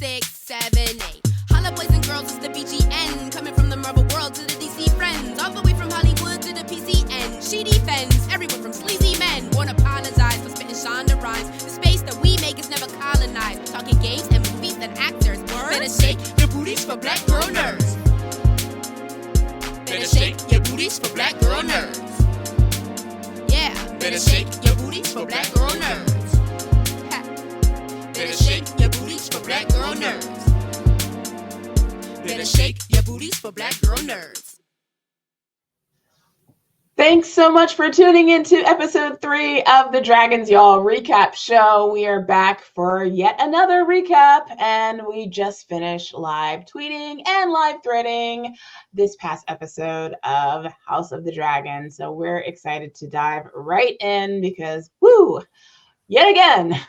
6, 7, 8. Holla boys and girls, it's the BGN. Coming from the Marvel world to the DC friends. All the way from Hollywood to the PCN. She defends everyone from sleazy men. Won't apologize for spitting Shonda rhymes. The space that we make is never colonized. We're talking games and movies and actors. Better shake your booties for black girl nerds. Better shake your booties for black girl nerds. Yeah, better shake your booties for black girl nerds. Ha. Better shake your booties for black girl nerds. Better shake your booties for black girl nerds. Thanks so much for tuning into episode 3 of the DragonsYall recap show. We are back for yet another recap, and we just finished live tweeting and live threading this past episode of House of the Dragon. So we're excited to dive right in because, woo, yet again,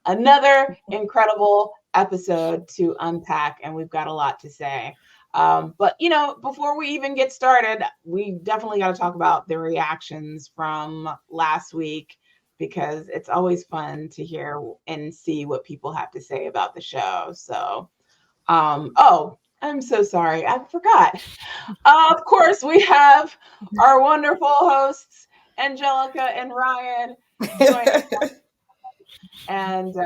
another incredible episode to unpack, and we've got a lot to say. But, you know, before we even get started, we definitely got to talk about the reactions from last week, because it's always fun to hear and see what people have to say about the show. So, oh, I'm so sorry. I forgot. Of course, we have our wonderful hosts, Angelica and Ryanne, joining us. And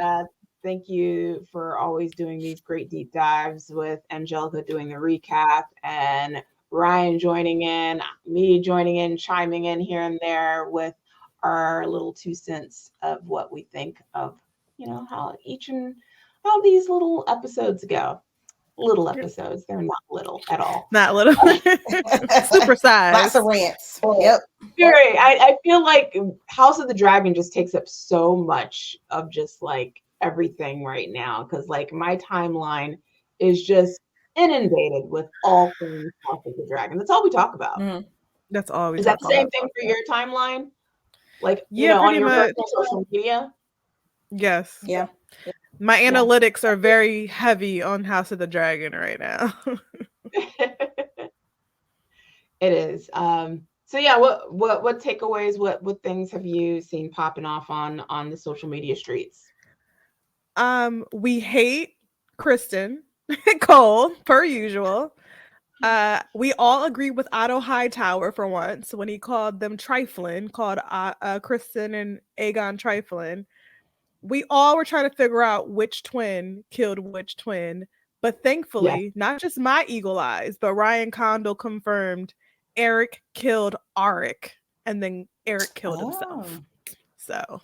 thank you for always doing these great deep dives, with Angelica doing the recap and Ryanne joining in, me joining in, chiming in here and there with our little 2 cents of what we think of, you know, how these little episodes go. Little episodes. They're not little at all. Not little. Super size. Lots of rants. Yep. Very. I feel like House of the Dragon just takes up so much of just like everything right now, because like my timeline is just inundated with all things House of the Dragon. That's all we talk about. Mm-hmm. That's all we is talk that the same about. thing for your timeline? Like, yeah, you know, on your much. social media? Yes. Yeah. My analytics are very heavy on House of the Dragon right now. It is. So yeah, what takeaways, what things have you seen popping off on the social media streets? We hate Kristen Cole per usual. We all agree with Otto Hightower for once when he called them trifling, called Kristen and Aegon trifling. We all were trying to figure out which twin killed which twin, but thankfully, not just my eagle eyes, but Ryan Condal confirmed Eric killed Arik, and then Eric killed himself. So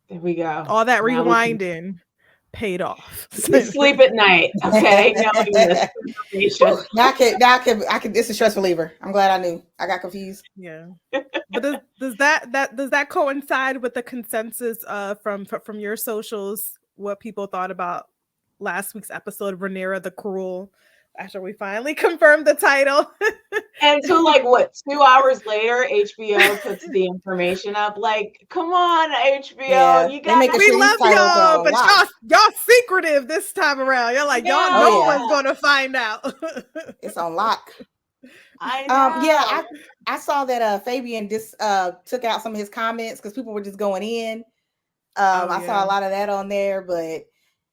there we go. All that rewinding paid off. Sleep at night. Okay. Now I can. It's a stress reliever. I'm glad I knew. I got confused. Yeah. But does that coincide with the consensus from your socials? What people thought about last week's episode of Rhaenyra the Cruel? After we finally confirmed the title. And so like what, 2 hours later, HBO puts the information up. Like, come on, HBO. Yeah, you got we love y'all, but y'all secretive this time around. You're like, y'all no one's gonna find out. It's on lock. I know. I saw that Fabian just took out some of his comments because people were just going in. I saw a lot of that on there,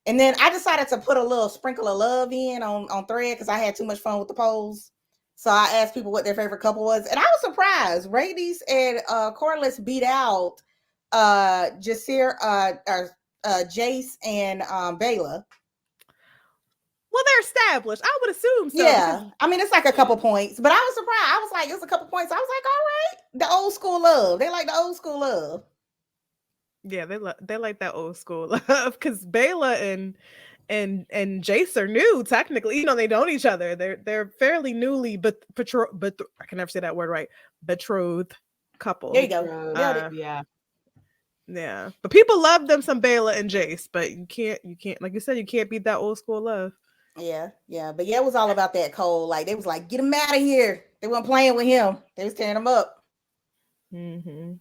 and then I decided to put a little sprinkle of love in on thread because I had too much fun with the polls. So I asked people what their favorite couple was, and I was surprised. Rhaenys and Corlys beat out Jace and Baela. Well, they're established. I would assume so. Yeah, I mean it's like a couple points, but I was surprised. I was like, it was a couple points. I was like, all right, the old school love. They like the old school love. Yeah, they like that old school love because Baela and Jace are new technically. You know, they know each other. They're fairly newly but I can never say that word right. Betrothed couple. There you go. Yeah. But people love them some Baela and Jace, but you can't like you said, you can't beat that old school love. Yeah. But yeah, it was all about that Cole. Like they was like, get him out of here. They weren't playing with him. They was tearing him up. Mm-hmm.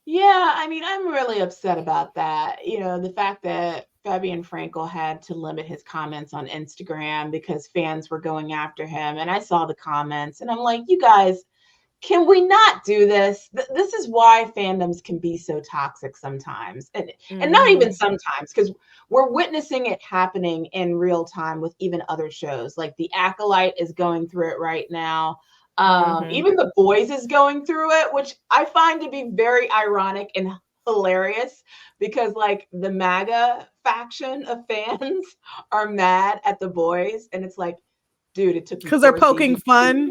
Yeah, I mean, I'm really upset about that. You know, the fact that Fabian Frankel had to limit his comments on Instagram because fans were going after him. And I saw the comments and I'm like, you guys, can we not do this? This is why fandoms can be so toxic sometimes. And not even sometimes, because we're witnessing it happening in real time with even other shows. Like The Acolyte is going through it right now. Even The Boys is going through it, which I find to be very ironic and hilarious, because like the MAGA faction of fans are mad at The Boys, and it's like, dude, it took because they're poking fun.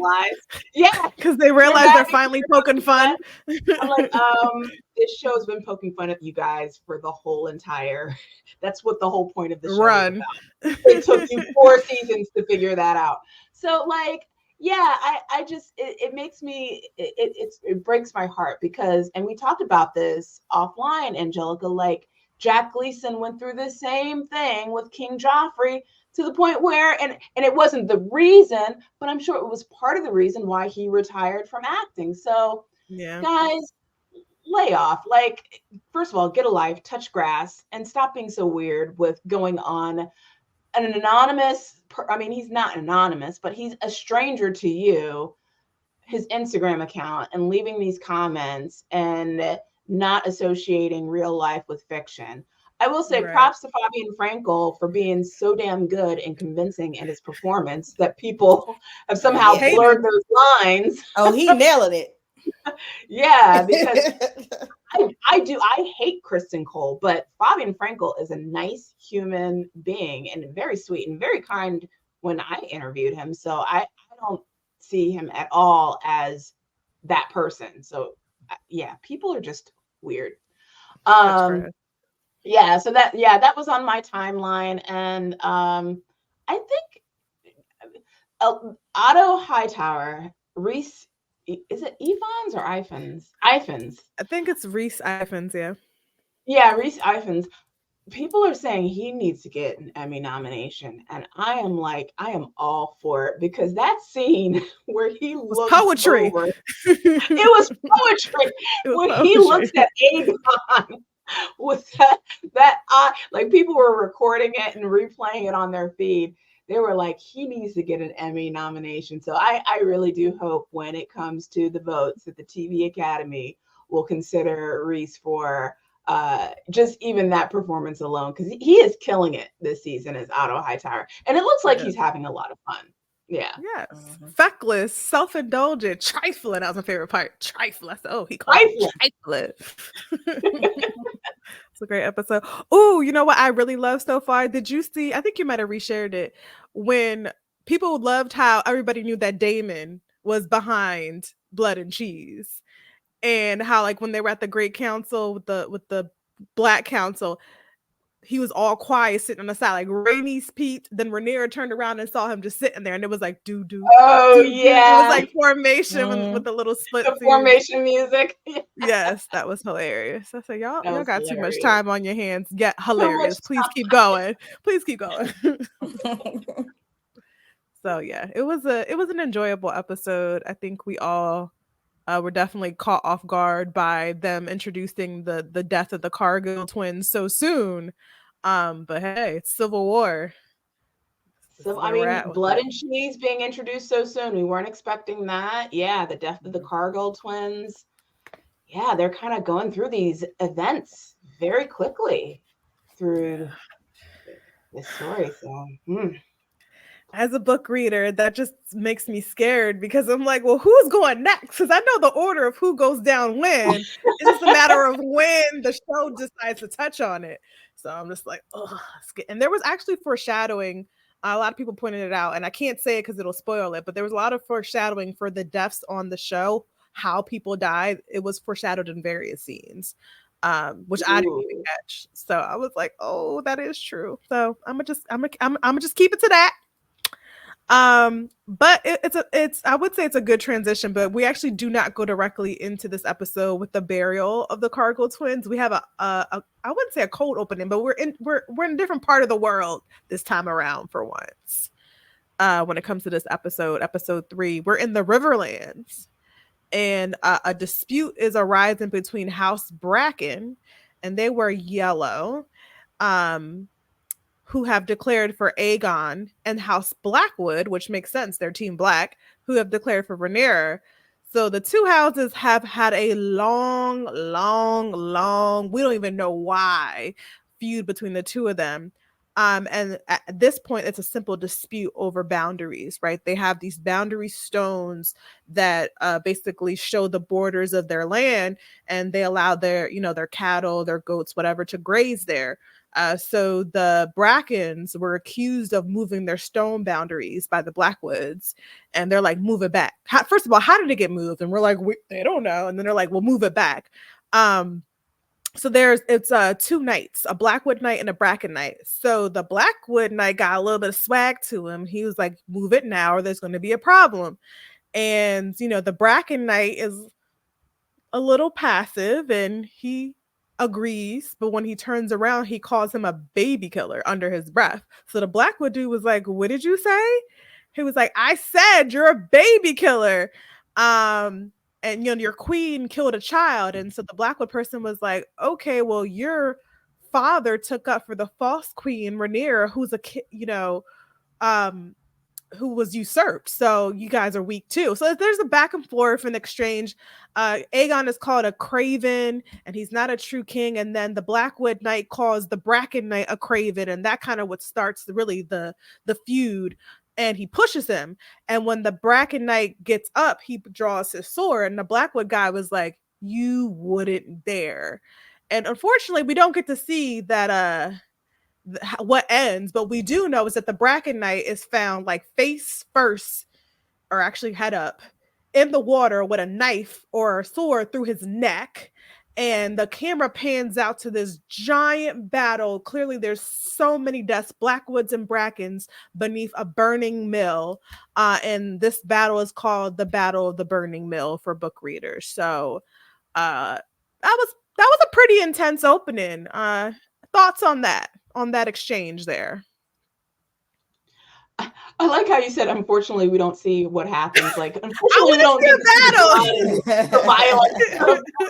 Yeah, because they realize they're finally poking fun. I'm like, this show's been poking fun at you guys for the whole entire. That's what the whole point of the show is about. It took you 4 seasons to figure that out. So, like, yeah, I just it makes me it breaks my heart, because, and we talked about this offline, Angelica, like Jack Gleason went through the same thing with King Joffrey, to the point where, and it wasn't the reason, but I'm sure it was part of the reason why he retired from acting. So, yeah, guys, lay off. Like, first of all, get a life, touch grass, and stop being so weird with going on an anonymous. I mean, he's not anonymous, but he's a stranger to you, his Instagram account, and leaving these comments and not associating real life with fiction. I will say props to Fabian Frankel for being so damn good and convincing in his performance that people have somehow blurred those lines. Oh, he nailed it. Yeah, because I hate Kristen Cole, but Fabian Frankel is a nice human being and very sweet and very kind when I interviewed him. So I don't see him at all as that person. So yeah, people are just weird. Yeah, so that was on my timeline, and I think Otto Hightower, Reese, is it Ifans or Ifans? Ifans. I think it's Reese Ifans, yeah. Yeah, Reese Ifans. People are saying he needs to get an Emmy nomination, and I am all for it, because that scene where he looks poetry. Over, it was poetry. He looks at Aegon with that eye, like people were recording it and replaying it on their feed. They were like, he needs to get an Emmy nomination. So I really do hope when it comes to the votes that the TV Academy will consider Reese for just even that performance alone, because he is killing it this season as Otto Hightower, and it looks like he's having a lot of fun. Yeah. Yes. Feckless, self-indulgent, trifling. That was my favorite part. Trifling. I said, oh, he called it trifling. It's a great episode. Oh, you know what I really love so far? Did you see? I think you might have reshared it, when people loved how everybody knew that Damon was behind Blood and Cheese, and how like when they were at the Great Council with the Black Council, he was all quiet sitting on the side, like Rhaenys peeped, then Rhaenyra turned around and saw him just sitting there, and it was like do. Oh yeah, it was like formation with the little split. The formation music. Yes, that was hilarious. I said, y'all got hilarious. Too much time on your hands. Get hilarious. Please keep going. Please keep going. So yeah, it was an enjoyable episode. I think we all were definitely caught off guard by them introducing the death of the Cargill twins so soon. But hey, it's Civil War. So I mean, Blood and Cheese being introduced so soon, we weren't expecting that. Yeah, the death of the Cargill twins. Yeah, they're kind of going through these events very quickly through this story. So as a book reader, that just makes me scared, because I'm like, well, who's going next? Because I know the order of who goes down when. It's just a matter of when the show decides to touch on it. So I'm just like, oh, and there was actually foreshadowing. A lot of people pointed it out, and I can't say it because it'll spoil it, but there was a lot of foreshadowing for the deaths on the show, how people died. It was foreshadowed in various scenes, which I didn't even catch. So I was like, oh, that is true. So I'm gonna just keep it to that. But it's I would say it's a good transition, but we actually do not go directly into this episode with the burial of the Cargill twins. We have a I wouldn't say a cold opening, but we're in a different part of the world this time around for once. When it comes to this episode 3, we're in the Riverlands, and a dispute is arising between House Bracken, and they were yellow, who have declared for Aegon, and House Blackwood, which makes sense, they're Team Black, who have declared for Rhaenyra. So the two houses have had a long, we don't even know why, feud between the two of them. And at this point, it's a simple dispute over boundaries, right? They have these boundary stones that basically show the borders of their land, and they allow their, their cattle, their goats, whatever, to graze there. So the Brackens were accused of moving their stone boundaries by the Blackwoods, and they're like, move it back. First of all, how did it get moved? And we're like, they don't know. And then they're like, well, move it back. So it's two knights, a Blackwood knight and a Bracken knight. So the Blackwood knight got a little bit of swag to him. He was like, move it now or there's going to be a problem. And, the Bracken knight is a little passive and he agrees, but when he turns around, he calls him a baby killer under his breath. So the Blackwood dude was like, what did you say? He was like, I said you're a baby killer. And your queen killed a child. And so the Blackwood person was like, okay, well, your father took up for the false queen Rhaenyra, who's a kid, who was usurped. So you guys are weak too. So there's a back and forth and exchange. Aegon is called a craven and he's not a true king. And then the Blackwood knight calls the Bracken knight a craven. And that kind of what starts really the feud. And he pushes him. And when the Bracken knight gets up, he draws his sword. And the Blackwood guy was like, you wouldn't dare. And unfortunately, we don't get to see that what ends. But we do know is that the Bracken knight is found like face first, or actually head up, in the water with a knife or a sword through his neck. And the camera pans out to this giant battle. Clearly, there's so many deaths, Blackwoods and Brackens, beneath a burning mill. And this battle is called the Battle of the Burning Mill for book readers. So that was a pretty intense opening. Thoughts on that exchange there? I like how you said, unfortunately, we don't see what happens. Like, unfortunately, we don't get the violence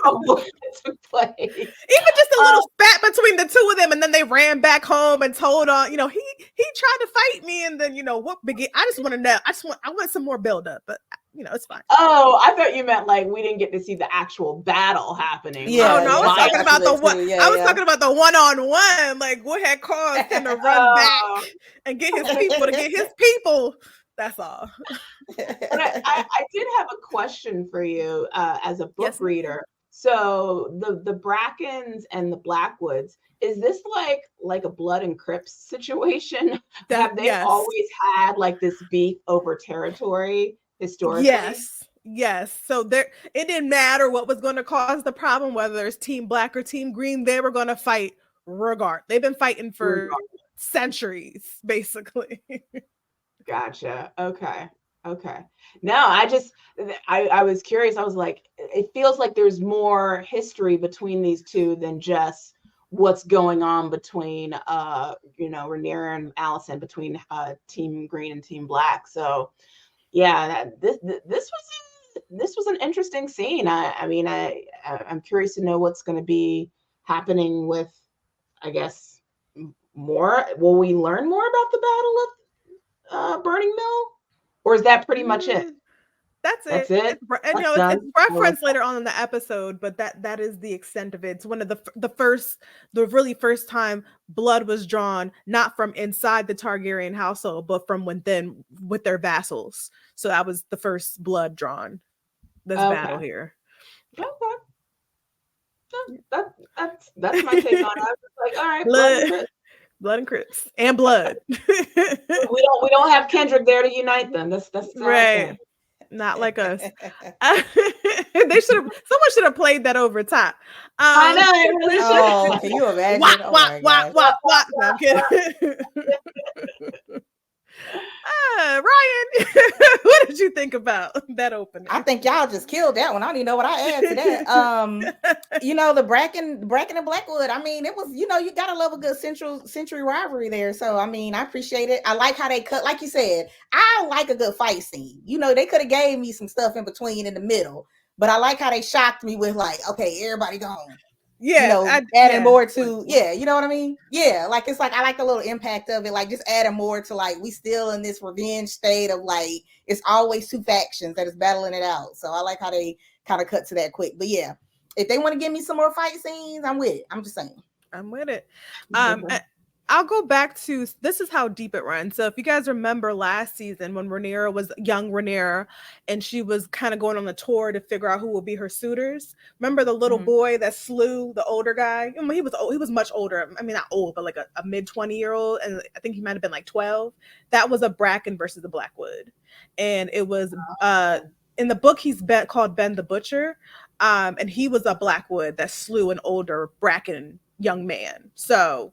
of what took place. Even just a little spat between the two of them, and then they ran back home and told on, he tried to fight me, and then, what began. I just want to know. I want some more buildup, but it's fine. Oh, I thought you meant like we didn't get to see the actual battle happening. Yeah, I was talking about the one. I was talking about the one-on-one, like what had caused him to run back and get his people to get his people. That's all. But I did have a question for you as a book reader. So the Brackens and the Blackwoods, is this like a Blood and Crips situation? Have they always had like this beef over territory historically? Yes. So it didn't matter what was going to cause the problem, whether it's Team Black or Team Green, they were going to fight regardless. They've been fighting for centuries, basically. Gotcha. Okay. No, I was curious. I was like, it feels like there's more history between these two than just what's going on between Rhaenyra and Alicent, between Team Green and Team Black. So yeah, this was an interesting scene. I'm curious to know what's going to be happening with, I guess, more. Will we learn more about the Battle of Burning Mill, or is that pretty much it? That's it. It's referenced later on in the episode, but that is the extent of it. It's one of the really first time blood was drawn, not from inside the Targaryen household, but from within with their vassals. So that was the first blood drawn. This battle here. Okay. That's my take on it. I was like, all right, blood and Crips and blood. we don't have Kendrick there to unite them. That's right. Not like us. Someone should have played that over top. I know. Can you imagine? What? No, I'm kidding. Ryan, what did you think about that opening? I think y'all just killed that one. I don't even know what I add to that. The Bracken and Blackwood. I mean, it was, you gotta love a good century rivalry there. So I mean, I appreciate it. I like how they cut, like you said. I like a good fight scene. They could have gave me some stuff in between in the middle, but I like how they shocked me with like, okay, everybody gone. adding more to, you know what I mean? Yeah, like it's like I like the little impact of it, like just adding more to like we still in this revenge state of like it's always two factions that is battling it out. So I like how they kind of cut to that quick. But yeah, if they want to give me some more fight scenes, I'm with it. I'm just saying. I'm with it. I'll go back to, this is how deep it runs. So if you guys remember last season when Rhaenyra was young Rhaenyra and she was kind of going on the tour to figure out who will be her suitors. Remember the little boy that slew the older guy? I mean, he was much older. I mean, not old, but like a mid 20-year-old. And I think he might have been like 12. That was a Bracken versus the Blackwood. And it was in the book, he's called Ben the Butcher. And he was a Blackwood that slew an older Bracken young man. So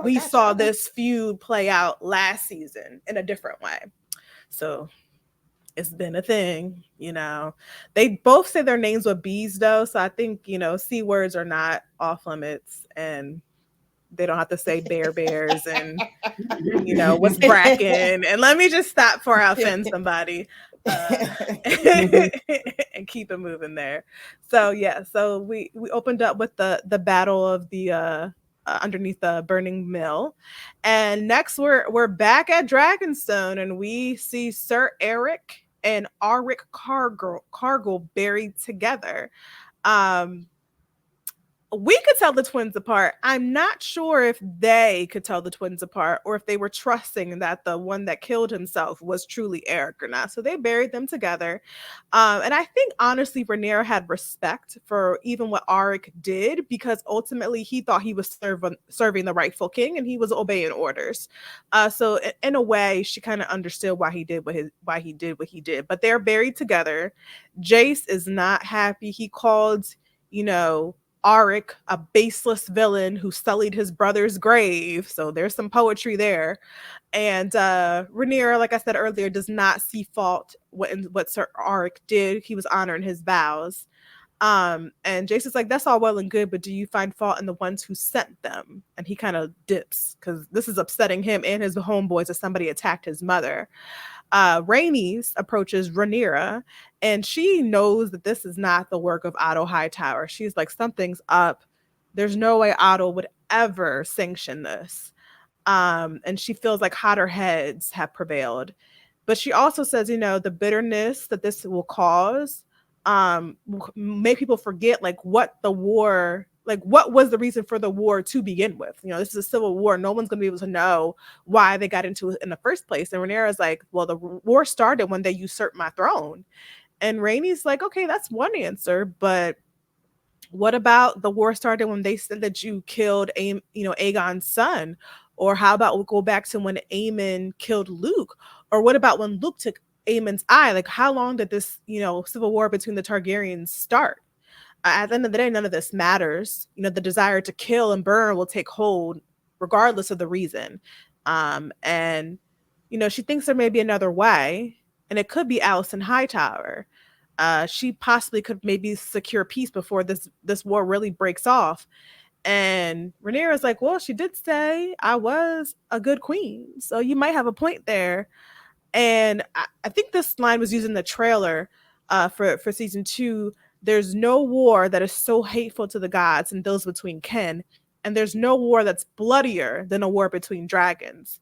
we saw this feud play out last season in a different way. So it's been a thing, They both say their names with B's though. So I think, C words are not off limits and they don't have to say bears and, what's Bracken. And let me just stop before I offend somebody and keep it moving there. So yeah, so we opened up with the battle of the underneath the burning mill, and next we're back at Dragonstone and we see Sir Eric and Auric Cargill buried together. We could tell the twins apart. I'm not sure if they could tell the twins apart or if they were trusting that the one that killed himself was truly Eric or not. So they buried them together. And I think, honestly, Rhaenyra had respect for even what Auric did because ultimately he thought he was serving the rightful king and he was obeying orders. So in a way, she kind of understood why he did what he did. But they're buried together. Jace is not happy. He called, Auric a baseless villain who sullied his brother's grave. So there's some poetry there. And Rhaenyra, like I said earlier, does not see fault what Sir Auric did. He was honoring his vows. And Jace is like, that's all well and good, but do you find fault in the ones who sent them? And he kind of dips because this is upsetting him and his homeboys that somebody attacked his mother. Rhaenys approaches Rhaenyra and she knows that this is not the work of Otto Hightower. She's like, something's up. There's no way Otto would ever sanction this. And she feels like hotter heads have prevailed. But she also says, the bitterness that this will cause make people forget what was the reason for the war to begin with. This is a civil war. No one's going to be able to know why they got into it in the first place. And Rhaenyra is like, well, the war started when they usurped my throne. And Rhaenys like, okay, that's one answer, but what about the war started when they said that you killed Aegon's son? Or how about we'll go back to when Aemon killed Luke? Or what about when Luke took Aemon's eye? Like, how long did this, civil war between the Targaryens start? At the end of the day, none of this matters. The desire to kill and burn will take hold regardless of the reason. And she thinks there may be another way, and it could be Alicent Hightower. She possibly could maybe secure peace before this war really breaks off. And Rhaenyra's like, well, she did say I was a good queen, so you might have a point there. And I think this line was used in the trailer for season 2. There's no war that is so hateful to the gods and those between kin, and there's no war that's bloodier than a war between dragons.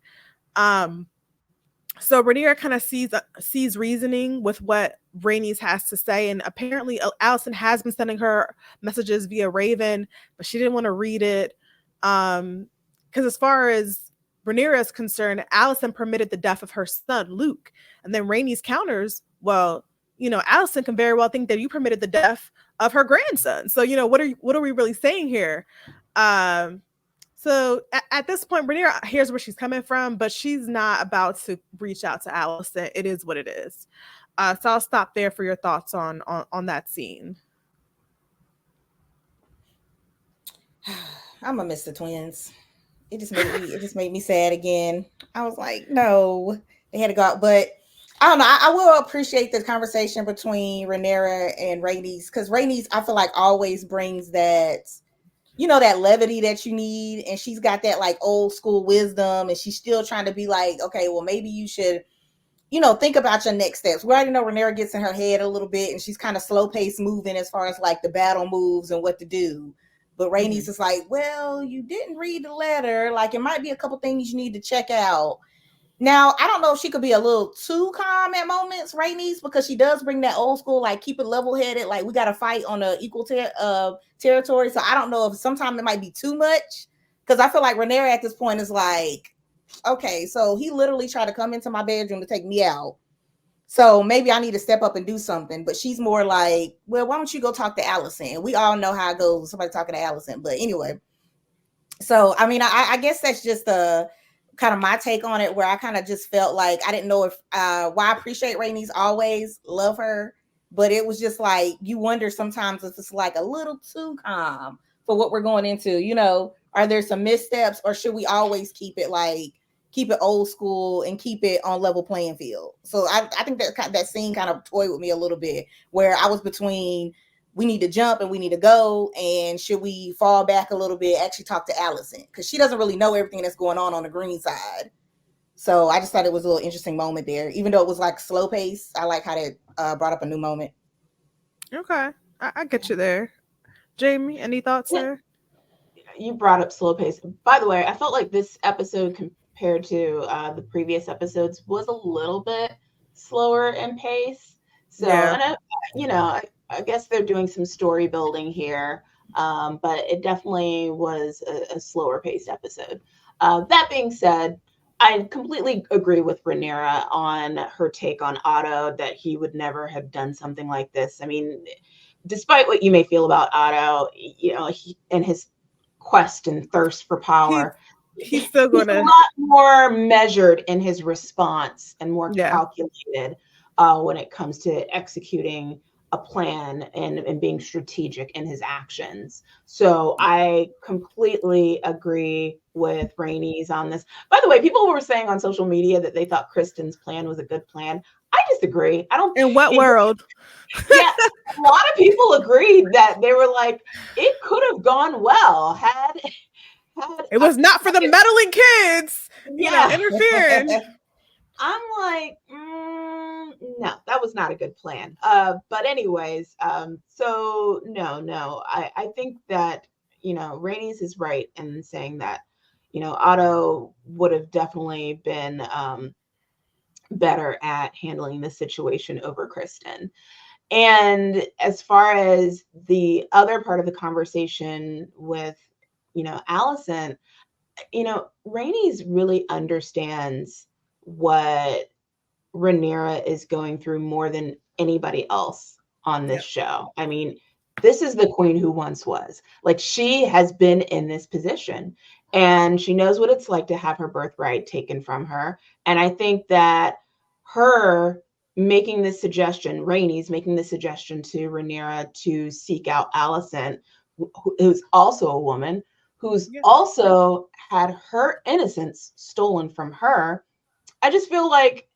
So Rhaenyra kind of sees reasoning with what Rhaenys has to say, and apparently Alicent has been sending her messages via Raven, but she didn't want to read it because as far as Rhaenyra is concerned, Alicent permitted the death of her son Luke, and then Rhaenys counters, well, Alicent can very well think that you permitted the death of her grandson. So what are we really saying here? So at this point, Rhaenyra hears where she's coming from, but she's not about to reach out to Alicent. It is what it is. So I'll stop there for your thoughts on that scene. I'm gonna miss the twins. It just made me sad again. I was like, no, they had to go out, but I don't know. I will appreciate the conversation between Rhaenyra and Rhaenys because Rhaenys, I feel like, always brings that. That levity that you need. And she's got that like old school wisdom. And she's still trying to be like, okay, well, maybe you should, think about your next steps. We already know Rhaenyra gets in her head a little bit and she's kind of slow paced moving as far as like the battle moves and what to do. But Rhaenys is like, well, you didn't read the letter. Like, it might be a couple things you need to check out. Now, I don't know if she could be a little too calm at moments, Rhaenys, because she does bring that old school, like, keep it level-headed. Like, we got to fight on a equal territory. So I don't know if sometimes it might be too much. Because I feel like Rhaenyra at this point is like, okay, so he literally tried to come into my bedroom to take me out. So maybe I need to step up and do something. But she's more like, well, why don't you go talk to Alicent? We all know how it goes, somebody talking to Alicent. But anyway, so, I mean, I guess that's just kind of my take on it, where I kind of just felt like I didn't know if, I appreciate Rhaenys, always love her. But it was just like, you wonder sometimes if it's like a little too calm for what we're going into. You know, are there some missteps, or should we always keep it old school and keep it on level playing field? So I think that scene kind of toyed with me a little bit, where I was between, we need to jump and we need to go, and should we fall back a little bit, actually talk to Alicent, because she doesn't really know everything that's going on the green side. So I just thought it was a little interesting moment there, even though it was like slow pace. I like how that brought up a new moment. Okay, I get you there. Jamie, any thoughts there? You brought up slow pace. By the way, I felt like this episode compared to the previous episodes was a little bit slower in pace. So, and I guess they're doing some story building here, but it definitely was a slower paced episode. That being said, I completely agree with Rhaenyra on her take on Otto, that he would never have done something like this. I mean, despite what you may feel about Otto, you know, and his quest and thirst for power, he's still going to a lot more measured in his response and more calculated when it comes to executing a plan and being strategic in his actions. So I completely agree with Rhaenys on this. By the way, people were saying on social media that they thought Kristen's plan was a good plan. I disagree. I don't. In what world? Yeah, a lot of people agreed that they were like, it could have gone well had it was not for the meddling kids, interfering. I'm like, no, that was not a good plan. But anyways, so no, I think that, Rhaenys is right in saying that, Otto would have definitely been better at handling the situation over Kristen. And as far as the other part of the conversation with, Alicent, Rhaenys really understands what Rhaenyra is going through more than anybody else on this show. I mean, this is the queen who once was. Like, she has been in this position, and she knows what it's like to have her birthright taken from her. And I think that her making this suggestion, Rhaenys making the suggestion to Rhaenyra to seek out Alicent, who's also a woman, who's also had her innocence stolen from her. I just feel like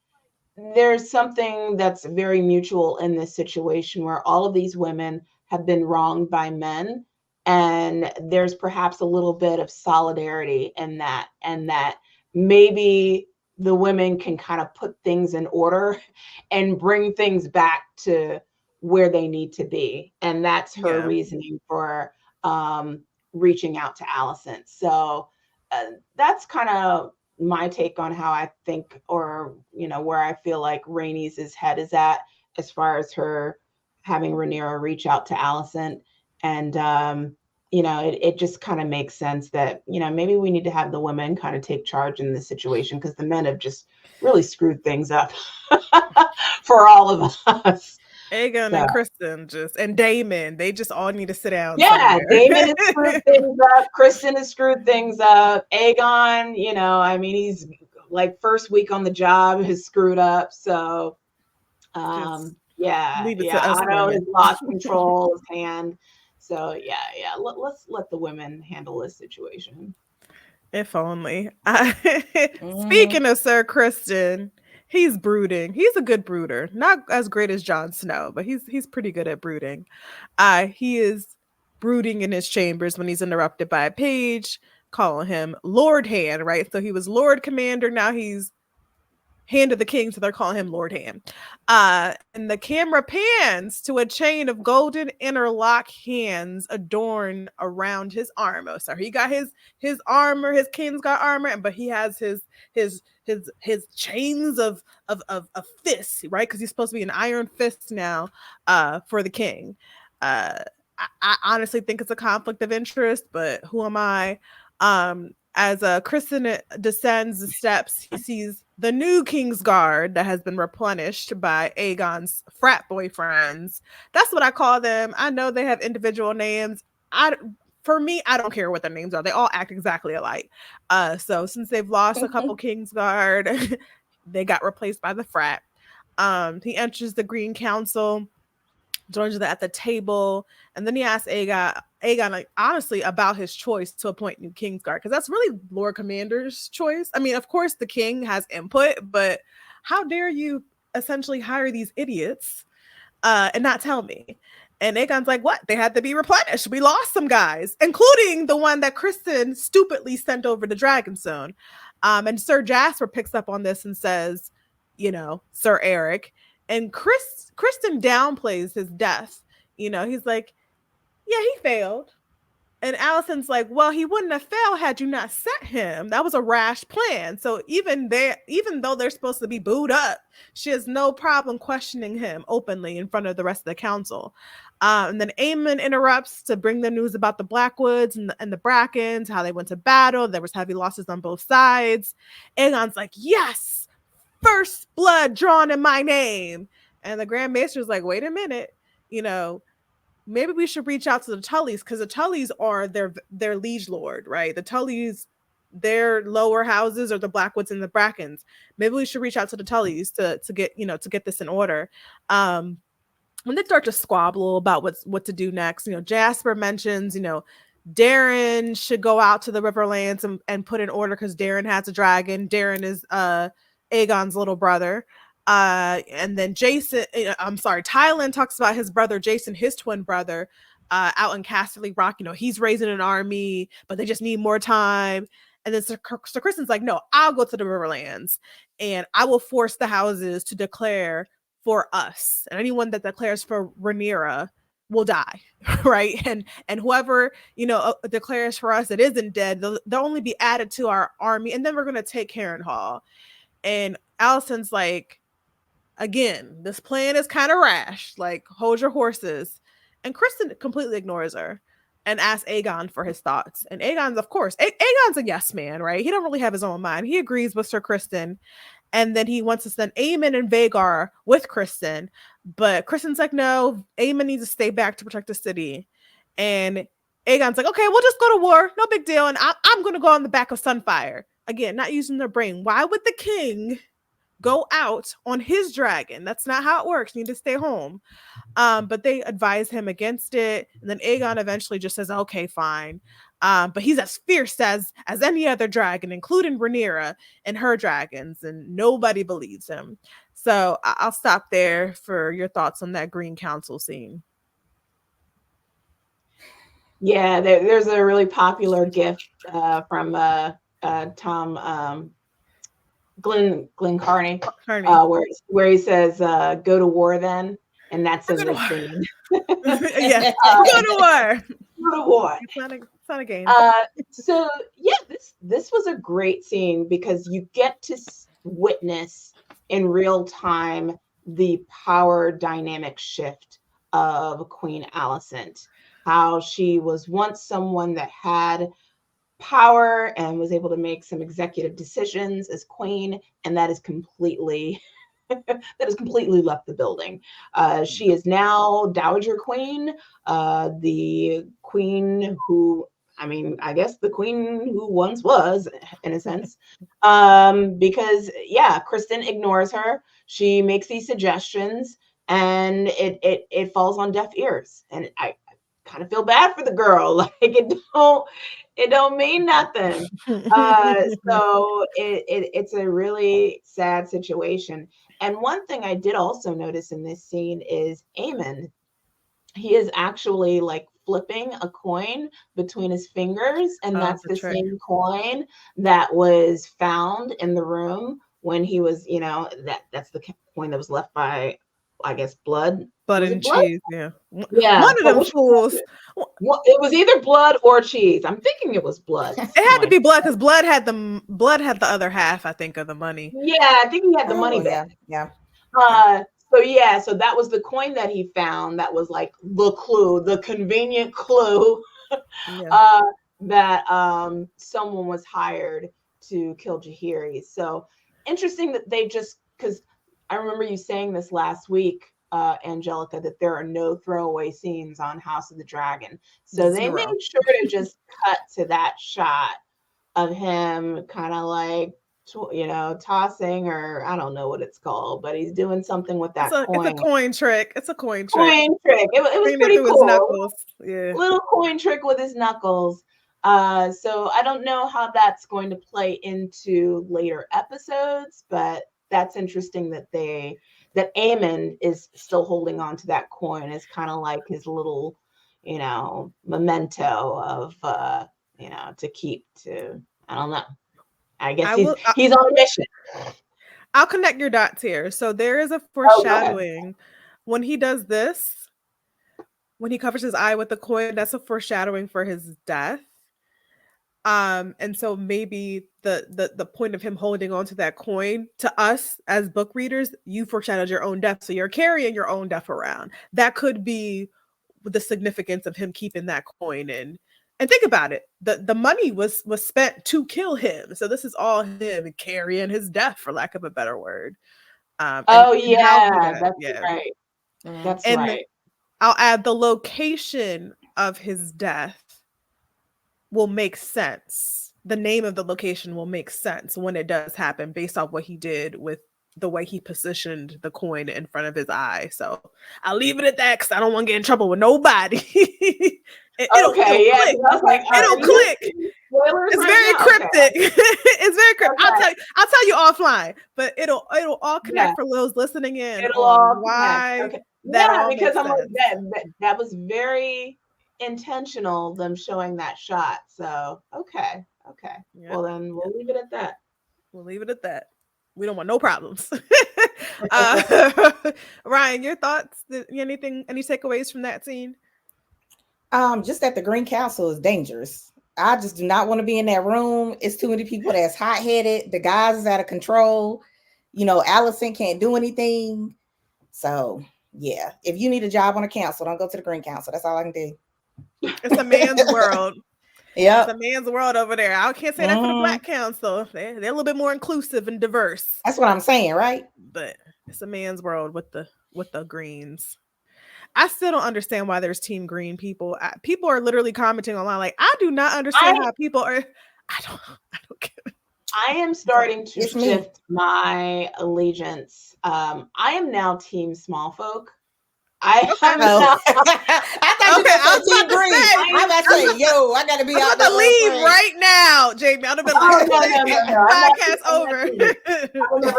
there's something that's very mutual in this situation, where all of these women have been wronged by men, and there's perhaps a little bit of solidarity in that, and that maybe the women can kind of put things in order and bring things back to where they need to be. And that's her reasoning for reaching out to Alicent. So that's kind of my take on how I think, or, where I feel like Rhaenys' head is at, as far as her having Rhaenyra reach out to Alicent. And, it just kind of makes sense that, maybe we need to have the women kind of take charge in this situation, because the men have just really screwed things up for all of us. Aegon and Kristen and Daemon, they just all need to sit down. Yeah, Daemon has screwed things up. Kristen has screwed things up. Aegon, he's like first week on the job has screwed up. So, Otto has lost control of his hand. So, let's let the women handle this situation. If only. Speaking of Sir Kristen, he's brooding. He's a good brooder. Not as great as Jon Snow, but he's pretty good at brooding. He is brooding in his chambers when he's interrupted by a page calling him Lord Hand, right? So he was Lord Commander. Now he's Hand of the King, so they're calling him Lord Hand. And the camera pans to a chain of golden interlock hands adorned around his armor. So he got his armor, his king's got armor, but he has his chains of fists, right? Because he's supposed to be an iron fist now for the king. I honestly think it's a conflict of interest, but who am I? As Kristen descends the steps, he sees the new King's Guard that has been replenished by Aegon's frat boyfriends. That's what I call them. I know they have individual names. For me, I don't care what their names are. They all act exactly alike. So since they've lost a couple King's Guard, they got replaced by the frat. He enters the Green Council, joins at the table, and then he asks Aegon, like, honestly, about his choice to appoint new Kingsguard, because that's really Lord Commander's choice. I mean, of course, the king has input, but how dare you essentially hire these idiots and not tell me? And Aegon's like, what? They had to be replenished. We lost some guys, including the one that Kristen stupidly sent over to Dragonstone. And Sir Jasper picks up on this and says, Sir Eric. And Kristen downplays his death. He's like, yeah, he failed. And Alicent's like, well, he wouldn't have failed had you not sent him. That was a rash plan. So even though they're supposed to be booed up, she has no problem questioning him openly in front of the rest of the council. And then Aemon interrupts to bring the news about the Blackwoods and the Brackens, how they went to battle. There was heavy losses on both sides. Aegon's like, yes, first blood drawn in my name. And the Grand Maester's like, wait a minute, maybe we should reach out to the Tullys, because the Tullys are their liege lord, right? The Tullys, their lower houses are the Blackwoods and the Brackens. Maybe we should reach out to the Tullys to get this in order. And they start to squabble about what to do next. Jasper mentions, Darren should go out to the Riverlands and put in order, because Darren has a dragon. Darren is Aegon's little brother. And then Tylan talks about his brother Jason, his twin brother, out in Casterly Rock. He's raising an army, but they just need more time. And then Sir Kristen's like, no, I'll go to the Riverlands and I will force the houses to declare for us. And anyone that declares for Rhaenyra will die, right? And whoever, declares for us that isn't dead, they'll only be added to our army, and then we're going to take Harrenhal. And Alicent's like, again, this plan is kind of rash. Like, hold your horses. And Kristen completely ignores her and asks Aegon for his thoughts. And Aegon's, of course, Aegon's a yes man, right? He don't really have his own mind. He agrees with Sir Kristen. And then he wants to send Aemon and Vhagar with Kristen. But Kristen's like, no, Aemon needs to stay back to protect the city. And Aegon's like, okay, we'll just go to war. No big deal. And I'm going to go on the back of Sunfire. Again, not using their brain. Why would the king go out on his dragon? That's not how it works. You need to stay home. But they advise him against it. And then Aegon eventually just says, okay, fine. But he's as fierce as any other dragon, including Rhaenyra and her dragons. And nobody believes him. So I'll stop there for your thoughts on that Green Council scene. Yeah, there's a really popular GIF from Tom Glenn Carney, where he says, "Go to war then," and that's in the scene. Yes, go to war. Go to war. It's not a game. So yeah, this was a great scene because you get to witness in real time the power dynamic shift of Queen Alicent. How she was once someone that had power and was able to make some executive decisions as queen, and that is completely left the building. She is now Dowager Queen, the queen who, I guess the queen who once was, in a sense, because yeah, Kristen ignores her. She makes these suggestions, and it falls on deaf ears, and I kind of feel bad for the girl. Like it don't mean nothing. So it's a really sad situation. And one thing I did also notice in this scene is Aemon. He is actually like flipping a coin between his fingers, and that's the same coin that was found in the room when he was, that's the coin that was left by, I guess, blood. Blood Was and it blood? cheese, yeah. Yeah. One of them fools. Well, it was either blood or cheese. I'm thinking it was blood. It had to be blood because blood had the other half, I think, of the money. Yeah, I think he had the money back. Yeah. So that was the coin that he found. That was like the clue, the convenient clue that someone was hired to kill Jaehaerys. So interesting that they just, because I remember you saying this last week, Angelica, that there are no throwaway scenes on House of the Dragon. So they made sure to just cut to that shot of him kind of like, tossing, or I don't know what it's called, but he's doing something with that coin. It's a coin trick. It's a coin trick. It was pretty cool. His knuckles. Yeah. Little coin trick with his knuckles. So I don't know how that's going to play into later episodes, but that's interesting that Aemon is still holding on to that coin as kind of like his little, memento of, to keep to, I don't know. I guess he's on a mission. I'll connect your dots here. So there is a foreshadowing when he does this, when he covers his eye with the coin, that's a foreshadowing for his death. And so maybe the point of him holding on to that coin, to us as book readers, you foreshadowed your own death. So you're carrying your own death around. That could be the significance of him keeping that coin in. And think about it. The money was spent to kill him. So this is all him carrying his death, for lack of a better word. That's right. That's and right. I'll add the location of his death will make sense. The name of the location will make sense when it does happen based off what he did with the way he positioned the coin in front of his eye. So I'll leave it at that because I don't want to get in trouble with nobody. It'll click. It's very cryptic. It's very cryptic. Okay. I'll tell you offline, but it'll all connect for those listening in. It'll all why connect. Okay. That because I'm like that was very intentional, them showing that shot. So okay. Yep. Well, then we'll leave it at that. We don't want no problems. Ryan, your thoughts? Any takeaways from that scene? Just that the Green Council is dangerous. I just do not want to be in that room. It's too many people that's hot-headed. The guys is out of control. Allison can't do anything. So yeah, if you need a job on a council, don't go to the Green Council. That's all I can do. It's a man's world. Yeah, it's a man's world over there. I can't say that for the Black Council. They're a little bit more inclusive and diverse. That's what I'm saying, right? But it's a man's world with the Greens. I still don't understand why there's Team Green people. People are literally commenting online like, I do not understand how people are. I don't get it. I am starting to shift my allegiance. I am now Team Small Folk. I thought you were Team Green. I'm about to say, I gotta be out there. Leave right now, Jamie. I'd have been podcast over.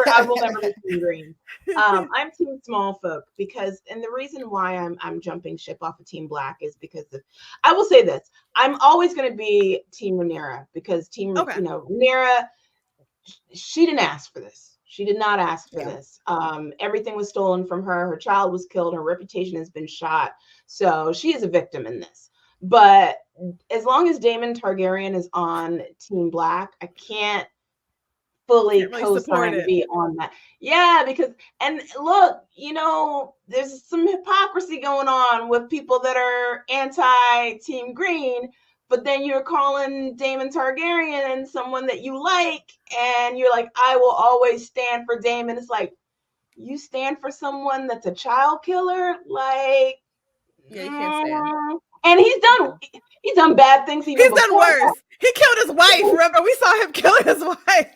I will never be Team Green. I'm Team Small Folk and the reason why I'm jumping ship off of Team Black is because I will say this. I'm always going to be Team Rhaenyra because Rhaenyra, she didn't ask for this. She did not ask for this. Everything was stolen from her. Her child was killed. Her reputation has been shot. So she is a victim in this. But as long as Daemon Targaryen is on Team Black, I can't fully co-sign to be on that. Yeah, and look, there's some hypocrisy going on with people that are anti-Team Green, but then you're calling Daemon Targaryen someone that you like, and you're like, I will always stand for Daemon. It's like, you stand for someone that's a child killer? Like, yeah, you can't stand. And he's done bad things. He's done worse. He killed his wife. Remember, we saw him kill his wife.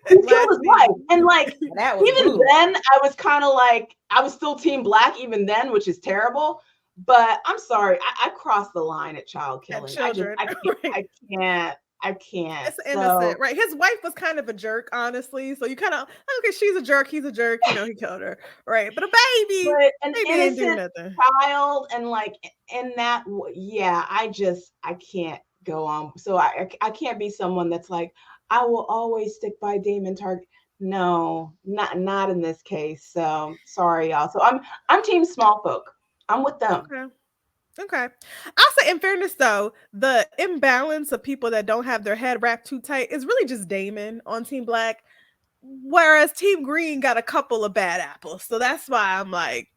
He killed his wife. And even then, I was kind of like, I was still Team Black even then, which is terrible. But I'm sorry, I crossed the line at child killing. I can't. It's innocent, right? His wife was kind of a jerk, honestly. So you kind of, okay, she's a jerk, he's a jerk. He killed her, right? But a baby, an innocent child, and in that, I can't go on. So I can't be someone that's like, I will always stick by Daemon Targaryen. No, not in this case. So sorry, y'all. So I'm team small folk. I'm with them. Okay. I'll say, in fairness, though, the imbalance of people that don't have their head wrapped too tight is really just Damon on Team Black, whereas Team Green got a couple of bad apples. So that's why I'm like,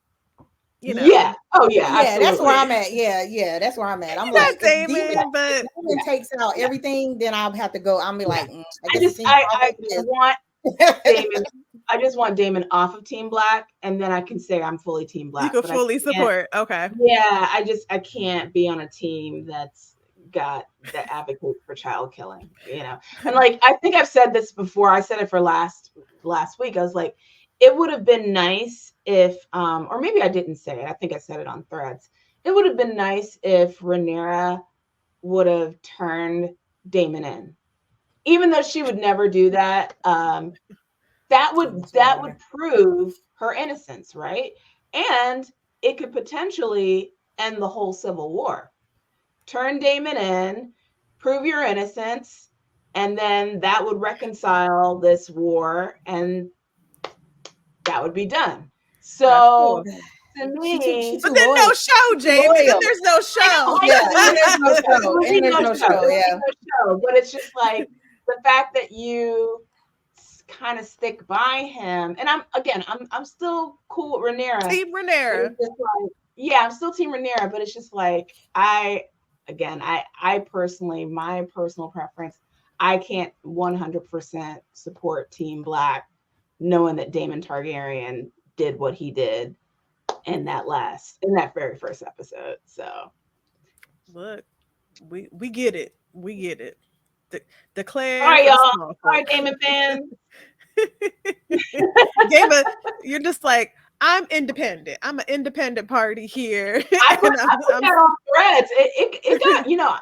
you know. Yeah. Oh yeah. Yeah, that's where I'm at. Yeah, that's where I'm at. I'm like, if Damon, but Damon takes out everything, then I'll have to go. I'm be like, I want Damon. I just want Damon off of Team Black, and then I can say I'm fully Team Black. You can fully support. Okay. Yeah, I can't be on a team that's got that advocates for child killing, And like, I think I've said this before. I said it for last week. I was like, it would have been nice if, or maybe I didn't say it. I think I said it on Threads. It would have been nice if Rhaenyra would have turned Damon in, even though she would never do that. That would prove her innocence, right? And it could potentially end the whole civil war. Turn Damon in, prove your innocence, and then that would reconcile this war, and that would be done. So to me, but then no show, James. Then there's no show. There's no show. Yeah. But it's just like the fact that you kind of stick by him, and I'm still cool with Rhaenyra. Team Rhaenyra. I'm still Team Rhaenyra, but it's just like I personally, my personal preference, I can't 100% support Team Black, knowing that Daemon Targaryen did what he did in that very first episode. So look, we get it. We get it. Declare. All right, y'all. All right, Damon fans. Damon, you're just like, I'm independent. I'm an independent party here. I put that on Threads. It got,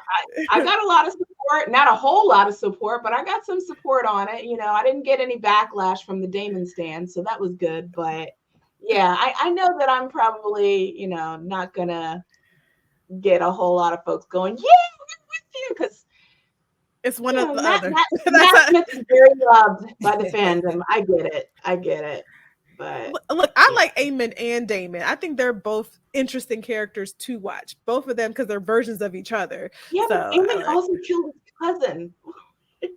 I got a lot of support, not a whole lot of support, but I got some support on it. I didn't get any backlash from the Damon stand, so that was good. But yeah, I know that I'm probably, not gonna get a whole lot of folks going, yeah, I'm with you, because it's one of the other. Matt Smith is very loved by the fandom. I get it. But look, I like Aemon and Damon. I think they're both interesting characters to watch. Both of them, because they're versions of each other. Yeah, but Aemon also killed his cousin. Who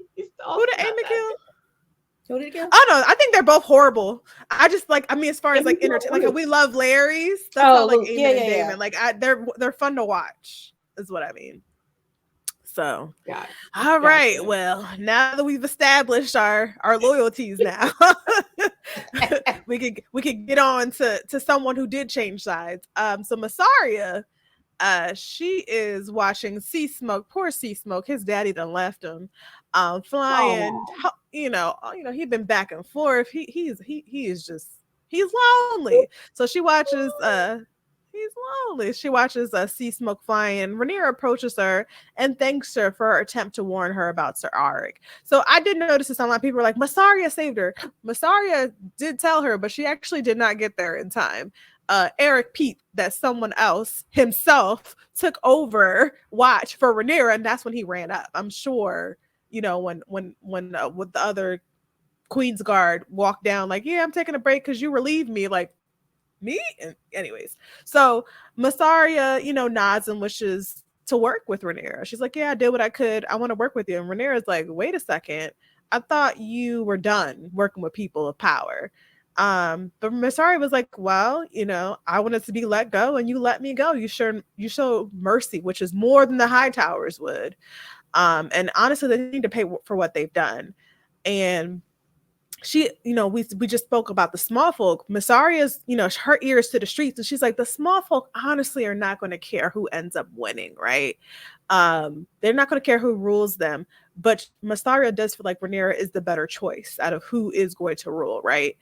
did Aemon kill? Who did he kill? Oh no, I think they're both horrible. I just like, as far as like entertainment, like we love Larry's. That's how like Aemon and Damon. Like they're fun to watch, is what I mean. So, all right. Well, now that we've established our loyalties, now we could get on to someone who did change sides. So Mysaria, she is watching Sea Smoke. Poor Sea Smoke. His daddy done left him. Flying. He'd been back and forth. He's lonely. So she watches. He's lonely. She watches Sea Smoke flying. Rhaenyra approaches her and thanks her for her attempt to warn her about Sir Auric. So I did notice this. A lot of people were like, Mysaria saved her. Mysaria did tell her, but she actually did not get there in time. Eric peeped that someone else himself took over watch for Rhaenyra, and that's when he ran up. I'm sure, when with the other Queen's Guard walked down, like, yeah, I'm taking a break because you relieved me, like, me? And anyways, so Mysaria, nods and wishes to work with Rhaenyra. She's like, yeah, I did what I could. I want to work with you. And Rhaenyra's like, wait a second. I thought you were done working with people of power. But Mysaria was like, well, I wanted to be let go and you let me go. You show mercy, which is more than the Hightowers would. And honestly, they need to pay for what they've done. And she, we just spoke about the small folk. Mysaria's, her ears to the streets, and she's like, the small folk honestly are not going to care who ends up winning, right? They're not going to care who rules them, but Mysaria does feel like Rhaenyra is the better choice out of who is going to rule, right?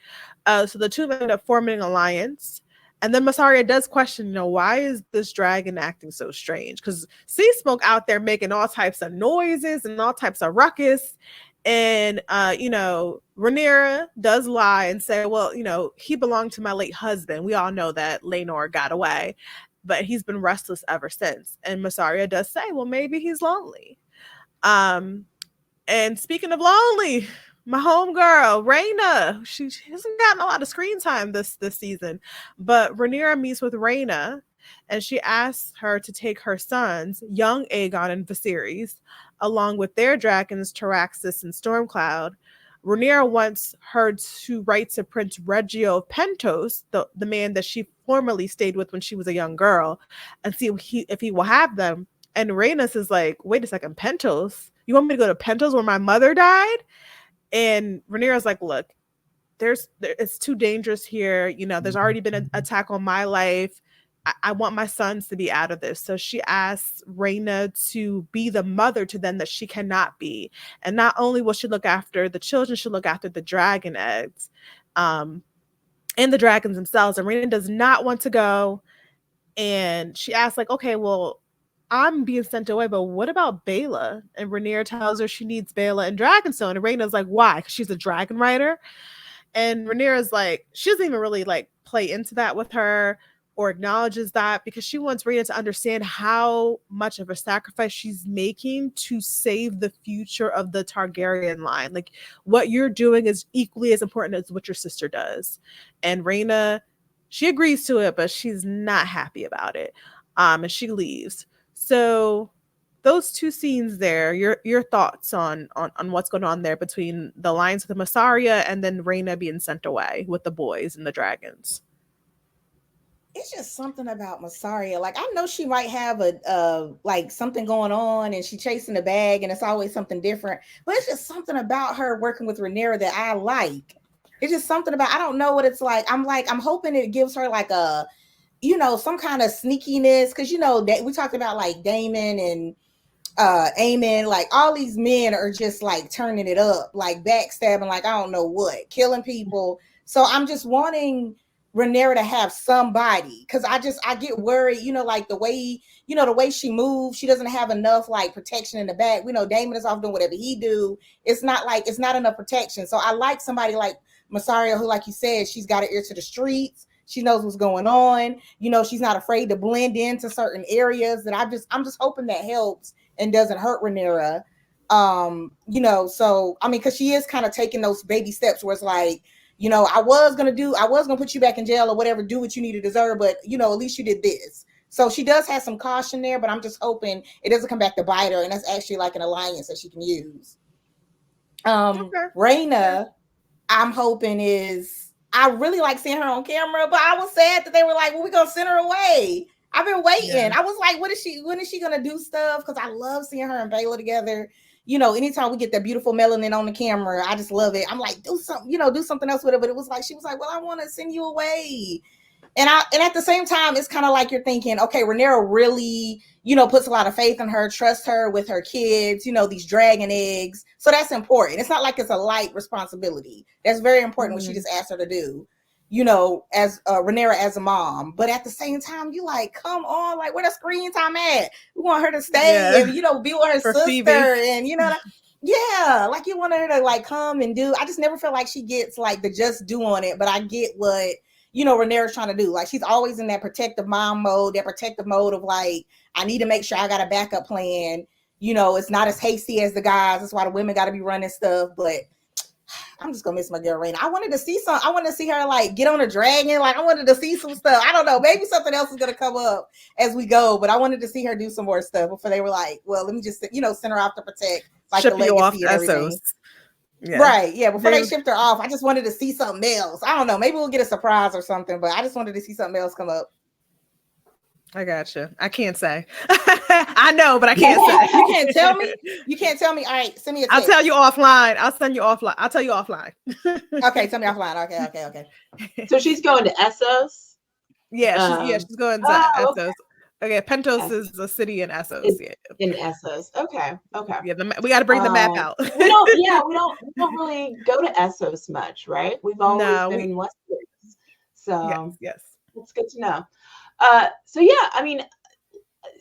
So the two end up forming an alliance, and then Mysaria does question, why is this dragon acting so strange? Because Sea Smoke out there making all types of noises and all types of ruckus. And, Rhaenyra does lie and say, well, he belonged to my late husband. We all know that Laenor got away, but he's been restless ever since. And Mysaria does say, well, maybe he's lonely. And speaking of lonely, my homegirl, Rhaena. She hasn't gotten a lot of screen time this season. But Rhaenyra meets with Rhaena, and she asks her to take her sons, young Aegon and Viserys, along with their dragons, Taraxis and Stormcloud. Rhaenyra wants her to write to Prince Reggio of Pentos, the man that she formerly stayed with when she was a young girl, and see if he will have them. And Rhaenys is like, wait a second, Pentos? You want me to go to Pentos where my mother died? And Rhaenyra's like, look, it's too dangerous here. You know, there's already been an attack on my life. I want my sons to be out of this. So she asks Rhaena to be the mother to them that she cannot be. And not only will she look after the children, she'll look after the dragon eggs and the dragons themselves. And Rhaena does not want to go. And she asks, like, okay, well, I'm being sent away, but what about Baela? And Rhaenyra tells her she needs Baela and Dragonstone. And Rhaena's like, why? Because she's a dragon rider. And Rhaenyra's like, she doesn't even really like play into that with her or acknowledges that, because she wants Rhaena to understand how much of a sacrifice she's making to save the future of the Targaryen line. Like, what you're doing is equally as important as what your sister does. And Rhaena, she agrees to it, but she's not happy about it. And she leaves. So those two scenes there, your thoughts on what's going on there between the lines of the Massaria and then Rhaena being sent away with the boys and the dragons. It's just something about Massaria. Like, I know she might have a like something going on and she's chasing the bag and it's always something different, but it's just something about her working with Rhaenyra that I like. It's just something about, I don't know what it's like. I'm hoping it gives her like a, you know, some kind of sneakiness. Cause you know, we talked about like Daemon and Aemon, like all these men are just like turning it up, like backstabbing, like I don't know what, killing people. So I'm just wanting Rhaenyra to have somebody, because I get worried, you know, like the way she moves, she doesn't have enough like protection in the back. We know Daemon is off doing whatever he do. It's not enough protection. So I like somebody like Massaria, who, like you said, she's got an ear to the streets. She knows what's going on. You know, she's not afraid to blend into certain areas. That I'm just hoping that helps and doesn't hurt Rhaenyra. You know, so I mean, because she is kind of taking those baby steps where it's like, you know, I was gonna put you back in jail or whatever, do what you need to deserve, but you know, at least you did this. So she does have some caution there, but I'm just hoping it doesn't come back to bite her, and that's actually like an alliance that she can use. Rhaena, I'm hoping I really like seeing her on camera, but I was sad that they were like, well, we're gonna send her away. I've been waiting. Yeah. I was like, when is she gonna do stuff? Because I love seeing her and Baela together. You know, anytime we get that beautiful melanin on the camera, I just love it. I'm like, do something else with it. But it was like, she was like, well, I want to send you away. And at the same time, it's kind of like you're thinking, okay, Rhaenyra really, you know, puts a lot of faith in her, trusts her with her kids, you know, these dragon eggs. So that's important. It's not like it's a light responsibility. That's very important what she just asked her to do, you know, as Rhaenyra as a mom. But at the same time, you like, come on, like, where the screen time at? We want her to stay and, you know, be with her sister Phoebe. And, you know, yeah, like you want her to like come and do. I just never feel like she gets like the just do on it, but I get what, you know, Rhaenyra's trying to do. Like, she's always in that protective mom mode, that protective mode of like, I need to make sure I got a backup plan. You know, it's not as hasty as the guys. That's why the women got to be running stuff. But I'm just gonna miss my girl Rhaenyra. I wanted to see her like get on a dragon. Like, I wanted to see some stuff. I don't know. Maybe something else is gonna come up as we go. But I wanted to see her do some more stuff before they were like, well, let me just, you know, send her off to protect like the legacy and everything. Yeah. Right. Yeah. Before they shipped her off, I just wanted to see something else. I don't know. Maybe we'll get a surprise or something, but I just wanted to see something else come up. I gotcha. I can't say. I know, but I can't say. You can't tell me. You can't tell me. All right. Send me a text. I'll tell you offline. I'll send you offline. I'll tell you offline. Okay. Tell me offline. Okay. So she's going to Essos? Yeah. She's going to Essos. Okay, Pentos is a city in Essos. In Essos. Okay. Yeah, we got to bring the map out. we don't really go to Essos much, right? We've always been in Westeros. So yes, that's good to know. So yeah, I mean,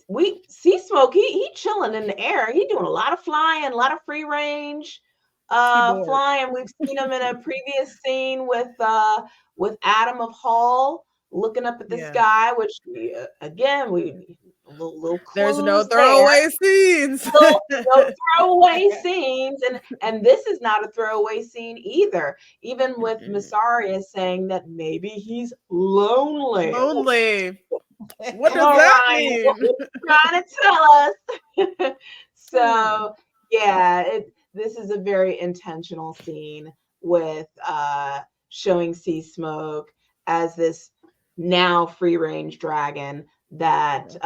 we see Smoke. He chilling in the air. He doing a lot of flying, a lot of free range flying. We've seen him in a previous scene with Adam of Hall, looking up at the sky, which again, little clues. There's no throwaway scenes. No throwaway scenes, and this is not a throwaway scene either. Even with Masaria saying that maybe he's lonely. What does that mean? What are you trying to tell us? So yeah, this is a very intentional scene with showing Sea Smoke as this now free range dragon that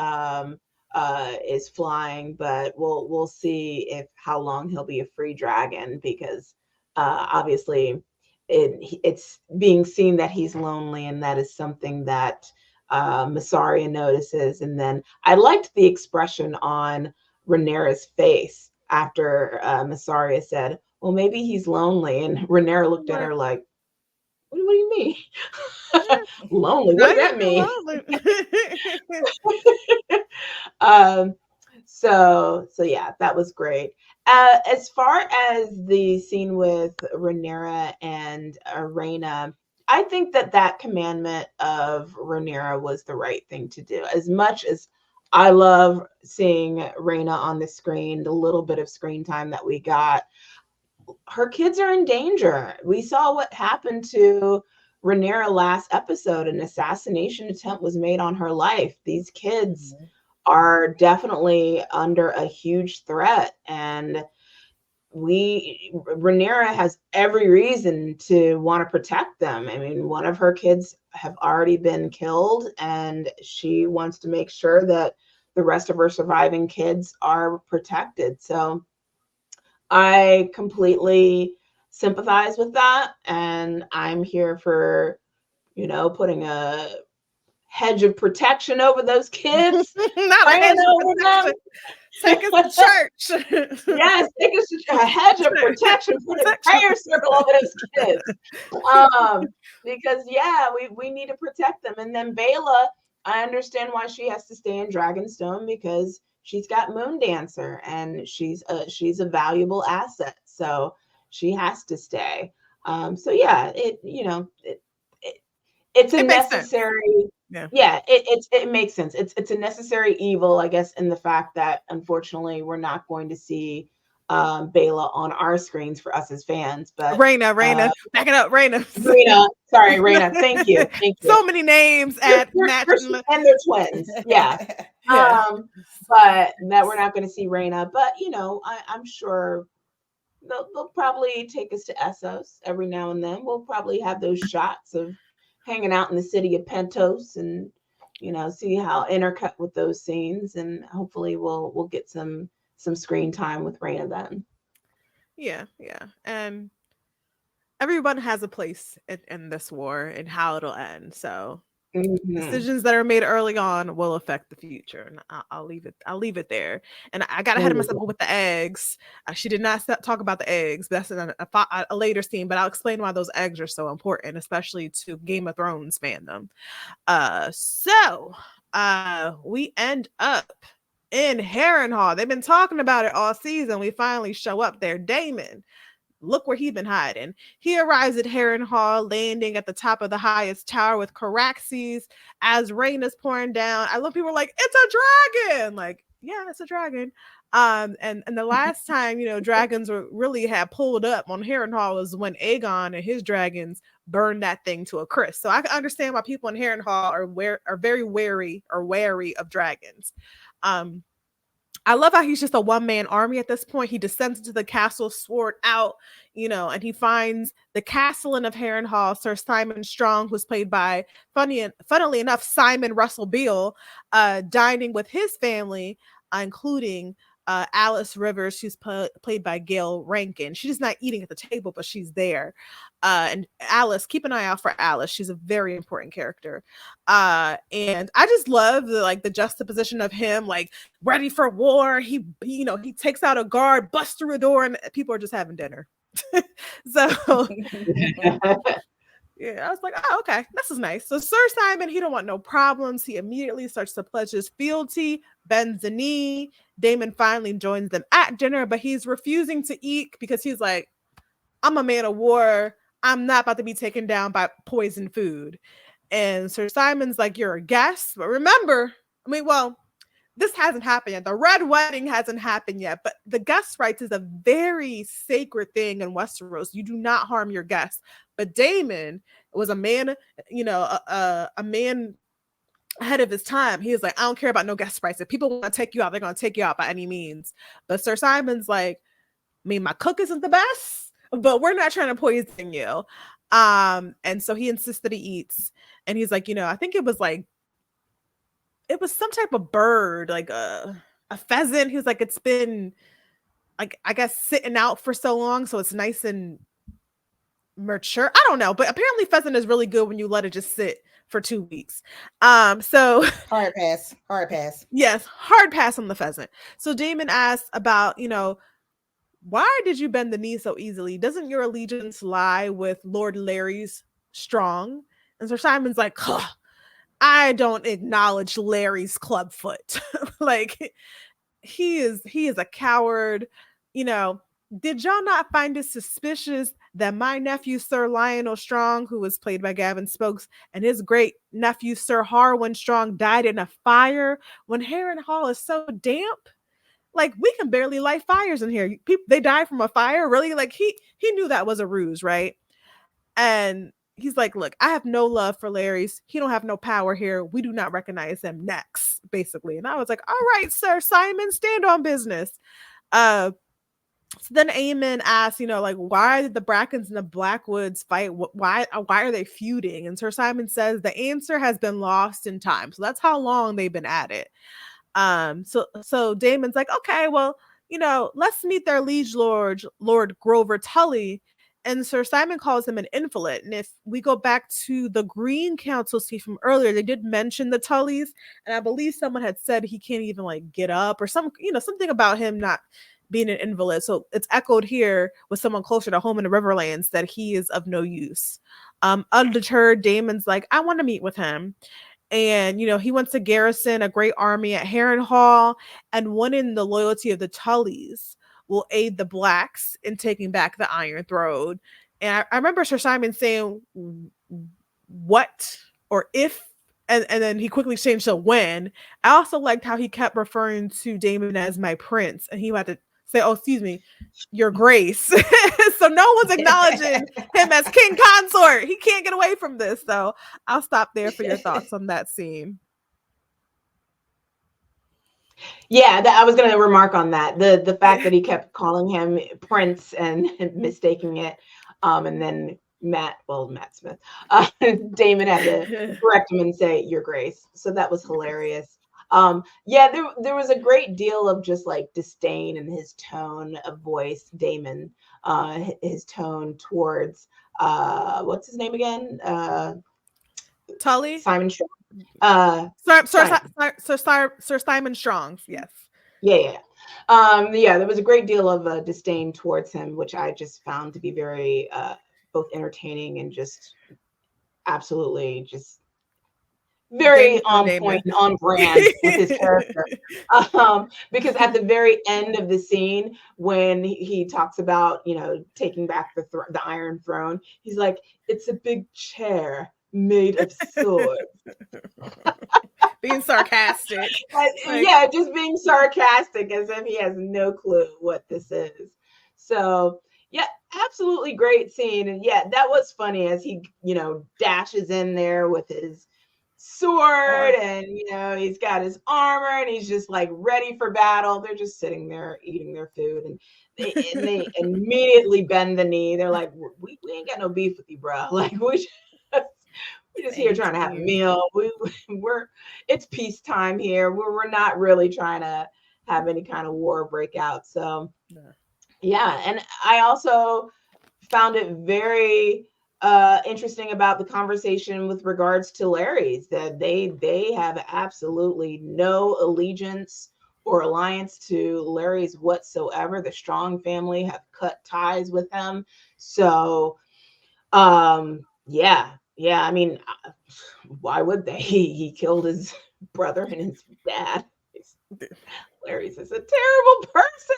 is flying, but we'll see how long he'll be a free dragon, because obviously it's being seen that he's lonely, and that is something that Masaria notices. And then I liked the expression on Rhaenyra's face after Masaria said, well, maybe he's lonely, and Rhaenyra looked at her like, what do you mean? Lonely? What does that mean? So yeah, that was great. As far as the scene with Rhaenyra and Rhaena, I think that commandment of Rhaenyra was the right thing to do. As much as I love seeing Rhaena on the screen, the little bit of screen time that we got, her kids are in danger. We saw what happened to Rhaenyra last episode. An assassination attempt was made on her life. These kids are definitely under a huge threat, and Rhaenyra has every reason to want to protect them. I mean, one of her kids have already been killed, and she wants to make sure that the rest of her surviving kids are protected. So I completely sympathize with that, and I'm here for, putting a hedge of protection over those kids. Praying over them. Take us to church. Yes, take us to a hedge of protection, put a prayer circle over those kids. Because we need to protect them. And then Baela, I understand why she has to stay in Dragonstone, because she's got Moon Dancer, and she's a valuable asset, so she has to stay. So yeah, it's a necessary. It makes sense. It's a necessary evil, I guess, in the fact that unfortunately we're not going to see Baela on our screens for us as fans. But Rhaena, back it up, Rhaena. Sorry, Rhaena. Thank you. So many names and they're twins. Yeah. But that we're not going to see Rhaena. But I'm sure they'll probably take us to Essos every now and then. We'll probably have those shots of hanging out in the city of Pentos, and see how intercut with those scenes, and hopefully we'll get some screen time with Rhaena then. Yeah, and everyone has a place in this war and how it'll end. So decisions that are made early on will affect the future, and I'll leave it there. And I got ahead of myself with the eggs. She did not talk about the eggs, but that's a later scene. But I'll explain why those eggs are so important, especially to Game of Thrones fandom. So we end up in Harrenhal. They've been talking about it all season. We finally show up there. Daemon, look where he's been hiding. He arrives at Harrenhal, landing at the top of the highest tower with Caraxes as rain is pouring down. I love people like, it's a dragon. Like, yeah, it's a dragon. And the last time, dragons really had pulled up on Harrenhal was when Aegon and his dragons burned that thing to a crisp. So I can understand why people in Harrenhal are very wary of dragons. I love how he's just a one-man army at this point. He descends into the castle, sword out, and he finds the castellan of Harrenhal, Sir Simon Strong, who's played by, funnily enough, Simon Russell Beale, dining with his family, including Alice Rivers, who's played by Gail Rankin. She's not eating at the table, but she's there. And Alice, keep an eye out for Alice. She's a very important character. And I just love the juxtaposition of him, like, ready for war. He takes out a guard, busts through a door, and people are just having dinner. So yeah, I was like, oh, okay, this is nice. So Sir Simon, he don't want no problems. He immediately starts to pledge his fealty, bends the knee. Daemon finally joins them at dinner, but he's refusing to eat because he's like, I'm a man of war. I'm not about to be taken down by poison food. And Sir Simon's like, you're a guest, but remember, this hasn't happened yet. The red wedding hasn't happened yet, but the guest rights is a very sacred thing in Westeros. You do not harm your guests. But Daemon was a man, a man ahead of his time. He was like, I don't care about no guest rights. If people want to take you out, they're going to take you out by any means. But Sir Simon's like, I mean, my cook isn't the best, but we're not trying to poison you. And so he insists that he eats. And he's like, I think it was some type of bird, like a pheasant. He was like, it's been like, I guess, sitting out for so long, so it's nice and mature. I don't know, but apparently pheasant is really good when you let it just sit for 2 weeks. So hard pass. Yes, hard pass on the pheasant. So Daemon asks about, why did you bend the knee so easily? Doesn't your allegiance lie with Lord Larry's Strong? And Sir Simon's like, I don't acknowledge Larry's clubfoot. Like, he is a coward. Did y'all not find it suspicious that my nephew, Sir Lionel Strong, who was played by Gavin Spokes, and his great nephew, Sir Harwin Strong, died in a fire when Harrenhal is so damp? Like, we can barely light fires in here. People, they die from a fire? Really? Like, he knew that was a ruse, right? And he's like, look, I have no love for Larry's. He don't have no power here. We do not recognize him next, basically. And I was like, all right, Sir Simon, stand on business. So then Aemon asks, why did the Brackens and the Blackwoods fight? Why are they feuding? And Sir Simon says the answer has been lost in time. So that's how long they've been at it. So Daemon's like, okay, well, let's meet their liege lord, Lord Grover Tully. And Sir Simon calls him an invalid. And if we go back to the Green Council speech from earlier, they did mention the Tullys. And I believe someone had said he can't even get up or something about him not being an invalid. So it's echoed here with someone closer to home in the Riverlands that he is of no use. Undeterred, Daemon's like, I want to meet with him. And, he wants to garrison a great army at Harrenhal, and winning the loyalty of the Tullys will aid the Blacks in taking back the Iron Throne. And I remember Sir Simon saying, what or if, and then he quickly changed to when. I also liked how he kept referring to Daemon as my prince, and he had to say, oh, excuse me, your grace. So no one's acknowledging him as king consort. He can't get away from this. So I'll stop there for your thoughts on that scene. Yeah, I was going to remark on that. The fact that he kept calling him Prince and mistaking it. And then Matt Smith, Daemon had to correct him and say, your grace. So that was hilarious. There was a great deal of just disdain in his tone of voice, Daemon, his tone towards, what's his name again? Tully? Simon Strong. Sir Simon Strong, yes. Yeah. There was a great deal of disdain towards him, which I just found to be very both entertaining and just absolutely just very on point and on brand with his character. Because at the very end of the scene, when he talks about, taking back the Iron Throne, he's like, it's a big chair made of swords. Being sarcastic. Just being sarcastic as if he has no clue what this is. So, yeah, absolutely great scene. And yeah, that was funny as he, dashes in there with his sword and, he's got his armor and he's just ready for battle. They're just sitting there eating their food and they immediately bend the knee. They're like, we ain't got no beef with you, bro. We're just here trying to have a meal. It's peacetime here. We're not really trying to have any kind of war break out. So, yeah. And I also found it very interesting about the conversation with regards to Larry's, that they have absolutely no allegiance or alliance to Larry's whatsoever. The Strong family have cut ties with him. So, yeah, I mean, why would they? He killed his brother and his dad. Larry's is a terrible person.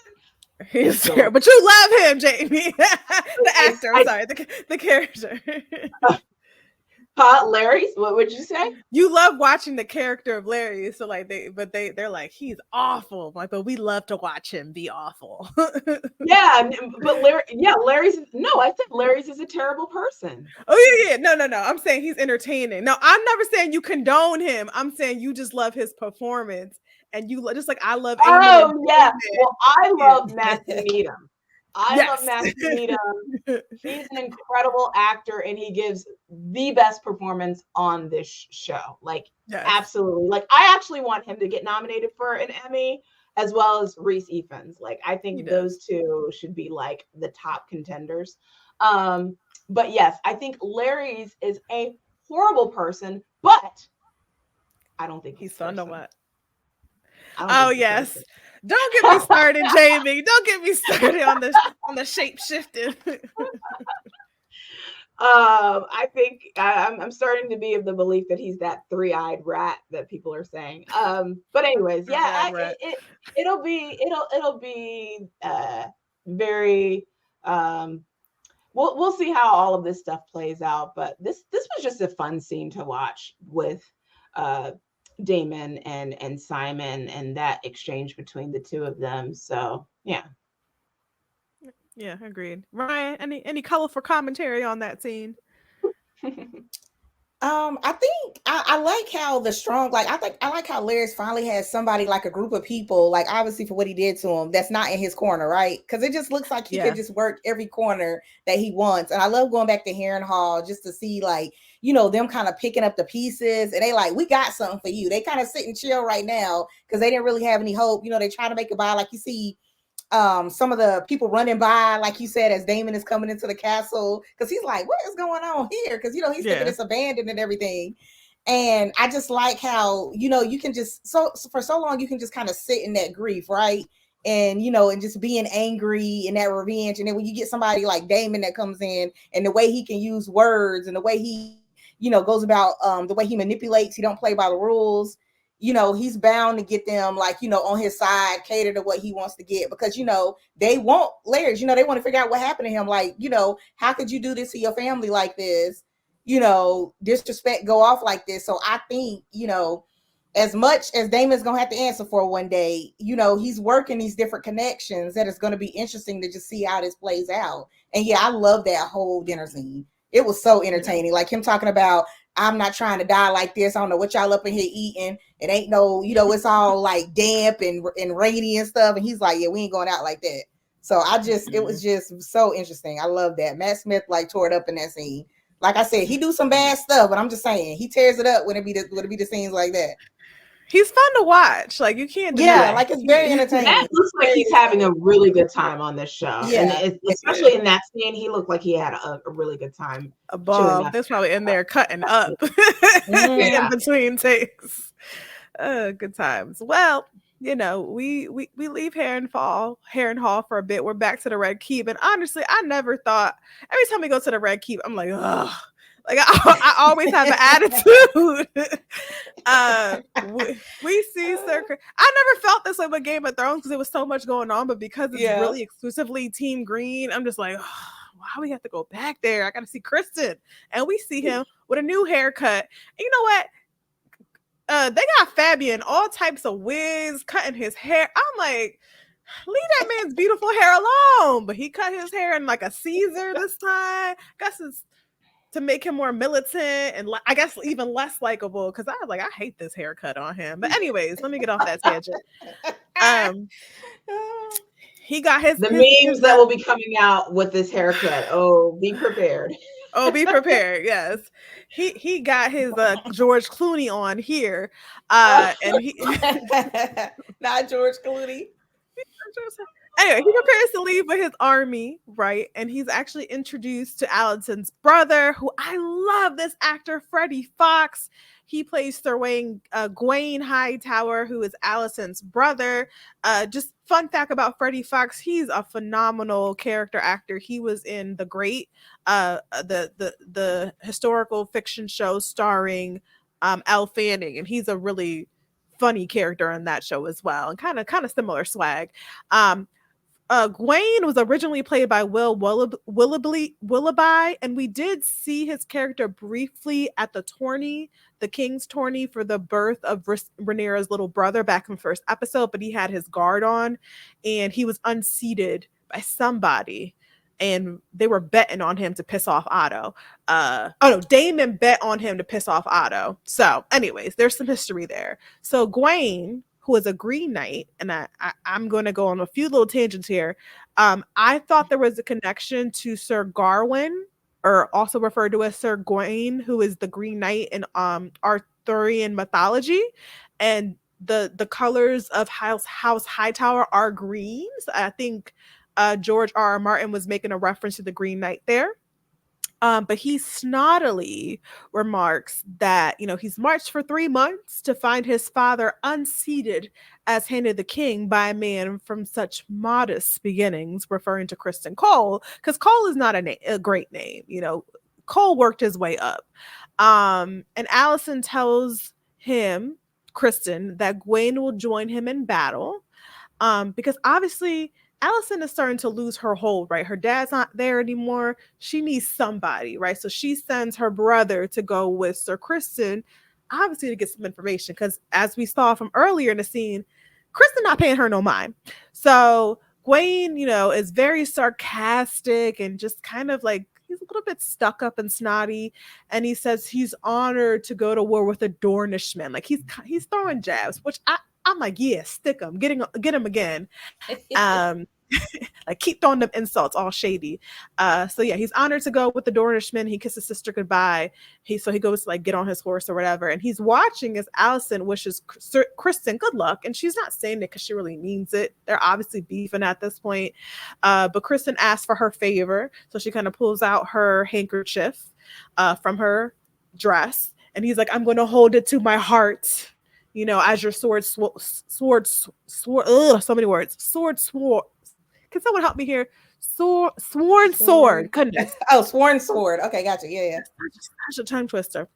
He's terrible, but you love him, Jamie. The actor, the character. Larry's? What would you say? You love watching the character of Larry, so like they're like, he's awful. Like, but we love to watch him be awful. Yeah, but Larry's. No, I said Larry's is a terrible person. Oh yeah. No. I'm saying he's entertaining. No, I'm never saying you condone him. I'm saying you just love his performance, and you just like I love. Oh yeah. Well, I love Matthew Needham. I love Matthew Needham. He's an incredible actor, and he gives the best performance on this show. Like, absolutely. Like, I actually want him to get nominated for an Emmy, as well as Reese Ifans. Like, I think those two should be like the top contenders. But yes, I think Larry's is a horrible person, but I don't think he's fun to watch. Oh yes. Don't get me started, Jamie. Don't get me started on the shape shifting. I think I'm starting to be of the belief that he's that 3-eyed rat that people are saying. But anyways, it'll be very. We'll see how all of this stuff plays out. But this was just a fun scene to watch with Damon and Simon and that exchange between the two of them. So yeah. Yeah, agreed. Ryan, any colorful commentary on that scene? I think I like how I like how Larry's finally has somebody, like a group of people, like obviously for what he did to him, that's not in his corner, right? Because it just looks like he could just work every corner that he wants. And I love going back to Harrenhal just to see, like, you know, them kind of picking up the pieces, and they like, we got something for you. They kind of sit and chill right now because they didn't really have any hope. You know, they trying to make it by, like you see some of the people running by, like you said, as Damon is coming into the castle, because he's like, what is going on here? Because, you know, he's thinking it's abandoned and everything. And I just like how, you know, you can just for so long you can just kind of sit in that grief, right? And, you know, and just being angry and that revenge. And then when you get somebody like Damon that comes in, and the way he can use words and the way he, you know, goes about the way he manipulates, he don't play by the rules. You know, he's bound to get them, like, you know, on his side, cater to what he wants to get, because, you know, they want Larry, you know, they want to figure out what happened to him. Like, you know, how could you do this to your family like this? You know, disrespect, go off like this. So I think, you know, as much as Damon's going to have to answer for one day, you know, he's working these different connections that is going to be interesting to just see how this plays out. And yeah, I love that whole dinner scene. It was so entertaining. Like him talking about, I'm not trying to die like this. I don't know what y'all up in here eating. It ain't no, you know, it's all like damp and rainy and stuff. And he's like, yeah, we ain't going out like that. So it was just so interesting. I love that. Matt Smith like tore it up in that scene. Like I said, he do some bad stuff, but I'm just saying he tears it up when it be the scenes like that. He's fun to watch. Like, you can't deny. Yeah, like it's very entertaining. Matt looks like he's having a really good time on this show. Yeah. And especially in that scene, he looked like he had a really good time. There's probably in there cutting up in between takes. Good times. Well, you know, we leave Harrenhal for a bit. We're back to the Red Keep. And honestly, I never thought, every time we go to the Red Keep, I'm like, ugh. Like I always have an attitude. We see Sir. I never felt this way with Game of Thrones because there was so much going on, but because it's really exclusively Team Green, I'm just like, oh, why we have to go back there? I got to see Kristen, and we see him with a new haircut. And you know what? They got Fabian all types of wigs, cutting his hair. I'm like, leave that man's beautiful hair alone. But he cut his hair in like a Caesar this time. Guess it's to make him more militant and I guess even less likable, because I was like, I hate this haircut on him. But anyways, let me get off that tangent. He got his memes that will be coming out with this haircut. Oh, be prepared. Oh, be prepared. Yes, he got his George Clooney on here, and he not George Clooney. Anyway, he prepares to leave with his army, right? And he's actually introduced to Allison's brother, who I love this actor, Freddie Fox. He plays Gawain Hightower, who is Allison's brother. Just fun fact about Freddie Fox, he's a phenomenal character actor. He was in The Great, the historical fiction show starring Elle Fanning, and he's a really funny character in that show as well, and kind of similar swag. Gawain was originally played by Will Willoughby, and we did see his character briefly at the tourney, the King's tourney for the birth of Rhaenyra's little brother back in the first episode, but he had his guard on, and he was unseated by somebody, and they were betting on him to piss off Otto. Daemon bet on him to piss off Otto. So anyways, there's some history there. So Gawain, who is a Green Knight, and I'm going to go on a few little tangents here. I thought there was a connection to Sir Gawain, or also referred to as Sir Gawain, who is the Green Knight in Arthurian mythology, and the colors of House Hightower are greens. I think George R.R. Martin was making a reference to the Green Knight there. But he snottily remarks that, he's marched for 3 months to find his father unseated as handed the king by a man from such modest beginnings, referring to Criston Cole, because Cole is not a great name. Cole worked his way up. And Alicent tells him, Criston, that Gawain will join him in battle, because obviously Alicent is starting to lose her hold, right? Her dad's not there anymore. She needs somebody, right? So she sends her brother to go with Sir Criston, obviously to get some information, because as we saw from earlier in the scene, Criston not paying her no mind. So Gawain, is very sarcastic and just kind of like, he's a little bit stuck up and snotty, and he says he's honored to go to war with a Dornishman. Like he's throwing jabs, which I'm like, yeah, stick him, get him again. Like keep throwing them insults, all shady. So yeah, he's honored to go with the Dornishman. He kisses his sister goodbye. He goes to like get on his horse or whatever, and he's watching as Alicent wishes Criston good luck, and she's not saying it because she really means it. They're obviously beefing at this point. But Criston asks for her favor, so she kind of pulls out her handkerchief from her dress, and he's like, "I'm going to hold it to my heart. As your sword, so many words. Sword. Can someone help me here? Sworn sword. Goodness. Oh, sworn sword. Okay, gotcha. Yeah. Such a tongue twister.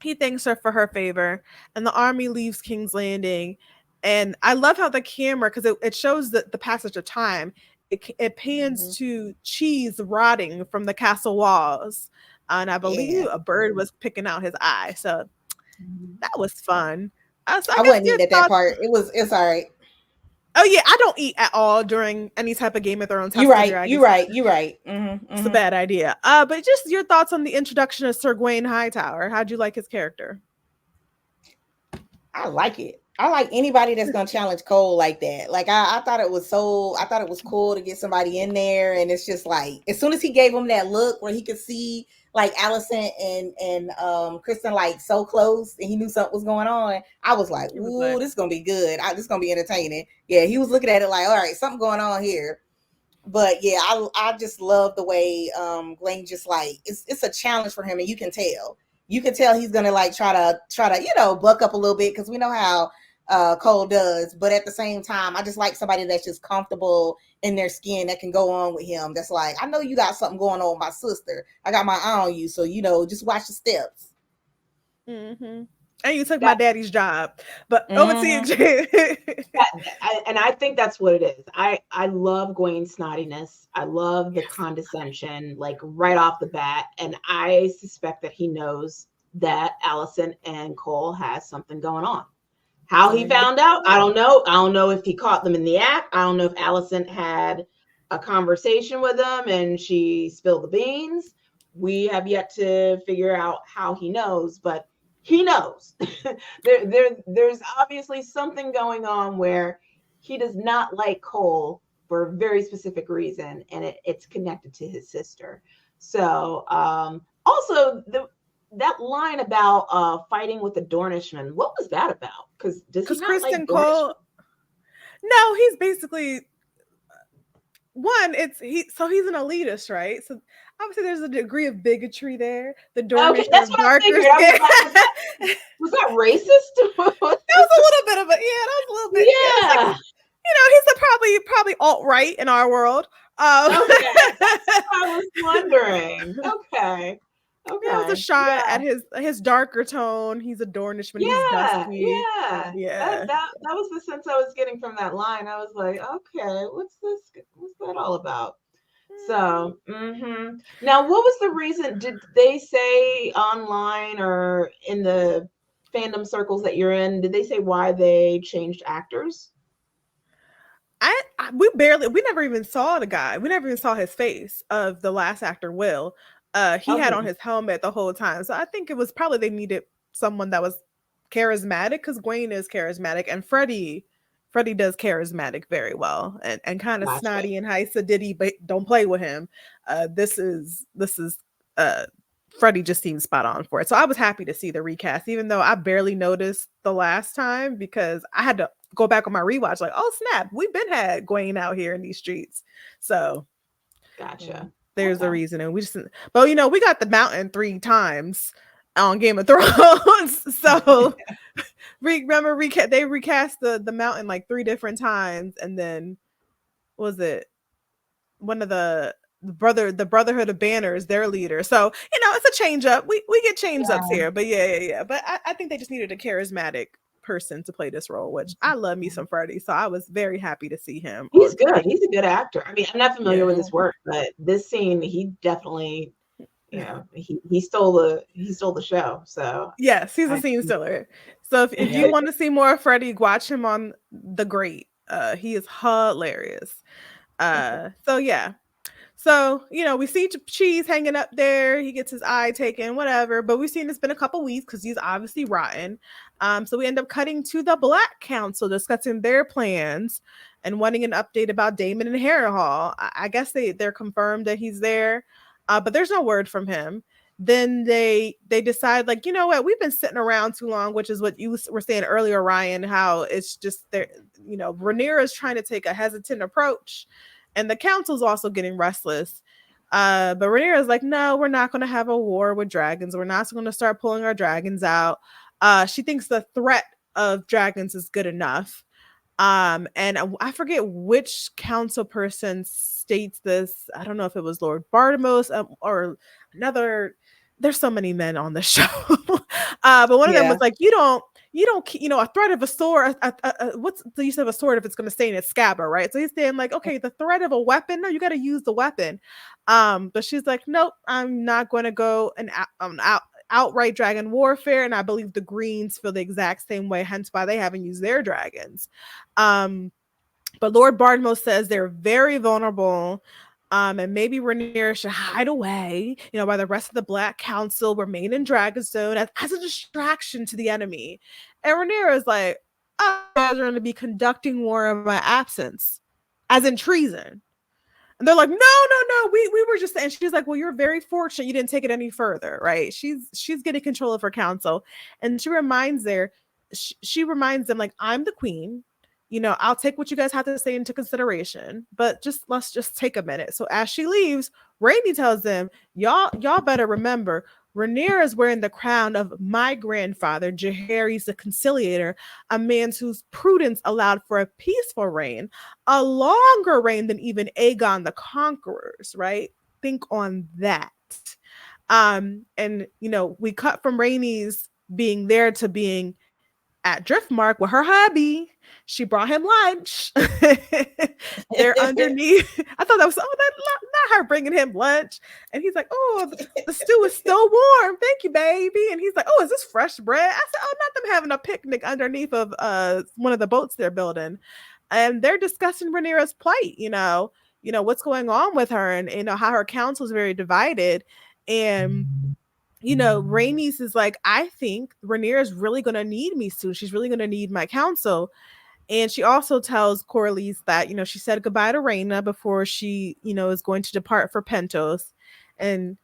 He thanks her for her favor, and the army leaves King's Landing. And I love how the camera, because it shows the passage of time, it pans to cheese rotting from the castle walls. And I believe a bird was picking out his eye. So that was fun. I wouldn't eat at that part. It's all right. Oh yeah, I don't eat at all during any type of Game of Thrones. You're right. Mm-hmm. It's a bad idea. But just your thoughts on the introduction of Sir Gawain Hightower. How'd you like his character? I like it. I like anybody that's gonna challenge Cole like that. Like I thought it was cool to get somebody in there, and it's just like as soon as he gave him that look where he could see like Alicent and Criston like so close, and he knew something was going on, I was like, ooh, this is gonna be good. This is gonna be entertaining. Yeah, he was looking at it like, all right, something going on here. But yeah, I just love the way Gawain just like it's a challenge for him, and you can tell he's gonna like try to buck up a little bit, because we know how Cole does, but at the same time, I just like somebody that's just comfortable in their skin that can go on with him. That's like, I know you got something going on with my sister. I got my eye on you, so just watch the steps. Mm-hmm. And you took my daddy's job, but over to you, Jay. And I think that's what it is. I love Gawain's snottiness. I love the condescension, like right off the bat, and I suspect that he knows that Alicent and Cole has something going on. How he found out, I don't know. I don't know if he caught them in the act. I don't know if Alicent had a conversation with him and she spilled the beans. We have yet to figure out how he knows, but he knows. There's obviously something going on where he does not like Cole for a very specific reason, and it's connected to his sister. So also that line about fighting with the Dornishman, what was that about? Because Criston like Cole, no, he's basically he's an elitist, right? So obviously there's a degree of bigotry there. The Dornishman, that's what I figured. Was that racist? That was a little bit of yeah. Like, he's probably alt-right in our world. Okay. I was wondering. Okay. That was a shot at his darker tone. He's a Dornishman. He's dusty. Yeah. That was the sense I was getting from that line. I was like, okay, what's that all about? So, now, what was the reason? Did they say online or in the fandom circles that you're in, did they say why they changed actors? We never even saw the guy. We never even saw his face of the last actor, Will. He had on his helmet the whole time. So I think it was probably they needed someone that was charismatic, because Gwen is charismatic, and Freddie does charismatic very well, and kind of snotty and high diddy, but don't play with him. This is Freddie just seems spot on for it. So I was happy to see the recast, even though I barely noticed the last time because I had to go back on my rewatch, like, oh snap, we've been had Gwen out here in these streets. So gotcha. There's a reason. And we just, but you know, we got the mountain 3 times on Game of Thrones. So remember they recast the mountain like 3 different times, and then was it one of the Brotherhood of Banners, their leader. So, you know, it's a change up. We get change ups here, but yeah. But I think they just needed a charismatic person to play this role, which I love me some Freddie. So I was very happy to see him. He's good. He's a good actor. I mean, I'm not familiar with his work, but this scene, he definitely, you know, he stole the show. So yes, he's a scene stealer. So if you want to see more of Freddie, watch him on The Great. He is hilarious. So yeah. So, you know, we see Cheese hanging up there. He gets his eye taken, whatever. But we've seen it's been a couple weeks because he's obviously rotten. So we end up cutting to the Black Council discussing their plans and wanting an update about Damon and Harrenhal. I guess they're confirmed that he's there, but there's no word from him. Then they decide, like, you know what, we've been sitting around too long, which is what you were saying earlier, Ryanne, how it's just there, you know, Rhaenyra is trying to take a hesitant approach. And the council's also getting restless. But Rhaenyra is like, no, we're not going to have a war with dragons. We're not going to start pulling our dragons out. She thinks the threat of dragons is good enough. And I forget which council person states this. I don't know if it was Lord Bartimos or another. There's so many men on the show. But one of them was like, you don't, a threat of a sword, what's the use of a sword if it's going to stay in its scabbard, right? So he's saying, like, okay, the threat of a weapon, no, you got to use the weapon. But she's like, nope, I'm not going to go and outright dragon warfare. And I believe the Greens feel the exact same way, hence why they haven't used their dragons. But Lord Bartimos says they're very vulnerable. And maybe Rhaenyra should hide away, you know, while the rest of the Black Council remain in Dragonstone as a distraction to the enemy. And Rhaenyra is like, oh, you guys are going to be conducting war in my absence, as in treason. And they're like, no, we were just, and she's like, well, you're very fortunate you didn't take it any further, right? She's getting control of her council. And she reminds them, like, I'm the queen. You know, I'll take what you guys have to say into consideration, but let's just take a minute. So as she leaves, Rainey tells them, y'all better remember, Rhaenyra is wearing the crown of my grandfather, Jaehaerys the Conciliator, a man whose prudence allowed for a peaceful reign, a longer reign than even Aegon the Conqueror's, right? Think on that. And, you know, we cut from Rainey's being there to being at Driftmark with her hubby. She brought him lunch. They're underneath. I thought that was not her bringing him lunch. And he's like, oh, the stew is still warm. Thank you, baby. And he's like, oh, is this fresh bread? I said, oh, not them having a picnic underneath of one of the boats they're building. And they're discussing Rhaenyra's plight, you know, what's going on with her, and, you know, how her council is very divided. And you know, Rhaenys is like, I think Rhaenyra is really going to need me soon. She's really going to need my counsel. And she also tells Corlys that, you know, she said goodbye to Rhaena before she, you know, is going to depart for Pentos. And,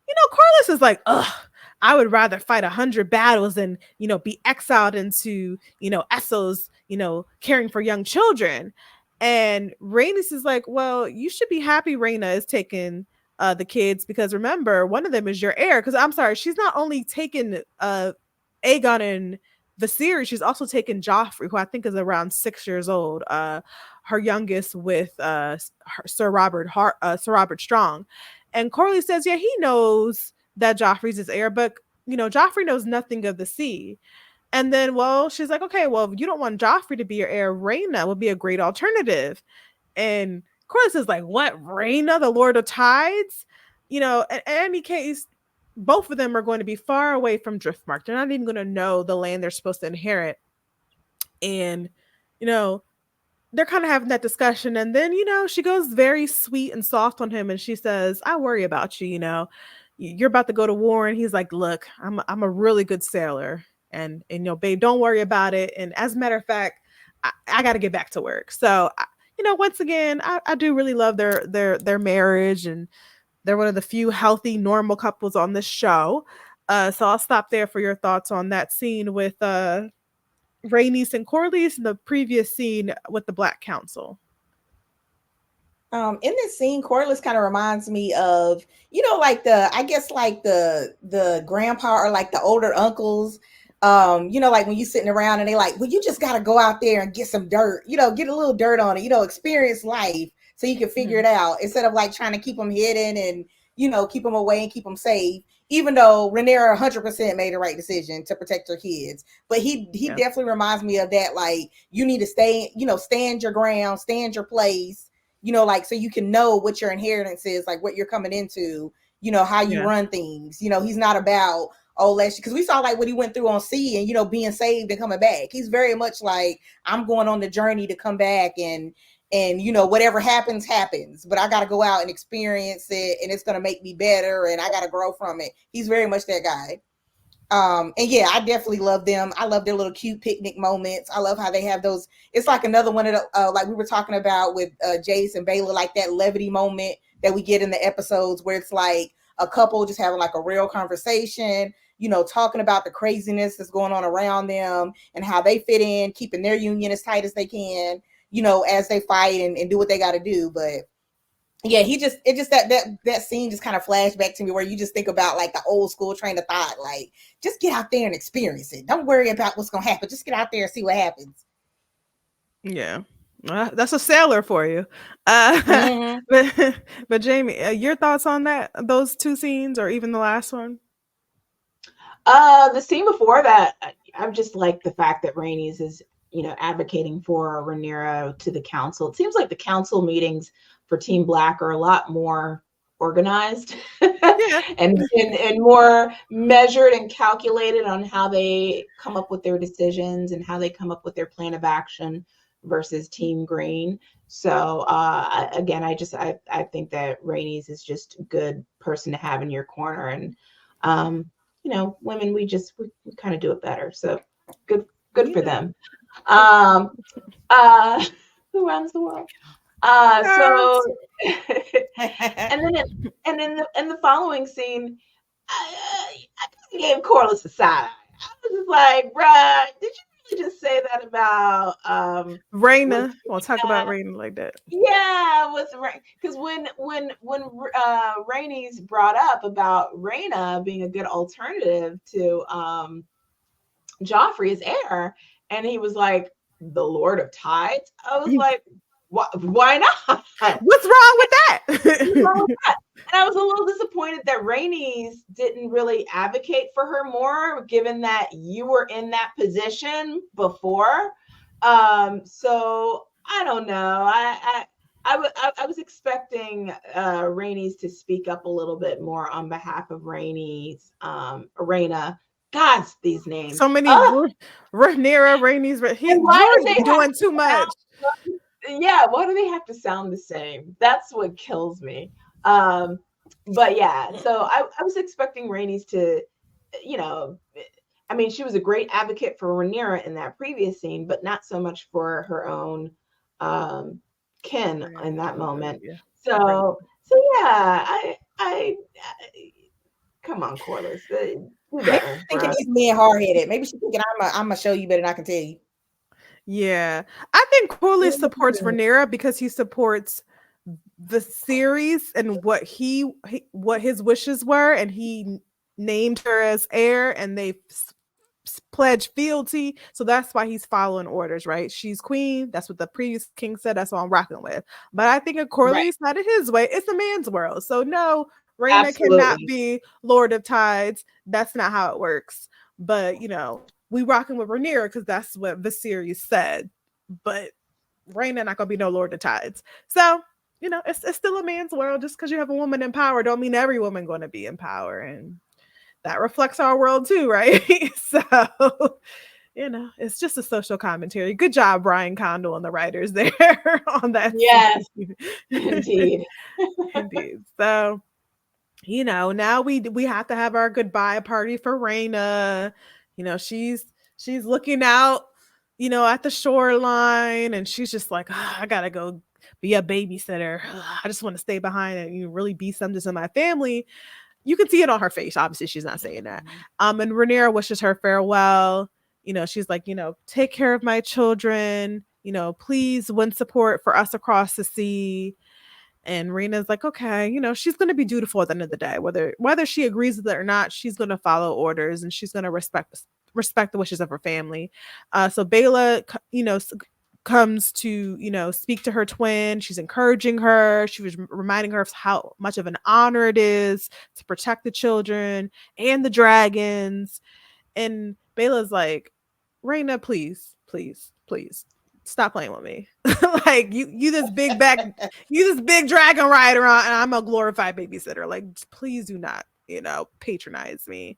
you know, Corlys is like, ugh, I would rather fight 100 battles than, you know, be exiled into, you know, Essos, you know, caring for young children. And Rhaenys is like, well, you should be happy Rhaena is taking the kids, because remember, one of them is your heir. Because I'm sorry, she's not only taken Aegon and Viserys, she's also taken Joffrey, who I think is around 6 years old, her youngest with Sir Robert Strong. And Corlys says, yeah, he knows that Joffrey's his heir, but, you know, Joffrey knows nothing of the sea. And then, well, she's like, okay, well, if you don't want Joffrey to be your heir, Rhaena would be a great alternative. And Corlys is like, what, Rhaena, the Lord of Tides? You know, in any case, both of them are going to be far away from Driftmark. They're not even going to know the land they're supposed to inherit. And, you know, they're kind of having that discussion. And then, you know, she goes very sweet and soft on him. And she says, I worry about you, you know. You're about to go to war. And he's like, look, I'm a really good sailor. And you know, babe, don't worry about it. And as a matter of fact, I got to get back to work. So, you know, once again, I do really love their marriage, and they're one of the few healthy, normal couples on this show. So I'll stop there for your thoughts on that scene with Rhaenys and Corlys, and the previous scene with the Black Council. In this scene, Corlys kind of reminds me of, you know, like the grandpa or like the older uncles. You know, like when you sitting around and they like, well, you just got to go out there and get some dirt, you know, get a little dirt on it, you know, experience life so you can figure it out, instead of like trying to keep them hidden and, you know, keep them away and keep them safe. Even though Rhaenyra 100% made the right decision to protect her kids, but he definitely reminds me of that. Like, you need to stand your ground, stand your place, you know, like, so you can know what your inheritance is, like what you're coming into, you know, how you run things. You know, he's not about, because we saw like what he went through on sea and, you know, being saved and coming back. He's very much like, I'm going on the journey to come back, and you know, whatever happens, but I got to go out and experience it, and it's going to make me better, and I got to grow from it. He's very much that guy. And yeah, I definitely love them. I love their little cute picnic moments. I love how they have those. It's like another one of the, like we were talking about with Jace and Baylor, like that levity moment that we get in the episodes where it's like a couple just having like a real conversation, you know, talking about the craziness that's going on around them and how they fit in, keeping their union as tight as they can, you know, as they fight and do what they got to do. But yeah, that scene just kind of flashed back to me, where you just think about like the old school train of thought, like, just get out there and experience it. Don't worry about what's going to happen. Just get out there and see what happens. Yeah. That's a sailor for you. But Jamie, your thoughts on those two scenes, or even the last one? The scene before that, I've just liked the fact that Rhaenys is, you know, advocating for Rhaenyra to the council. It seems like the council meetings for Team Black are a lot more organized and more measured and calculated on how they come up with their decisions and how they come up with their plan of action versus Team Green. So again, I think that Rhaenys is just a good person to have in your corner, and you know, women, we kind of do it better. So good for them. Who runs the world? So and then in the following scene, I gave Corlys a side eye. I was just like, bruh, did you really just say that about Rhaena? We'll talk about Rhaena like that. Yeah, because when Rhaenys brought up about Rhaena being a good alternative to Joffrey as heir, and he was like, the Lord of Tides, I was like, why not? What's wrong with that? And I was a little disappointed that Rhaenys didn't really advocate for her more, given that you were in that position before. So I don't know. I was expecting Rhaenys to speak up a little bit more on behalf of Rhaena. God, these names. So many Rhaenyra, Rhaenys. George doing too much. Yeah, why do they have to sound the same? That's what kills me. But yeah, so I was expecting Rhaenys to, you know, I mean, she was a great advocate for Rhaenyra in that previous scene, but not so much for her own kin in that moment. Yeah. So yeah, I come on, Corlys. Thinking he's being hard-headed. Maybe she's thinking I'm gonna show you better than I can tell you. Yeah, I think Corlys supports Rhaenyra because he supports the series and what his wishes were, and he named her as heir, and they pledged fealty. So that's why he's following orders, right? She's queen. That's what the previous king said. That's what I'm rocking with. But I think Corlys not in his way. It's a man's world. So no, Rhaena cannot be Lord of Tides. That's not how it works. But you know, we rocking with Rhaenyra because that's what the series said. But Rhaena not gonna be no Lord of Tides. So you know, it's still a man's world. Just because you have a woman in power don't mean every woman going to be in power. And that reflects our world too, right? So, you know, it's just a social commentary. Good job, Brian Condell and the writers there on that. Yes, indeed. Indeed. So, you know, now we have to have our goodbye party for Raina. You know, she's looking out, you know, at the shoreline, and she's just like, I gotta go be a babysitter. I just want to stay behind and really be something to my family. You can see it on her face. Obviously, she's not saying that. And Rhaenyra wishes her farewell. You know, she's like, you know, take care of my children. You know, please win support for us across the sea. And Rhaenyra's like, okay, you know, she's going to be dutiful at the end of the day. Whether she agrees with it or not, she's going to follow orders and she's going to respect the wishes of her family. So Baela, you know, comes to, you know, speak to her twin. She's encouraging her. She was reminding her of how much of an honor it is to protect the children and the dragons. And Baela's like, Rhaena, please stop playing with me. Like you this big dragon rider on, and I'm a glorified babysitter. Like, please do not, you know, patronize me.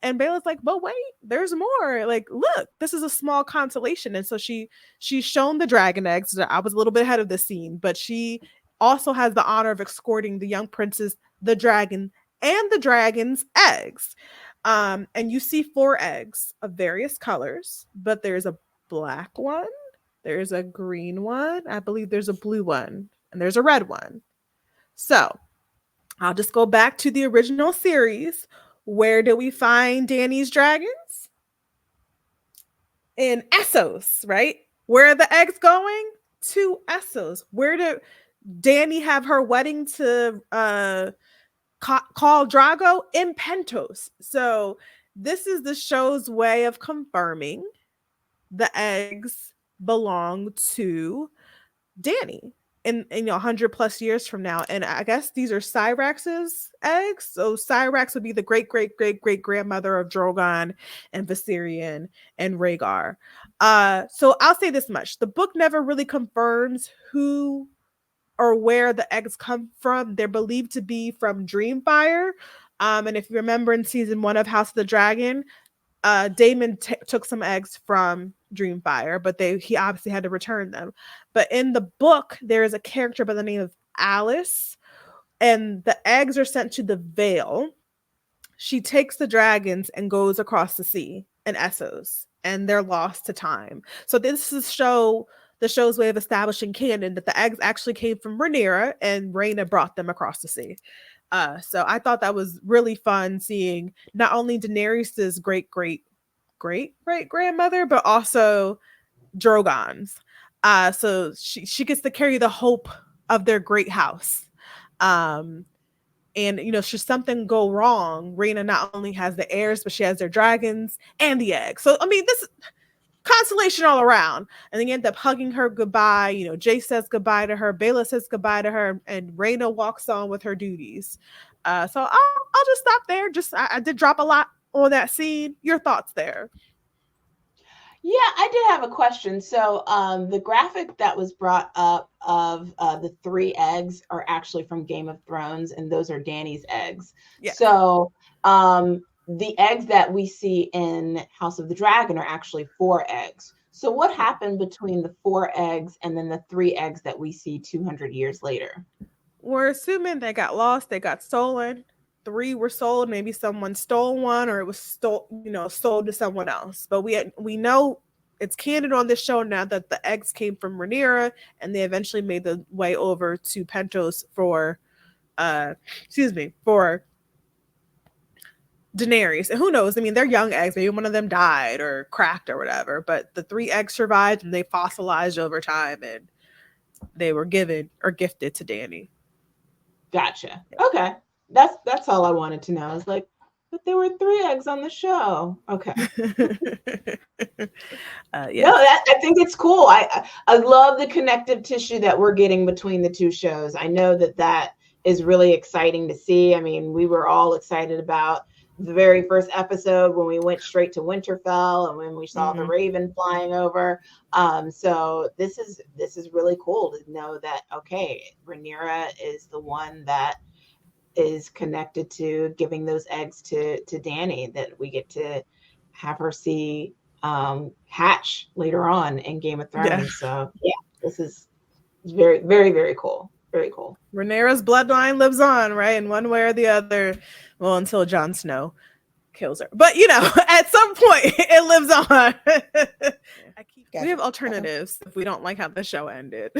And Baela's like, but wait, there's more. Like, look, this is a small consolation. And so she's shown the dragon eggs. I was a little bit ahead of the scene, but she also has the honor of escorting the young princess, the dragon, and the dragon's eggs. And you see 4 eggs of various colors, but there's a black one, there's a green one, I believe there's a blue one, and there's a red one. So I'll just go back to the original series. Where do we find Dany's dragons? In Essos, right? Where are the eggs going? To Essos. Where did Dany have her wedding to call Drago? In Pentos. So this is the show's way of confirming the eggs belong to Dany. In you know 100 plus years from now, and I guess these are Syrax's eggs. So Syrax would be the great grandmother of Drogon and Viserion and Rhaegar. So I'll say this much: the book never really confirms who or where the eggs come from. They're believed to be from Dreamfire. And if you remember in season 1 of House of the Dragon, Daemon took some eggs from Dreamfire, but he obviously had to return them. But in the book, there is a character by the name of Alice, and the eggs are sent to the Vale. She takes the dragons and goes across the sea in Essos, and they're lost to time. So this is the show's way of establishing canon that the eggs actually came from Rhaenyra, and Rhaena brought them across the sea. So I thought that was really fun seeing not only Daenerys's great grandmother, but also Drogon's. So she gets to carry the hope of their great house. And you know, should something go wrong, Rhaena not only has the heirs, but she has their dragons and the eggs. So I mean, this is consolation all around. And they end up hugging her goodbye. You know, Jace says goodbye to her, Baela says goodbye to her, and Rhaena walks on with her duties. So I'll just stop there. I did drop a lot on that scene. Your thoughts there? Yeah, I did have a question. So the graphic that was brought up of the 3 eggs are actually from Game of Thrones, and those are Dany's eggs. Yes. So the eggs that we see in House of the Dragon are actually 4 eggs. So what happened between the 4 eggs and then the 3 eggs that we see 200 years later? We're assuming they got lost, they got stolen. 3 were sold. Maybe someone stole one, or it was sold to someone else. But we know it's canon on this show now that the eggs came from Rhaenyra, and they eventually made the way over to Pentos for Daenerys. And who knows? I mean, they're young eggs. Maybe one of them died or cracked or whatever. But the 3 eggs survived, and they fossilized over time, and they were given or gifted to Dany. Gotcha. Okay. That's all I wanted to know. I was like, but there were 3 eggs on the show. Okay. Yeah. No, I think it's cool. I love the connective tissue that we're getting between the 2 shows. I know that is really exciting to see. I mean, we were all excited about the very first episode when we went straight to Winterfell and when we saw the Raven flying over. So this is really cool to know that, okay, Rhaenyra is the one that is connected to giving those eggs to Dany, that we get to have her see hatch later on in Game of Thrones. Yeah. So yeah, this is very, very, very cool. Very cool. Rhaenyra's bloodline lives on, right? In one way or the other. Well, until Jon Snow kills her. But, you know, at some point, it lives on. We have alternatives if we don't like how the show ended.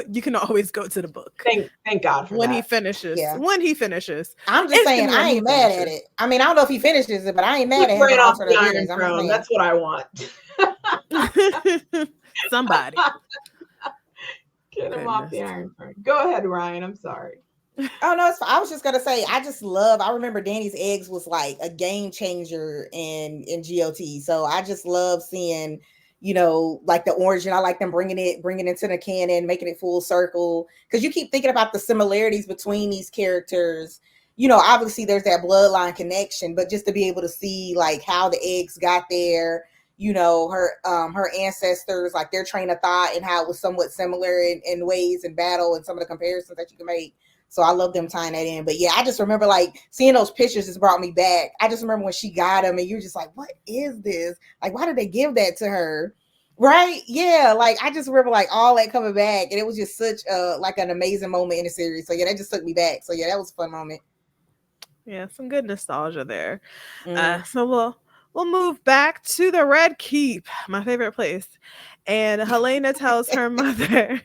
You can always go to the book. Thank God for when that. He finishes. Yeah. When he finishes. I'm just saying, I ain't mad at it. I mean, I don't know if he finishes it, but I ain't mad at it. Off the Iron Throne. That's what I want. Somebody. Get him off the Iron Throne. Go ahead, Ryan. I'm sorry. Oh no, it's fine. I was just gonna say, I remember Dany's eggs was like a game changer in GOT. So I just love seeing, you know, like the origin. I like them bringing it into the canon, making it full circle. Because you keep thinking about the similarities between these characters. You know, obviously there's that bloodline connection, but just to be able to see like how the eggs got there, you know, her ancestors, like their train of thought and how it was somewhat similar in ways in battle and some of the comparisons that you can make. So I love them tying that in. But yeah, I just remember like seeing those pictures just brought me back. I just remember when she got them and you're just like, what is this? Like, why did they give that to her? Right? Yeah. Like, I just remember like all that coming back. And it was just such like an amazing moment in the series. So yeah, that just took me back. So yeah, that was a fun moment. Yeah, some good nostalgia there. So we'll move back to the Red Keep, my favorite place. And Helena tells her mother,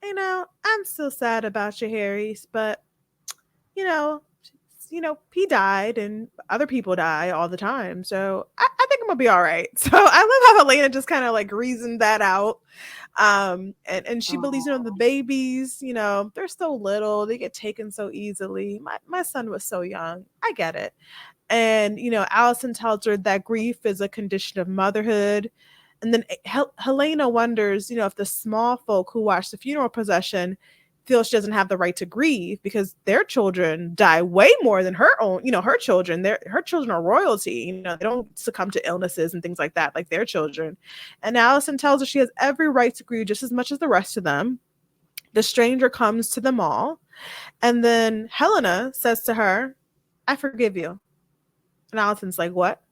you know, I'm still sad about your Harrys, but you know, he died and other people die all the time. So I think I'm gonna be all right. So I love how Helena just kind of like reasoned that out. And she believes, you know, the babies, you know, they're so little, they get taken so easily. My son was so young. I get it. And, you know, Alicent tells her that grief is a condition of motherhood. And then Helena wonders, you know, if the small folk who watch the funeral procession feel she doesn't have the right to grieve because their children die way more than her own, you know, her children. Her children are royalty. You know, they don't succumb to illnesses and things like that, like their children. And Alicent tells her she has every right to grieve just as much as the rest of them. The stranger comes to them all. And then Helena says to her, I forgive you. And Alicent's like, what?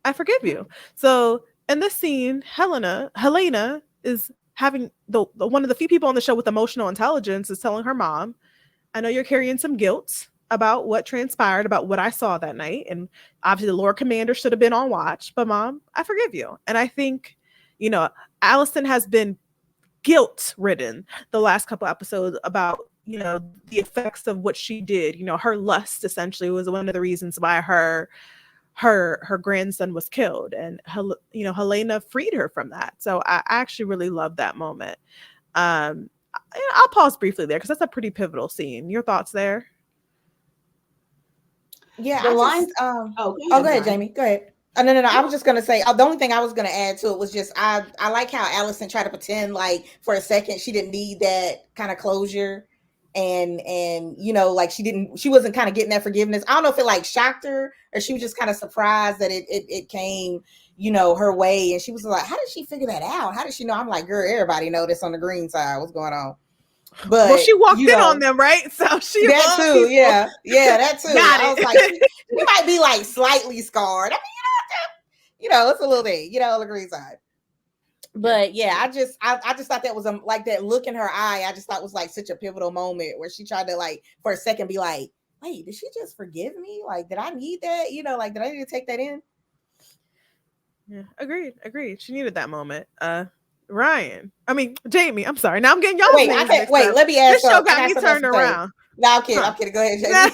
I forgive you. So in this scene, Helena is having the one of the few people on the show with emotional intelligence is telling her mom, I know you're carrying some guilt about what transpired, about what I saw that night. And obviously the Lord Commander should have been on watch, but Mom, I forgive you. And I think, you know, Alicent has been guilt ridden the last couple episodes about, you know, the effects of what she did. You know, her lust essentially was one of the reasons why her grandson was killed, and you know, Helena freed her from that. So I actually really love that moment. I'll pause briefly there because that's a pretty pivotal scene. Your thoughts there? Yeah, go ahead, Jamie. Go ahead. No. I was just gonna say the only thing I was gonna add to it was just I like how Alicent tried to pretend like for a second she didn't need that kind of closure. And you know, like she wasn't kind of getting that forgiveness. I don't know if it like shocked her or she was just kind of surprised that it came, you know, her way. And she was like, how did she figure that out? How did she know? I'm like, girl, everybody know this on the green side. What's going on? But well, she walked in on them, right? So she that too, people. yeah, that too. I was like, she might be like slightly scarred. I mean, you know, it's a little thing, you know, on the green side. But yeah, I just thought that was like that look in her eye. I just thought was like such a pivotal moment where she tried to like for a second be like, wait, did she just forgive me? Like, did I need that? You know, like, did I need to take that in? Yeah, agreed. She needed that moment. Jamie, I'm sorry. Now I'm getting y'all. Wait, let me ask. This show got me turned around. No, I'm kidding. Go ahead, Jamie.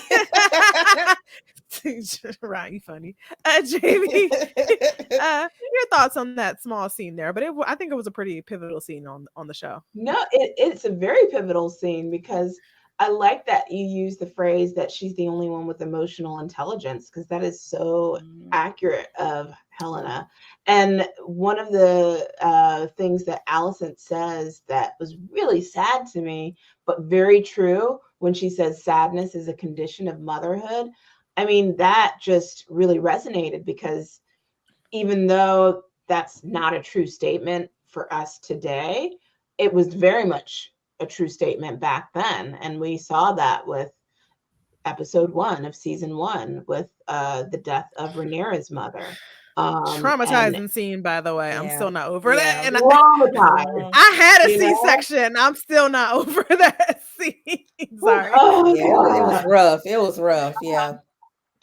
Right, you funny. Jamie, your thoughts on that small scene there? But I think it was a pretty pivotal scene on the show. No, it's a very pivotal scene because I like that you use the phrase that she's the only one with emotional intelligence, because that is so accurate of Helena. And one of the things that Alicent says that was really sad to me, but very true, when she says sadness is a condition of motherhood. I mean, that just really resonated because even though that's not a true statement for us today, it was very much a true statement back then. And we saw that with episode 1 of season 1 with the death of Rhaenyra's mother. Traumatizing scene, by the way. I'm still not over that. And Traumatized. I had a C-section. I'm still not over that scene. Sorry. Yeah, it was rough. It was rough. Yeah.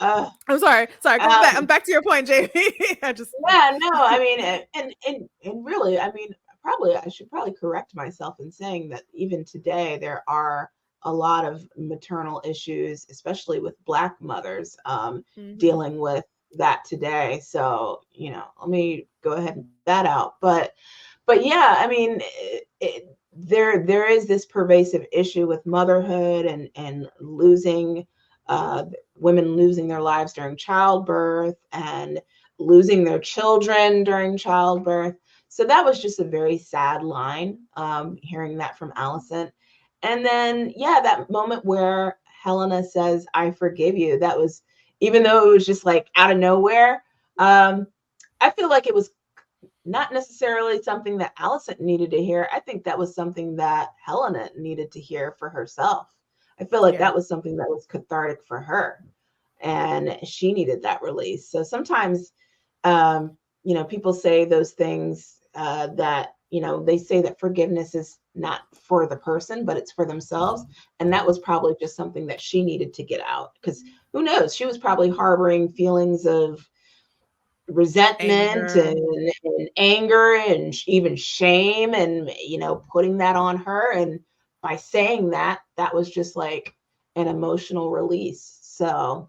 I'm sorry. I'm back to your point, Jamie. I mean, and really, I mean, I should probably correct myself in saying that even today there are a lot of maternal issues, especially with Black mothers, dealing with that today. So, let me go ahead and put that out. But yeah, I mean, there is this pervasive issue with motherhood and losing. Women losing their lives during childbirth and losing their children during childbirth. So that was just a very sad line, hearing that from Alicent. And then, that moment where Helena says, "I forgive you," that was, even though it was just like out of nowhere, I feel like it was not necessarily something that Alicent needed to hear. I think that was something that Helena needed to hear for herself. I feel like that was something that was cathartic for her, and she needed that release. So sometimes, people say those things that, they say that forgiveness is not for the person, but it's for themselves. And that was probably just something that she needed to get out, because who knows, she was probably harboring feelings of resentment and anger and even shame, and putting that on her. And by saying that was just like an emotional release. So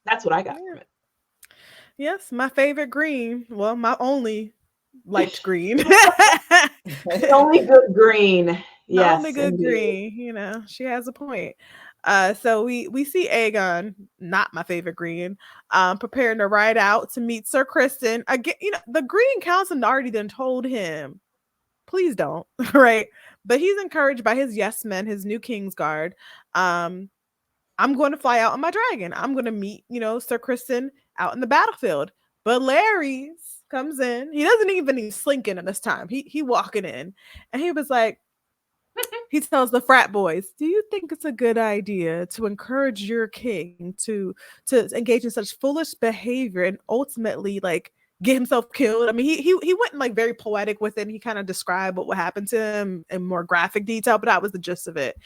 that's what I got from it. Yes, my favorite green. Well, my only liked green. The only good green. Yes, only good green. She has a point. So we see Aegon, not my favorite green, preparing to ride out to meet Sir Criston. Again, the Green Council already done told him, please don't, right? But he's encouraged by his yes men, his new Kingsguard. I'm going to fly out on my dragon. I'm going to meet, Sir Criston out in the battlefield. But Larry's comes in. He doesn't even need slinking in this time. He walking in, and he was like, he tells the frat boys, "Do you think it's a good idea to encourage your king to engage in such foolish behavior and ultimately like get himself killed?" I mean, he went like very poetic with it. He kind of described what would happen to him in more graphic detail, but that was the gist of it.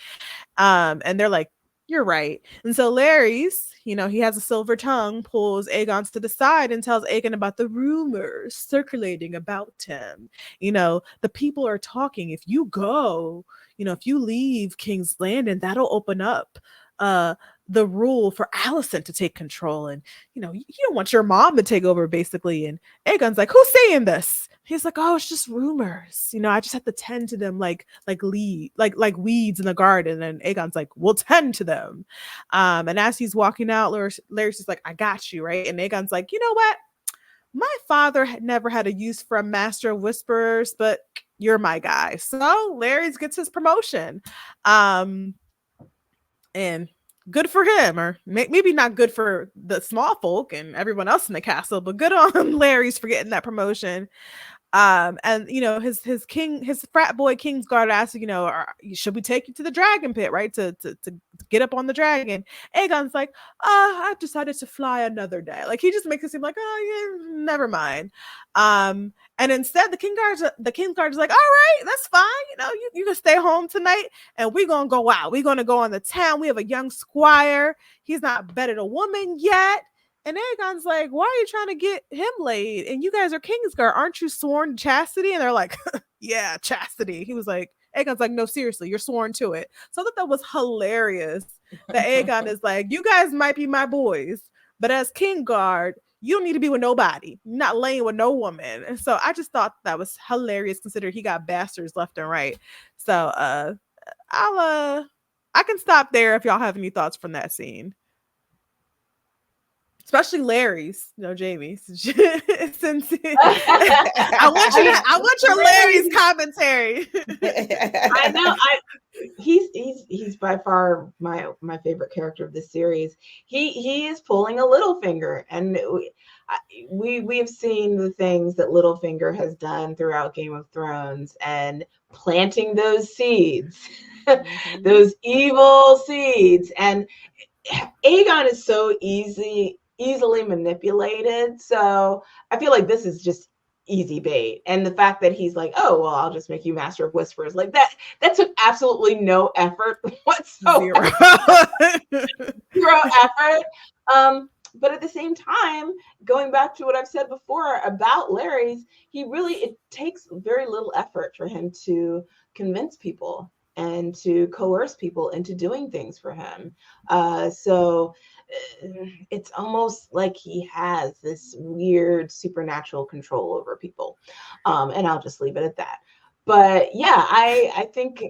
And they're like, "You're right." And so Larry's, he has a silver tongue, pulls Aegon to the side and tells Aegon about the rumors circulating about him. The people are talking. If you go, if you leave King's Landing, that'll open up the rule for Alicent to take control. And, you don't want your mom to take over, basically. And Aegon's like, "Who's saying this?" He's like, "Oh, it's just rumors. I just have to tend to them like weeds in the garden." And Aegon's like, "We'll tend to them." And as he's walking out, Larry's just like, "I got you," right? And Aegon's like, "You know what? My father had never had a use for a master of whisperers, but you're my guy." So Larry's gets his promotion. And good for him, or maybe not good for the small folk and everyone else in the castle, but good on Larry's for getting that promotion. And his frat boy Kingsguard asks, "Should we take you to the dragon pit, right? To get up on the dragon?" Aegon's like, "I've decided to fly another day." Like, he just makes it seem like, "Oh yeah, never mind." And instead the Kingsguard is like, "All right, that's fine. You can stay home tonight, and we're gonna go out. We're gonna go on the town. We have a young squire. He's not bedded a woman yet." And Aegon's like, "Why are you trying to get him laid? And you guys are Kingsguard. Aren't you sworn to chastity?" And they're like, "Yeah, chastity." He was like, Aegon's like, "No, seriously, you're sworn to it." So I thought that was hilarious. That Aegon is like, "You guys might be my boys, but as Kingsguard, you don't need to be with nobody. You're not laying with no woman." And so I just thought that was hilarious, considering he got bastards left and right. So I can stop there if y'all have any thoughts from that scene. especially Larry's, Jamie's. Since I want your Larry's commentary. I know. He's by far my favorite character of this series. He is pulling a Littlefinger, and we have seen the things that Littlefinger has done throughout Game of Thrones, and planting those seeds, those evil seeds. And Aegon is so easily manipulated. So I feel like this is just easy bait. And the fact that he's like, oh, well, I'll just make you Master of Whispers, like that took absolutely no effort whatsoever. Zero effort. But at the same time, going back to what I've said before about Larry's, it takes very little effort for him to convince people and to coerce people into doing things for him. So it's almost like he has this weird supernatural control over people. And I'll just leave it at that. But yeah, I think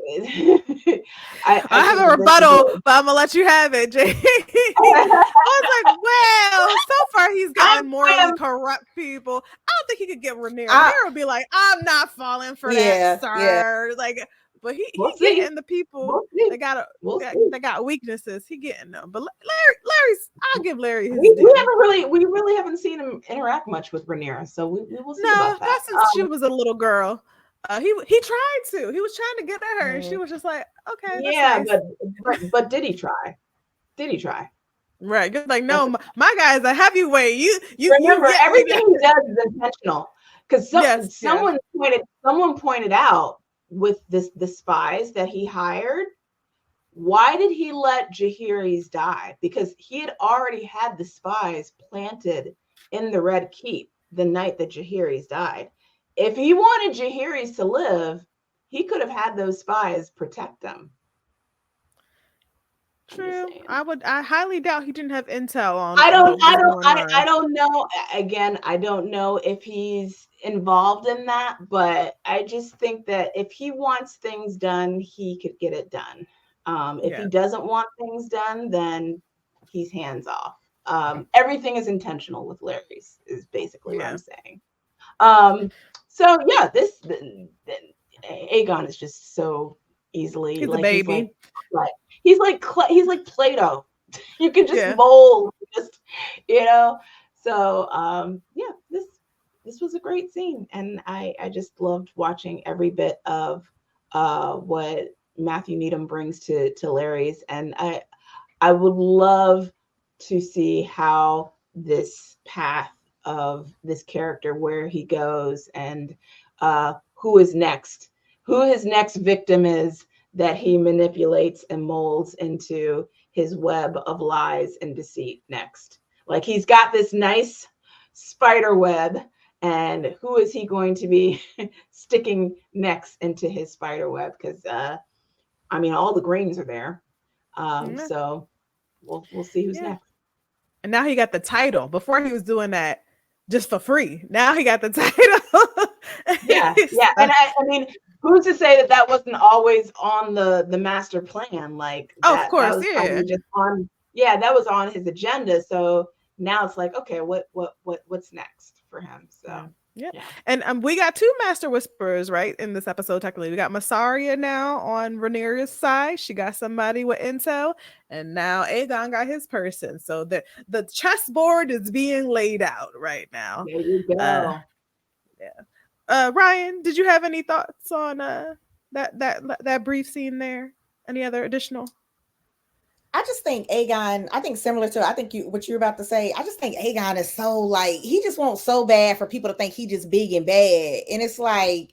I have a rebuttal, but I'm gonna let you have it, Jay. I was like, well, so far he's gotten morally corrupt people. I don't think he could get Rhaenyra. Rhaenyra would be like, I'm not falling for that, sir. Yeah. Like, but he getting the people that got weaknesses. He getting them. But Larry's, I'll give Larry his we really haven't seen him interact much with Rhaenyra, so we will see about that. Not since she was a little girl. He tried to. He was trying to get at her, and she was just like, "Okay." Yeah, nice. but did he try? Did he try? Right. Just like, no, my guy's a heavyweight. You remember everything he does is intentional. Because someone pointed out with the spies that he hired. Why did he let Jaehaerys die? Because he had already had the spies planted in the Red Keep the night that Jaehaerys died. If he wanted Jaehaerys to live, he could have had those spies protect them. True. I highly doubt he didn't have intel on. I don't know. Again, I don't know if he's involved in that, but I just think that if he wants things done, he could get it done. If he doesn't want things done, then he's hands off. Everything is intentional with Larry's, is basically what I'm saying. So yeah, this Aegon is just so easily. He's a baby. He's like Play-Doh. You can just mold, So this was a great scene, and I just loved watching every bit of what Matthew Needham brings to Larry's, and I would love to see how this path of this character, where he goes, and who is next, who his next victim is that he manipulates and molds into his web of lies and deceit next. Like, he's got this nice spider web, and who is he going to be sticking next into his spider web? Because all the grains are there. So we'll see who's next. And now he got the title. Before he was doing that just for free. Now he got the title. Yeah. And I mean, who's to say that wasn't always on the master plan? Like, of course, that was on his agenda. So now it's like, okay, what's next for him? So yeah. And we got two Master Whisperers, right, in this episode. Technically, we got Massaria now on Rhaenyra's side. She got somebody with intel, and now Aegon got his person. So the chessboard is being laid out right now. There you go. Ryan, did you have any thoughts on that brief scene there? Any other additional? I just think Aegon, similar to, what you're about to say, I just think Aegon is so, like, he just wants so bad for people to think he just big and bad. And it's like,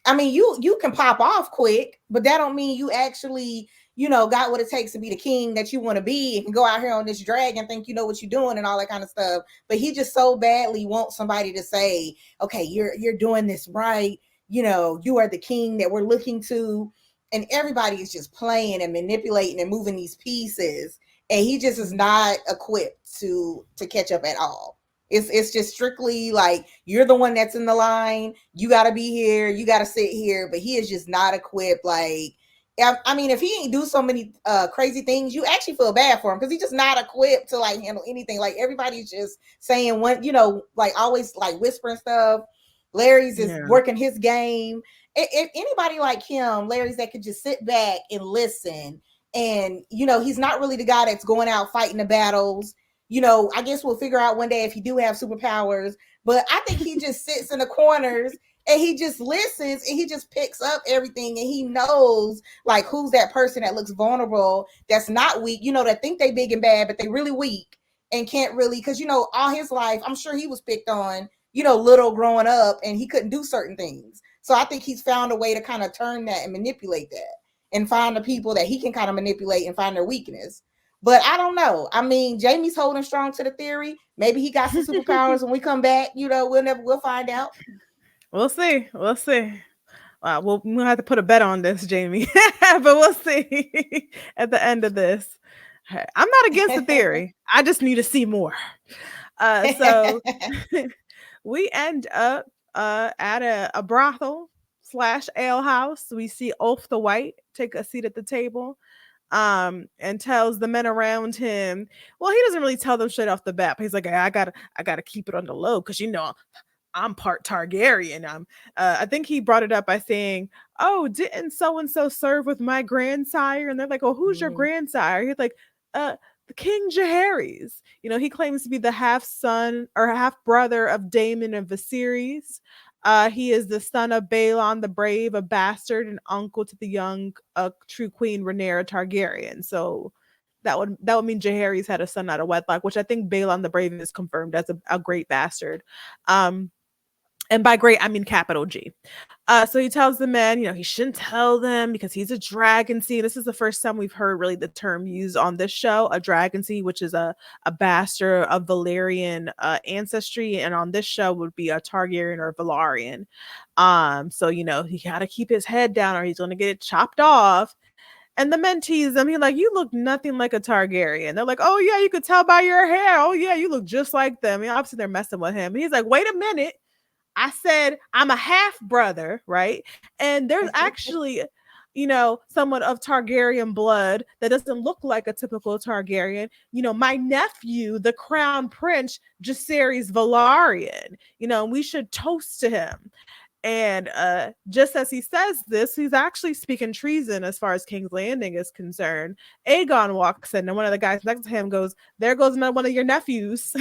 I mean, you can pop off quick, but that don't mean you actually, got what it takes to be the king that you want to be, and can go out here on this dragon, think you know what you're doing and all that kind of stuff. But he just so badly wants somebody to say, okay, you're doing this right. You are the king that we're looking to. And everybody is just playing and manipulating and moving these pieces. And he just is not equipped to catch up at all. It's just strictly like, you're the one that's in the line. You got to be here. You got to sit here. But he is just not equipped. Like, I mean, if he ain't do so many crazy things, you actually feel bad for him because he's just not equipped to like handle anything. Like everybody's just saying one, like always like whispering stuff. Larry's is working his game. If anybody like him, Larry's that could just sit back and listen. And he's not really the guy that's going out fighting the battles. I guess we'll figure out one day if he do have superpowers. But I think he just sits in the corners and he just listens and he just picks up everything and he knows like who's that person that looks vulnerable, that's not weak, that think they big and bad, but they really weak and can't really, because all his life, I'm sure he was picked on, little growing up and he couldn't do certain things. So I think he's found a way to kind of turn that and manipulate that and find the people that he can kind of manipulate and find their weakness. But I don't know. I mean, Jamie's holding strong to the theory. Maybe he got some superpowers when we come back. We'll find out. We'll see. We'll have to put a bet on this, Jamie. But we'll see at the end of this. I'm not against the theory. I just need to see more. So we end up at a brothel / ale house. We see Ulf the White take a seat at the table. And tells the men around him. Well, he doesn't really tell them straight off the bat. But he's like, I gotta keep it on the low because I'm part Targaryen. I think he brought it up by saying, "Oh, didn't so and so serve with my grandsire?" And they're like, "Oh, who's your grandsire?" He's like, "The King Jaehaerys." He claims to be the half son or half brother of Daemon and Viserys. He is the son of Balon the Brave, a bastard, and uncle to the young true queen Rhaenyra Targaryen. So that would mean Jaehaerys had a son out of wedlock, which I think Balon the Brave is confirmed as a great bastard. And by great, I mean capital G. So he tells the men, he shouldn't tell them because he's a dragon seed. This is the first time we've heard really the term used on this show, a dragon seed, which is a bastard of Valyrian ancestry. And on this show would be a Targaryen or Valyrian. So, he got to keep his head down or he's going to get it chopped off. And the men tease him. He's like, you look nothing like a Targaryen. They're like, oh, yeah, you could tell by your hair. Oh, yeah, you look just like them. Obviously, they're messing with him. And he's like, wait a minute. I said I'm a half brother, right? And there's actually, someone of Targaryen blood that doesn't look like a typical Targaryen. My nephew, the crown prince, Jaehaerys Velaryon. We should toast to him. And just as he says this, he's actually speaking treason as far as King's Landing is concerned. Aegon walks in, and one of the guys next to him goes, "There goes another one of your nephews."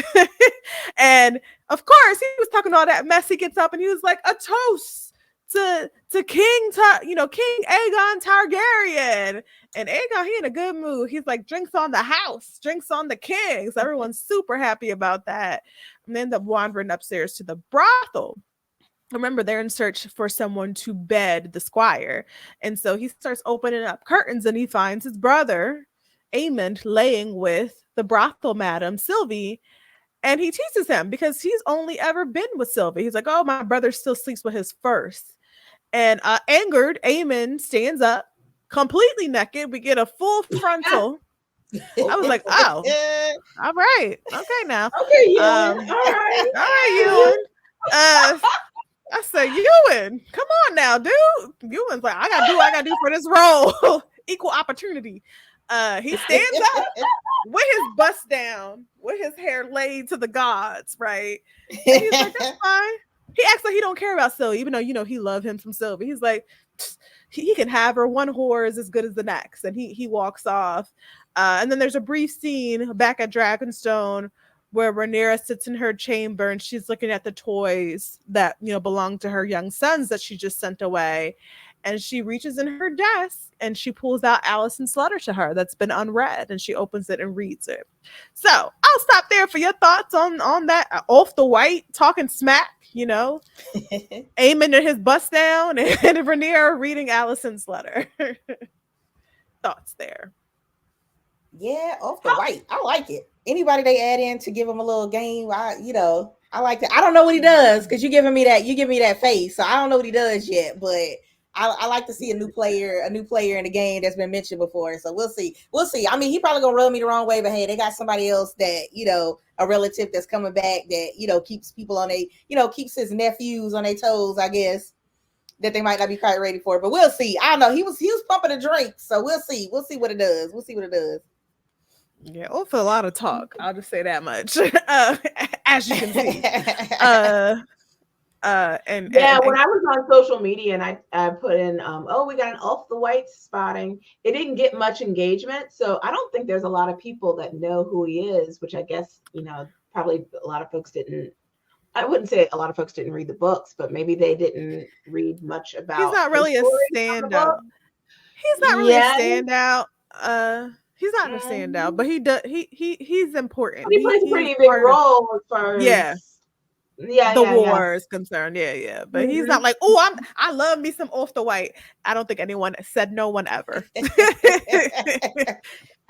And of course, he was talking all that mess. He gets up and he was like, "A toast to King Aegon Targaryen." And Aegon, he in a good mood. He's like, "Drinks on the house, drinks on the king." So everyone's super happy about that. And they end up wandering upstairs to the brothel. Remember, they're in search for someone to bed the squire. And so he starts opening up curtains and he finds his brother, Aemond, laying with the brothel madam, Sylvie. And he teases him because he's only ever been with Sylvie. He's like, oh, my brother still sleeps with his first. And angered, Aemond stands up, completely naked. We get a full frontal. I was like, oh, all right. Okay, now. Okay, Ewan. All right, Ewan. I said, Ewan, come on now, dude. Ewan's like, I gotta do what I gotta do for this role. Equal opportunity. He stands up with his bust down, with his hair laid to the gods, right? And he's like, that's fine. He acts like he don't care about Sylvie, even though, he loved him from Sylvie. He's like, he can have her. One whore is as good as the next. And he walks off. And then there's a brief scene back at Dragonstone where Rhaenyra sits in her chamber and she's looking at the toys that, belong to her young sons that she just sent away. And she reaches in her desk and she pulls out Alicent's letter to her that's been unread, and she opens it and reads it. So I'll stop there for your thoughts on that. Ulf the White talking smack, Aemond in his bust down and Rhaenyra reading Alicent's letter. Thoughts there? Yeah, Ulf the White. I like it. Anybody they add in to give him a little game, I like that. I don't know what he does because you give me that face, so I don't know what he does yet. But I like to see a new player in the game that's been mentioned before. So we'll see. I mean, he probably gonna rub me the wrong way, but hey, they got somebody else that a relative that's coming back that keeps people on keeps his nephews on their toes, I guess. that they might not be quite ready for. But we'll see. I don't know. He was pumping a drink, so we'll see. We'll see what it does. Yeah, for a lot of talk. I'll just say that much. As you can see. And when I was on social media and I put in, we got an Ulf the White spotting, it didn't get much engagement. So I don't think there's a lot of people that know who he is, which I guess, probably a lot of folks didn't. I wouldn't say a lot of folks didn't read the books, but maybe they didn't read much about. He's not really a standout. He's not really a standout. He's not a standout, but he does. He's important. But he plays a pretty big role as far as the war is concerned. Yeah. But he's not like, I love me some Ulf the White. I don't think anyone said no one ever.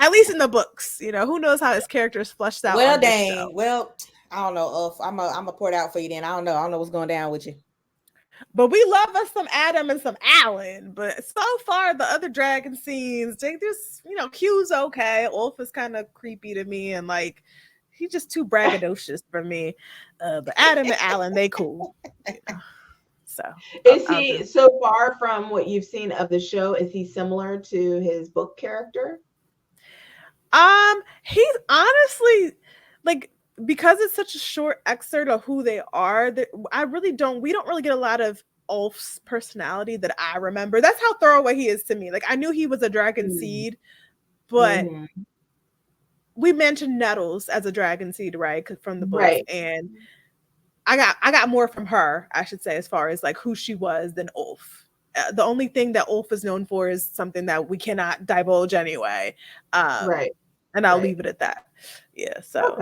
At least in the books, who knows how his character is fleshed out. Well, dang. Well, I don't know, Ulf. I'm a pour it out for you then. I don't know what's going down with you. But we love us some Adam and some Alan. But so far, the other dragon scenes, they just, Q's okay. Ulf is kind of creepy to me, and like, he's just too braggadocious for me. But Adam and Alan, they cool. So is he so far from what you've seen of the show? Is he similar to his book character? He's honestly like, because it's such a short excerpt of who they are, that we don't really get a lot of Ulf's personality that I remember. That's how throwaway he is to me. Like, I knew he was a dragon seed, but we mentioned Nettles as a dragon seed, right? From the book, right. And I got more from her, I should say, as far as like who she was than Ulf. The only thing that Ulf is known for is something that we cannot divulge anyway. Right. And I'll leave it at that. Yeah. So.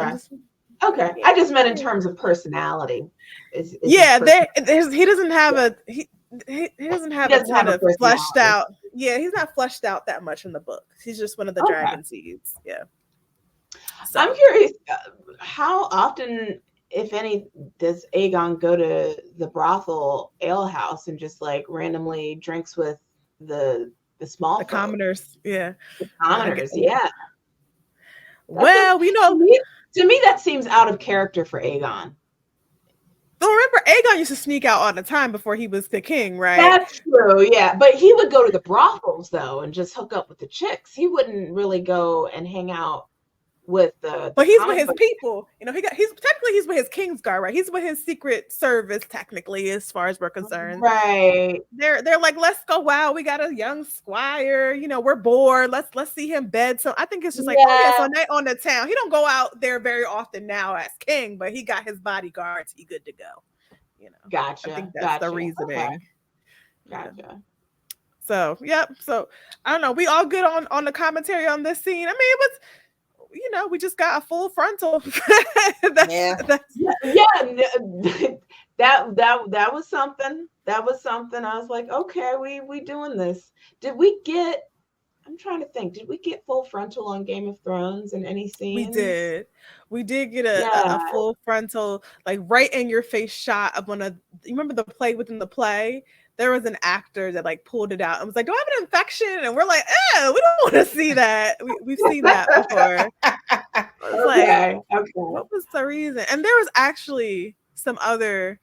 Okay. I just meant in terms of personality. He doesn't have he doesn't have a kind of fleshed out. Yeah, he's not fleshed out that much in the book. He's just one of the dragon seeds. Yeah. So. I'm curious, how often, if any, does Aegon go to the brothel ale house and just like randomly drinks with the small commoners? Yeah. The commoners, yeah. Well, to me, that seems out of character for Aegon. Well, remember, Aegon used to sneak out all the time before he was the king, right? That's true, yeah. But he would go to the brothels, though, and just hook up with the chicks. He wouldn't really go and hang out with the but he's with his people. He's with his Kingsguard, right? He's with his secret service, technically, as far as we're concerned. Right. They're like, let's go. Wow, we got a young squire. We're bored. Let's see him bed. So I think it's just like, so night on the town. He don't go out there very often now as king, but he got his bodyguards. He good to go. Gotcha. I think that's the reasoning. Okay. Gotcha. So So I don't know. We all good on the commentary on this scene. I mean, it was. We just got a full frontal. That was something. That was something. I was like, okay, we doing this. I'm trying to think. Did we get full frontal on Game of Thrones in any scenes? We did get a full frontal, like right in your face shot of you remember the play within the play? There was an actor that like pulled it out and was like, do I have an infection? And we're like, we don't want to see that. We've seen that before. Okay. What was the reason? And there was actually some other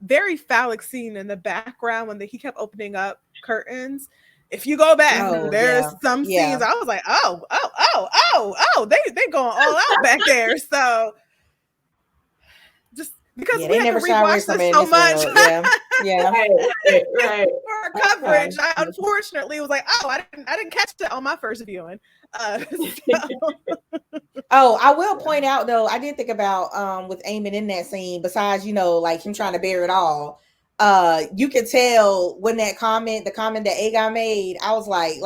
very phallic scene in the background when he kept opening up curtains. If you go back, there's some scenes. I was like, they going all out back there. So just because we never rewatched this so much. Right. For our coverage, I unfortunately was like, I didn't catch that on my first viewing. I will point out though, I did think about with Aemon in that scene, besides like him trying to bear it all, you could tell when the comment that Aegon made, I was like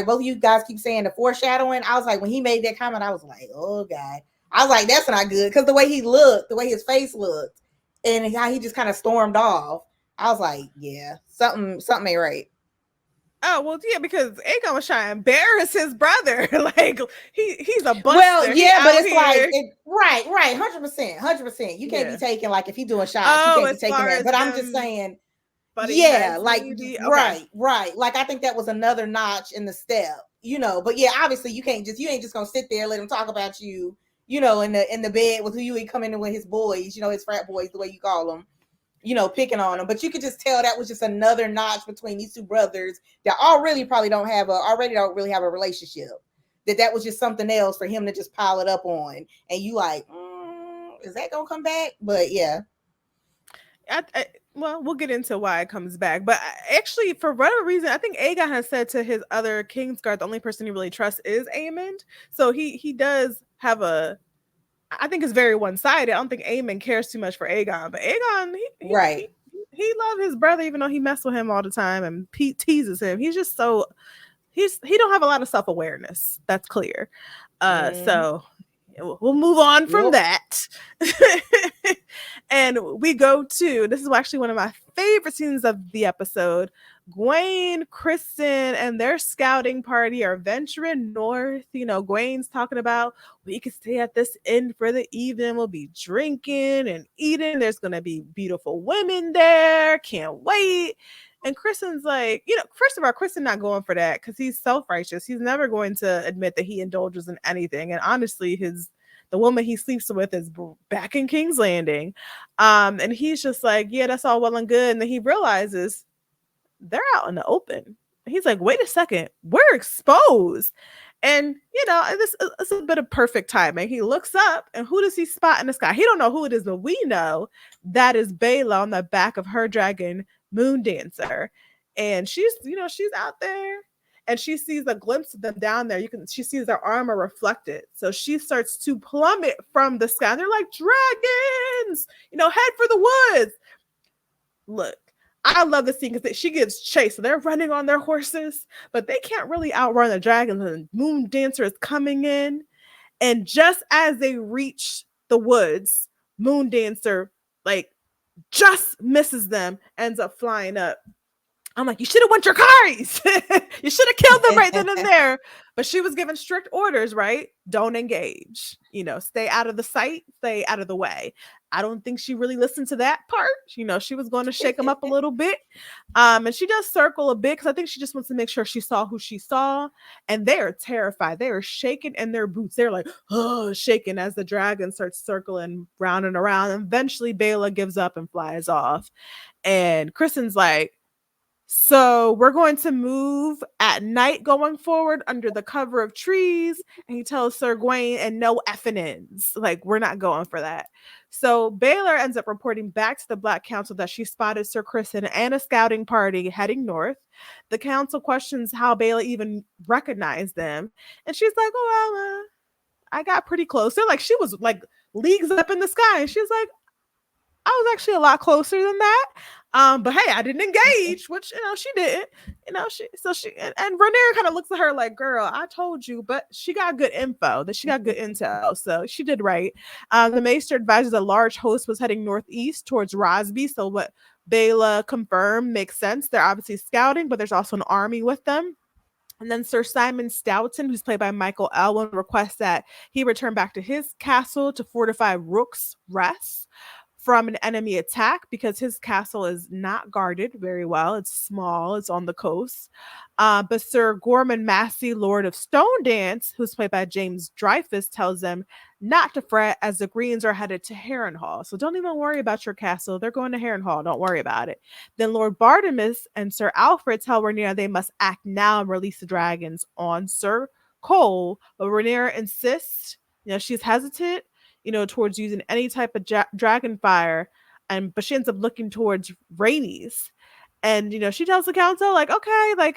both of you guys keep saying the foreshadowing. I was like, when he made that comment, I was like, oh God. I was like, that's not good, because the way he looked, the way his face looked, and how he just kind of stormed off, I was like, yeah, something ain't right. Oh, well, yeah, because Aegon was trying to embarrass his brother. Like, he's a buster. Well, yeah, but it's right, 100%. You can't be taking, like, if he's doing shots, you can't be taking that. But I'm just saying, right. Like, I think that was another notch in the step, But yeah, obviously, you ain't just gonna sit there and let him talk about you, in the bed with who you ain't coming in with his boys, his frat boys, the way you call them. picking on them. But you could just tell that was just another notch between these two brothers that already don't really have a relationship. That was just something else for him to just pile it up on. And you like, is that gonna come back? But yeah. Well, we'll get into why it comes back. But actually, for whatever reason, I think Aegon has said to his other Kingsguard, the only person he really trusts is Aemond. So he does have I think it's very one-sided. I don't think Aemond cares too much for Aegon. But Aegon, he loves his brother, even though he messes with him all the time and teases him. He's just he don't have a lot of self-awareness. That's clear. So we'll move on from that. And we go to, this is actually one of my favorite scenes of the episode. Gwaine, Kristen, and their scouting party are venturing north. Gwaine's talking about, we can stay at this inn for the evening. We'll be drinking and eating. There's going to be beautiful women there. Can't wait. And Kristen's like, first of all, Kristen not going for that because he's self-righteous. He's never going to admit that he indulges in anything. And honestly, the woman he sleeps with is back in King's Landing. And he's just like, yeah, that's all well and good. And then he realizes they're out in the open. He's like, wait a second, we're exposed. And, this is a bit of perfect timing. He looks up and who does he spot in the sky? He don't know who it is, but we know that is Bela on the back of her dragon, Moondancer. And she's out there. And she sees a glimpse of them down there. She sees their armor reflected. So she starts to plummet from the sky. They're like, dragons, head for the woods. Look, I love the scene because she gives chase. So they're running on their horses, but they can't really outrun the dragons. And Moondancer is coming in. And just as they reach the woods, Moondancer, just misses them, ends up flying up. I'm like, you should have went your carries. You should have killed them right then and there. But she was given strict orders, right? Don't engage. Stay out of the sight, stay out of the way. I don't think she really listened to that part. She was going to shake them up a little bit. And she does circle a bit because I think she just wants to make sure she saw who she saw. And they are terrified. They are shaking in their boots. They're like, shaking as the dragon starts circling round and around. And eventually Bela gives up and flies off. And Kristen's like, so we're going to move at night going forward under the cover of trees. And he tells Sir Gwaine, and no effing ends. We're not going for that. So Baylor ends up reporting back to the Black Council that she spotted Sir Kristen and a scouting party heading north. The council questions how Baylor even recognized them. And she's like, I got pretty close. They're like, she was leagues up in the sky. And she's like, I was actually a lot closer than that. But hey, I didn't engage, which, she didn't, and Rhaenyra kind of looks at her like, girl, I told you, but she got good info, that she got good intel. So she did right. The Maester advises a large host was heading northeast towards Rosby. So what Bela confirmed makes sense. They're obviously scouting, but there's also an army with them. And then Sir Simon Stoughton, who's played by Michael Elwyn, requests that he return back to his castle to fortify Rook's Rest from an enemy attack because his castle is not guarded very well. It's small. It's on the coast. But Sir Gorman Massey, Lord of Stone Dance, who's played by James Dreyfus, tells them not to fret as the Greens are headed to Harrenhal. So don't even worry about your castle. They're going to Harrenhal. Don't worry about it. Then Lord Bartimus and Sir Alfred tell Rhaenyra they must act now and release the dragons on Sir Cole. But Rhaenyra insists, she's hesitant, towards using any type of dragon fire. But she ends up looking towards Rhaenys. And, she tells the council, okay,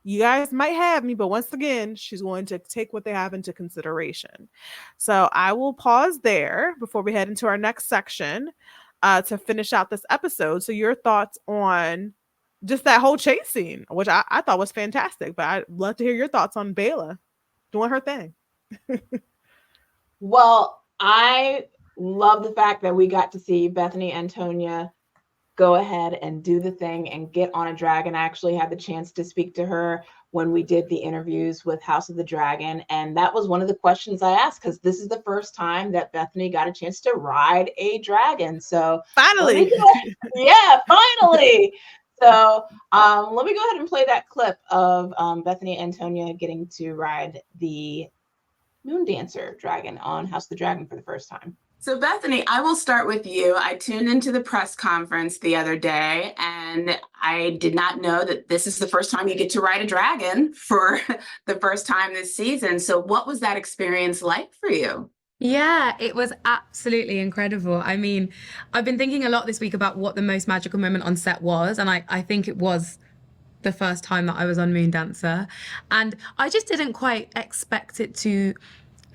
you guys might have me, but once again, she's going to take what they have into consideration. So I will pause there before we head into our next section to finish out this episode. So your thoughts on just that whole chase scene, which I thought was fantastic, but I'd love to hear your thoughts on Bela doing her thing. Well, I love the fact that we got to see Bethany Antonia go ahead and do the thing and get on a dragon. I actually had the chance to speak to her when we did the interviews with House of the Dragon. And that was one of the questions I asked, because this is the first time that Bethany got a chance to ride a dragon. So finally. Yeah, finally. So let me go ahead and play that clip of Bethany Antonia getting to ride the Moondancer dragon on House of the Dragon for the first time. So Bethany, I will start with you. I tuned into the press conference the other day, and I did not know that this is the first time you get to ride a dragon for the first time this season. So what was that experience like for you? Yeah, it was absolutely incredible. I mean, I've been thinking a lot this week about what the most magical moment on set was, and I think it was the first time that I was on Moon Dancer. And I just didn't quite expect it to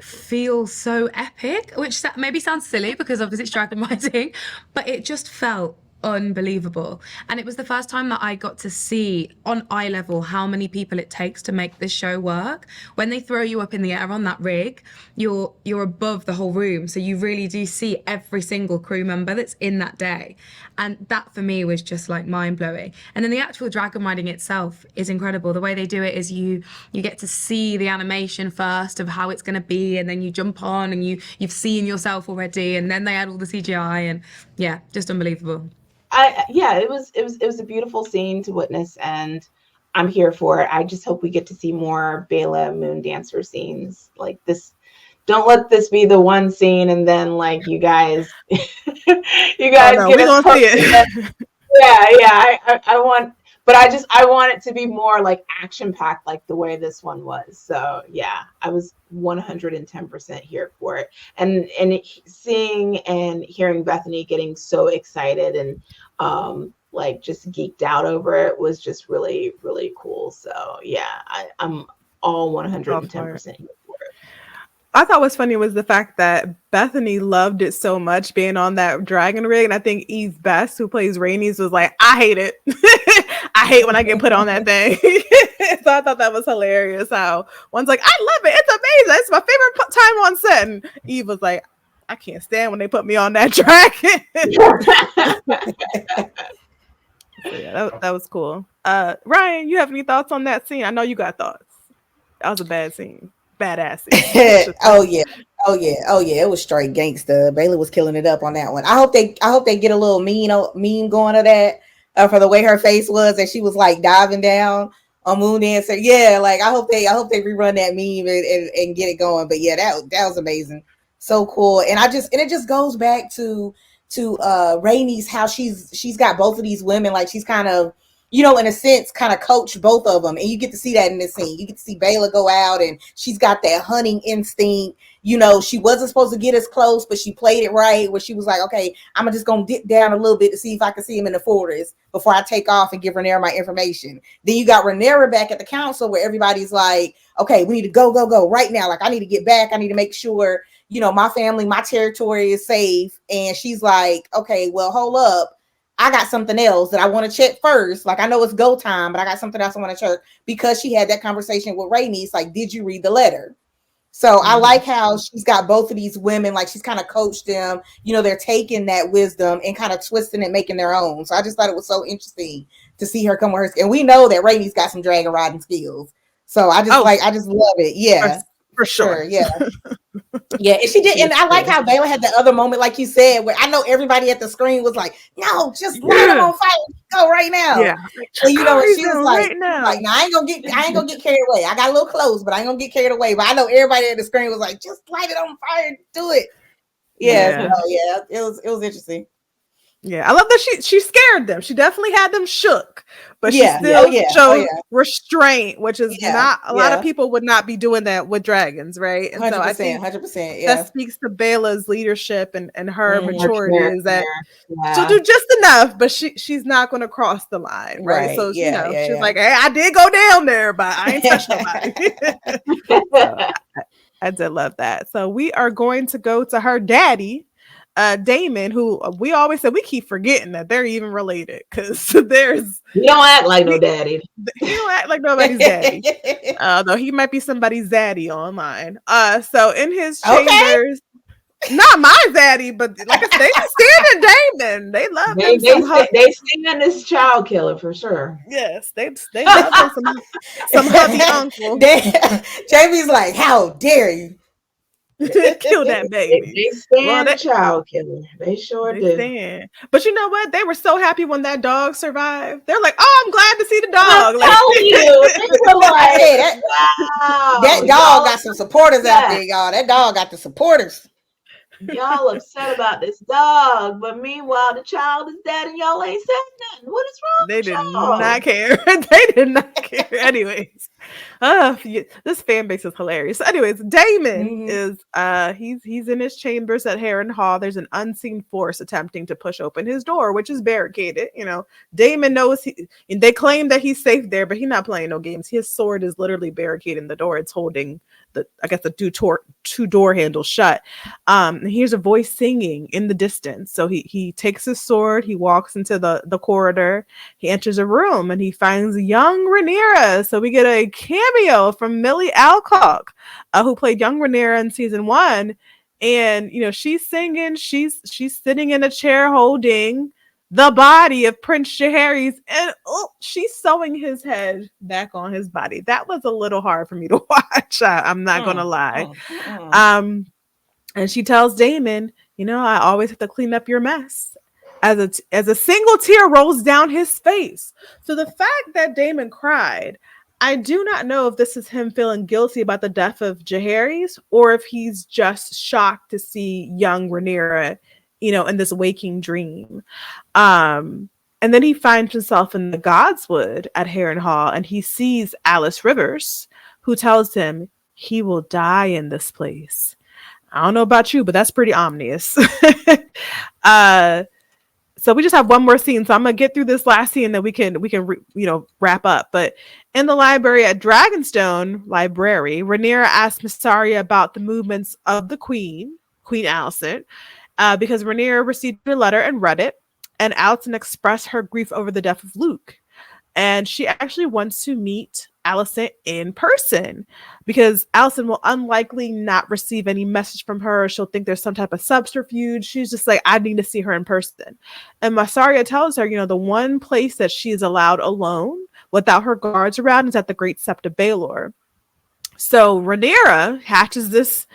feel so epic, which maybe sounds silly because obviously it's dragon riding, but it just felt unbelievable. And it was the first time that I got to see on eye level how many people it takes to make this show work. When they throw you up in the air on that rig, you're above the whole room, so you really do see every single crew member that's in that day. And that for me was just like mind-blowing. And then the actual dragon riding itself is incredible. The way they do it is you get to see the animation first of how it's going to be, and then you jump on and you've seen yourself already, and then they add all the CGI, and yeah, just unbelievable. It was a beautiful scene to witness, and I'm here for it. I just hope we get to see more Bela Moon Dancer scenes like this. Don't let this be the one scene and then like you guys get us see it. I want, but I want it to be more like action packed, like the way this one was. So yeah, I was 110% here for it, and seeing and hearing Bethany getting so excited and like just geeked out over it was just really, really cool. So yeah, I'm all 110% here for it. I thought was funny was the fact that Bethany loved it so much being on that dragon rig. And I think Eve Best, who plays Rainey's, was like, I hate it. I hate when I get put on that thing. So I thought that was hilarious how one's like, I love it. It's amazing. It's my favorite time on set. And Eve was like, I can't stand when they put me on that dragon. So yeah, that was cool. Ryan, you have any thoughts on that scene? I know you got thoughts. That was a bad scene. Badass scene. Oh yeah. It was straight gangsta. Bailey was killing it up on that one. I hope they get a little meme going to that for the way her face was, and she was like diving down on Moon Dancer. Yeah, like I hope they rerun that meme and get it going. But yeah, that was amazing. So cool. And it just goes back to Rainey's, how she's got both of these women, like she's kind of, in a sense, kind of coached both of them. And you get to see that in this scene. You get to see Bela go out, and she's got that hunting instinct. She wasn't supposed to get as close, but she played it right, where she was like, okay, I'm just going to dip down a little bit to see if I can see him in the forest before I take off and give Rhaenyra my information. Then you got Rhaenyra back at the council, where everybody's like, okay, we need to go right now. Like, I need to get back. I need to make sure, my family, my territory is safe. And she's like, okay, well, hold up. I got something else that I want to check first. Like, I know it's go time, but I got something else I want to check, because she had that conversation with Rainey. It's like, did you read the letter? So I like how she's got both of these women, like she's kind of coached them, they're taking that wisdom and kind of twisting it, making their own. So I just thought it was so interesting to see her come with her. And we know that Rainey's got some dragon riding skills. So I just love it. Yeah. For sure. Yeah. Yeah. And she did. And I like how Bela had the other moment, like you said, where I know everybody at the screen was like, no, just light them on fire. Go right now. Yeah. So, she was like, right now. I ain't gonna get carried away. I got a little close, but I ain't gonna get carried away. But I know everybody at the screen was like, just light it on fire. Do it. Yeah. It was interesting. Yeah, I love that she scared them. She definitely had them shook, but she still showed restraint, which is not a lot of people would not be doing that with dragons, right? And 100%, so I think 100%. that speaks to Bela's leadership and her maturity, is that she'll do just enough, but she's not going to cross the line, right? So she's like, hey, I did go down there, but I ain't touched nobody. So, I did love that. So we are going to go to her daddy, Damon, who we always said we keep forgetting that they're even related, because you don't act like no daddy. He don't act like nobody's daddy. Though he might be somebody's daddy online. So in his chambers, not my daddy, but like I said, they stand in Damon. They love him. They stand this child killer for sure. Yes, they love him some hubby uncle. Jamie's like, how dare you? Kill that baby. They stand the child killer. They sure do. Stand. But you know what? They were so happy when that dog survived. They're like, "Oh, I'm glad to see the dog." I'm telling you, that dog got some supporters out there, y'all. That dog got the supporters. Y'all upset about this dog, but meanwhile the child is dead and y'all ain't said nothing. What is wrong They with did y'all? not care. They did not care. Anyways, this fan base is hilarious. So anyways, Damon is he's in his chambers at Harrenhal. There's an unseen force attempting to push open his door, which is barricaded. Damon knows and they claim that he's safe there, but he's not playing no games. His sword is literally barricading the door. It's holding the two door handles shut. And here's a voice singing in the distance. So he takes his sword, he walks into the corridor, he enters a room, and he finds young Rhaenyra. So we get a cameo from Millie Alcock, who played young Rhaenyra in season 1. And she's singing, she's sitting in a chair holding the body of Prince Jaehaerys, and she's sewing his head back on his body. That was a little hard for me to watch. I'm not gonna lie. And she tells Damon, I always have to clean up your mess. As a single tear rolls down his face. So the fact that Damon cried, I do not know if this is him feeling guilty about the death of Jaehaerys, or if he's just shocked to see young Rhaenyra, in this waking dream. And then he finds himself in the Godswood at Harrenhal, and he sees Alice Rivers, who tells him he will die in this place. I don't know about you, but that's pretty ominous. So we just have one more scene. So I'm gonna get through this last scene, that we can wrap up. But in the library at Dragonstone Library, Rhaenyra asks Mysaria about the movements of the Queen Alicent, because Rhaenyra received a letter and read it, and Alicent expressed her grief over the death of Luke. And she actually wants to meet Alicent in person, because Alicent will unlikely not receive any message from her. She'll think there's some type of subterfuge. She's just like, I need to see her in person. And Mysaria tells her, the one place that she is allowed alone without her guards around is at the Great Sept of Baelor. So Rhaenyra hatches this.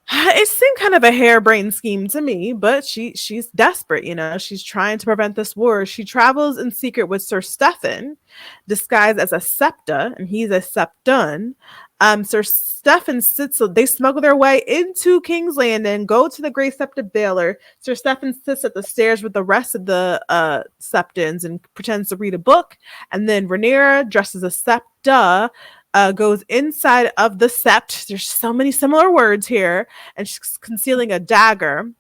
It seemed kind of a harebrained scheme to me, but she's desperate, She's trying to prevent this war. She travels in secret with Sir Stefan, disguised as a Septa, and he's a Septun. Sir Stefan they smuggle their way into King's Landing, go to the Great Sept of Baelor. Sir Stefan sits at the stairs with the rest of the Septons and pretends to read a book. And then Rhaenyra, dressed as a Septa, goes inside of the sept. There's so many similar words here, and she's concealing a dagger.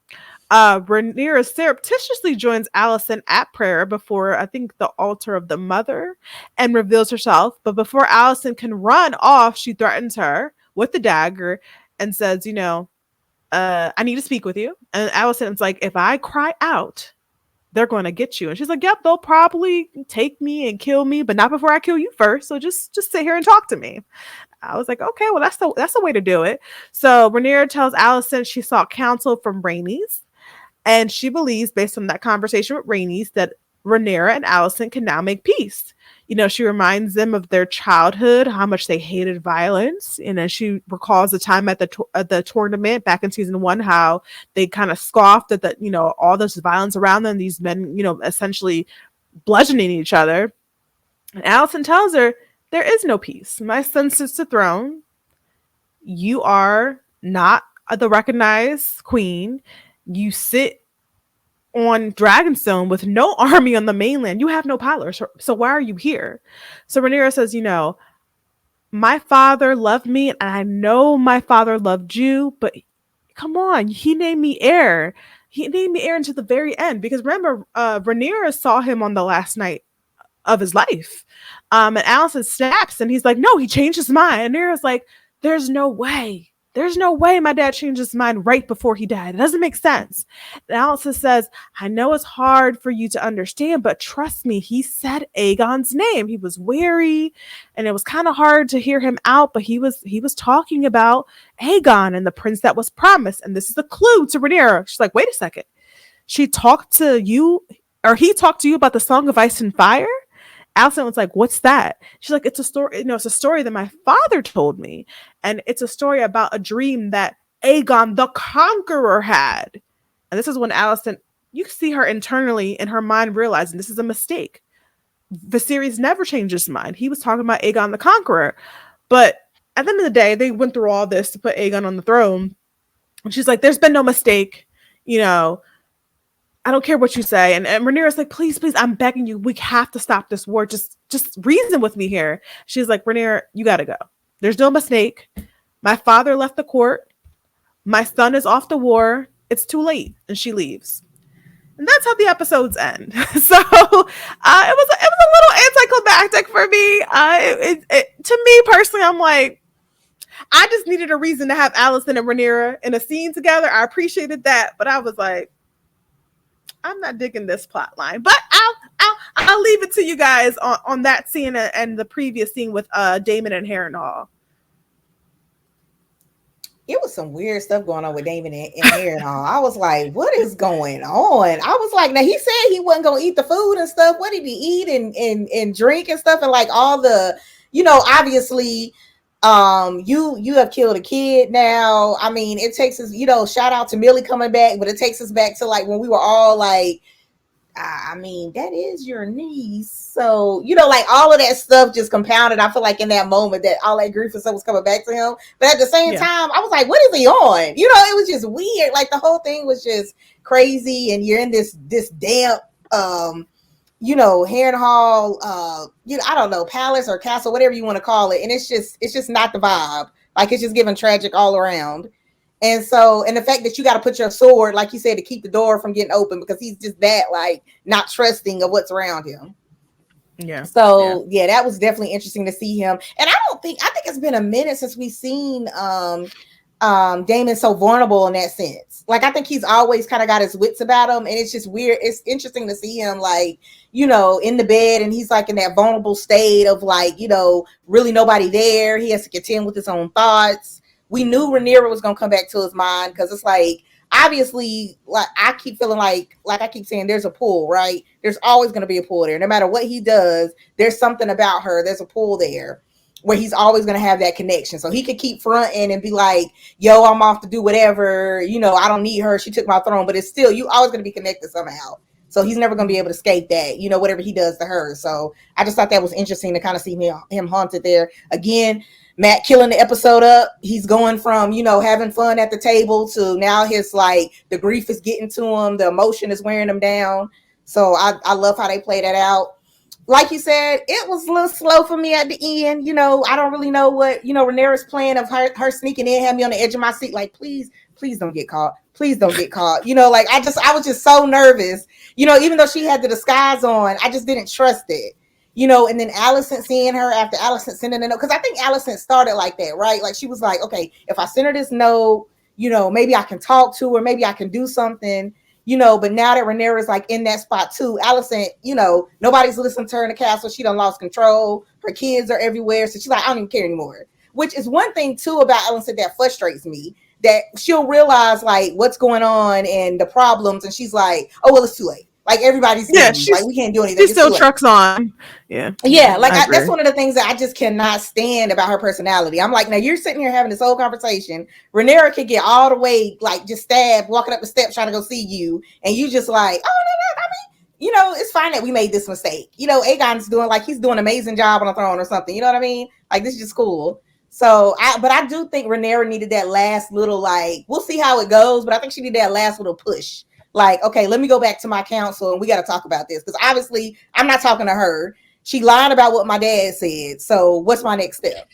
Rhaenyra surreptitiously joins Alicent at prayer before, I think, the altar of the mother, and reveals herself. But before Alicent can run off, she threatens her with the dagger and says, I need to speak with you. And Alicent's like, if I cry out, they're going to get you. And she's like, yep, they'll probably take me and kill me, but not before I kill you first. So just sit here and talk to me. I was like, okay, well, that's the way to do it. So Rhaenyra tells Alicent she sought counsel from Rhaenys, and she believes, based on that conversation with Rhaenys, that Rhaenyra and Alicent can now make peace. She reminds them of their childhood, how much they hated violence. And then she recalls the time at the tournament back in season 1, how they kind of scoffed at all this violence around them, these men, essentially bludgeoning each other. And Alicent tells her, there is no peace. My son sits the throne. You are not the recognized queen. You sit on Dragonstone with no army on the mainland. You have no power. So why are you here? So Rhaenyra says, my father loved me, and I know my father loved you, but come on, he named me heir. He named me heir until the very end, because remember, Rhaenyra saw him on the last night of his life. And Alicent snaps, and he's like, no, he changed his mind. And Rhaenyra's like, there's no way. There's no way my dad changed his mind right before he died. It doesn't make sense. And Alicent says, I know it's hard for you to understand, but trust me, he said Aegon's name. He was wary, and it was kind of hard to hear him out, but he was talking about Aegon and the prince that was promised. And this is a clue to Rhaenyra. She's like, wait a second. He talked to you about the Song of Ice and Fire? Alicent was like, what's that? She's like, it's a story, it's a story that my father told me. And it's a story about a dream that Aegon the Conqueror had. And this is when Alicent, you can see her internally in her mind realizing this is a mistake. Viserys never changed his mind. He was talking about Aegon the Conqueror. But at the end of the day, they went through all this to put Aegon on the throne. she's like, there's been no mistake, you know, I don't care what you say. And Rhaenyra's like, please, I'm begging you, we have to stop this war. Just reason with me here. She's like, Rhaenyra, you gotta go. There's no mistake. My father left the court. My son is off to war. It's too late. And she leaves. And that's how the episodes end. So it was a little anticlimactic for me. To me personally, I'm like, I just needed a reason to have Alicent and Rhaenyra in a scene together. I appreciated that, but I was like, I'm not digging this plot line. But I'll leave it to you guys on that scene and the previous scene with Daemon and Harrenhal. It was some weird stuff going on with Daemon and Harrenhal. I was like, what is going on? I was like, now he said he wasn't going to eat the food and stuff. What did he eat and drink and stuff? And like all the, you know, obviously, you have killed a kid now. I mean, it takes us, you know, shout out to Millie coming back, but it takes us back to like when we were all like, I mean, that is your niece. So, you know, like all of that stuff just compounded. I feel like in that moment that all that grief and stuff was coming back to him. But at the same time, I was like, what is he on? You know, it was just weird. Like the whole thing was just crazy. And you're in this damp, you know, Harrenhal, you know, I don't know, palace or castle, whatever you want to call it. And it's just not the vibe. Like it's just giving tragic all around. And so, and the fact that you got to put your sword, like you said, to keep the door from getting open because he's just that like not trusting of what's around him. Yeah. So yeah, that was definitely interesting to see him. And I think it's been a minute since we've seen Daemon so vulnerable in that sense. Like I think he's always kind of got his wits about him, and it's just weird. It's interesting to see him like, you know, in the bed and he's like in that vulnerable state of like, you know, really nobody there. He has to contend with his own thoughts. We knew Rhaenyra was going to come back to his mind because it's like, obviously, like I keep feeling like I keep saying there's a pull, right? There's always going to be a pull there. No matter what he does, there's something about her. There's a pull there where he's always going to have that connection. So he could keep fronting and be like, yo, I'm off to do whatever. You know, I don't need her. She took my throne. But it's still, you always going to be connected somehow. So he's never going to be able to escape that, you know, whatever he does to her. So I just thought that was interesting to kind of see him haunted there. Again, Matt killing the episode up. He's going from, you know, having fun at the table to now his like the grief is getting to him. The emotion is wearing him down. So I love how they play that out. Like you said, it was a little slow for me at the end. You know, I don't really know what, you know, Rhaenyra's plan of her sneaking in, had me on the edge of my seat. Like, please don't get caught. Please don't get caught. You know, like I was just so nervous, you know, even though she had the disguise on, I just didn't trust it. You know, and then Alicent seeing her after Alicent sending a note, because I think Alicent started like that, right? Like she was like, okay, if I send her this note, you know, maybe I can talk to her, maybe I can do something, you know. But now that Rhaenyra's like in that spot too, Alicent, you know, nobody's listening to her in the castle. She done lost control. Her kids are everywhere, so she's like, I don't even care anymore. Which is one thing too about Alicent that frustrates me, that she'll realize like what's going on and the problems, and she's like, oh well, it's too late. Like everybody's like we can't do anything. She still trucks on. Yeah. Like that's one of the things that I just cannot stand about her personality. I'm like, now you're sitting here having this whole conversation. Rhaenyra could get all the way like just stabbed, walking up the steps trying to go see you, and you just like, oh no, I mean, you know, it's fine that we made this mistake. You know, Aegon's doing like he's doing an amazing job on the throne or something. You know what I mean? Like this is just cool. So but I do think Rhaenyra needed that last little like, we'll see how it goes, but I think she needed that last little push. Like, okay, let me go back to my counsel and we got to talk about this. Because obviously I'm not talking to her. She lied about what my dad said. So what's my next step?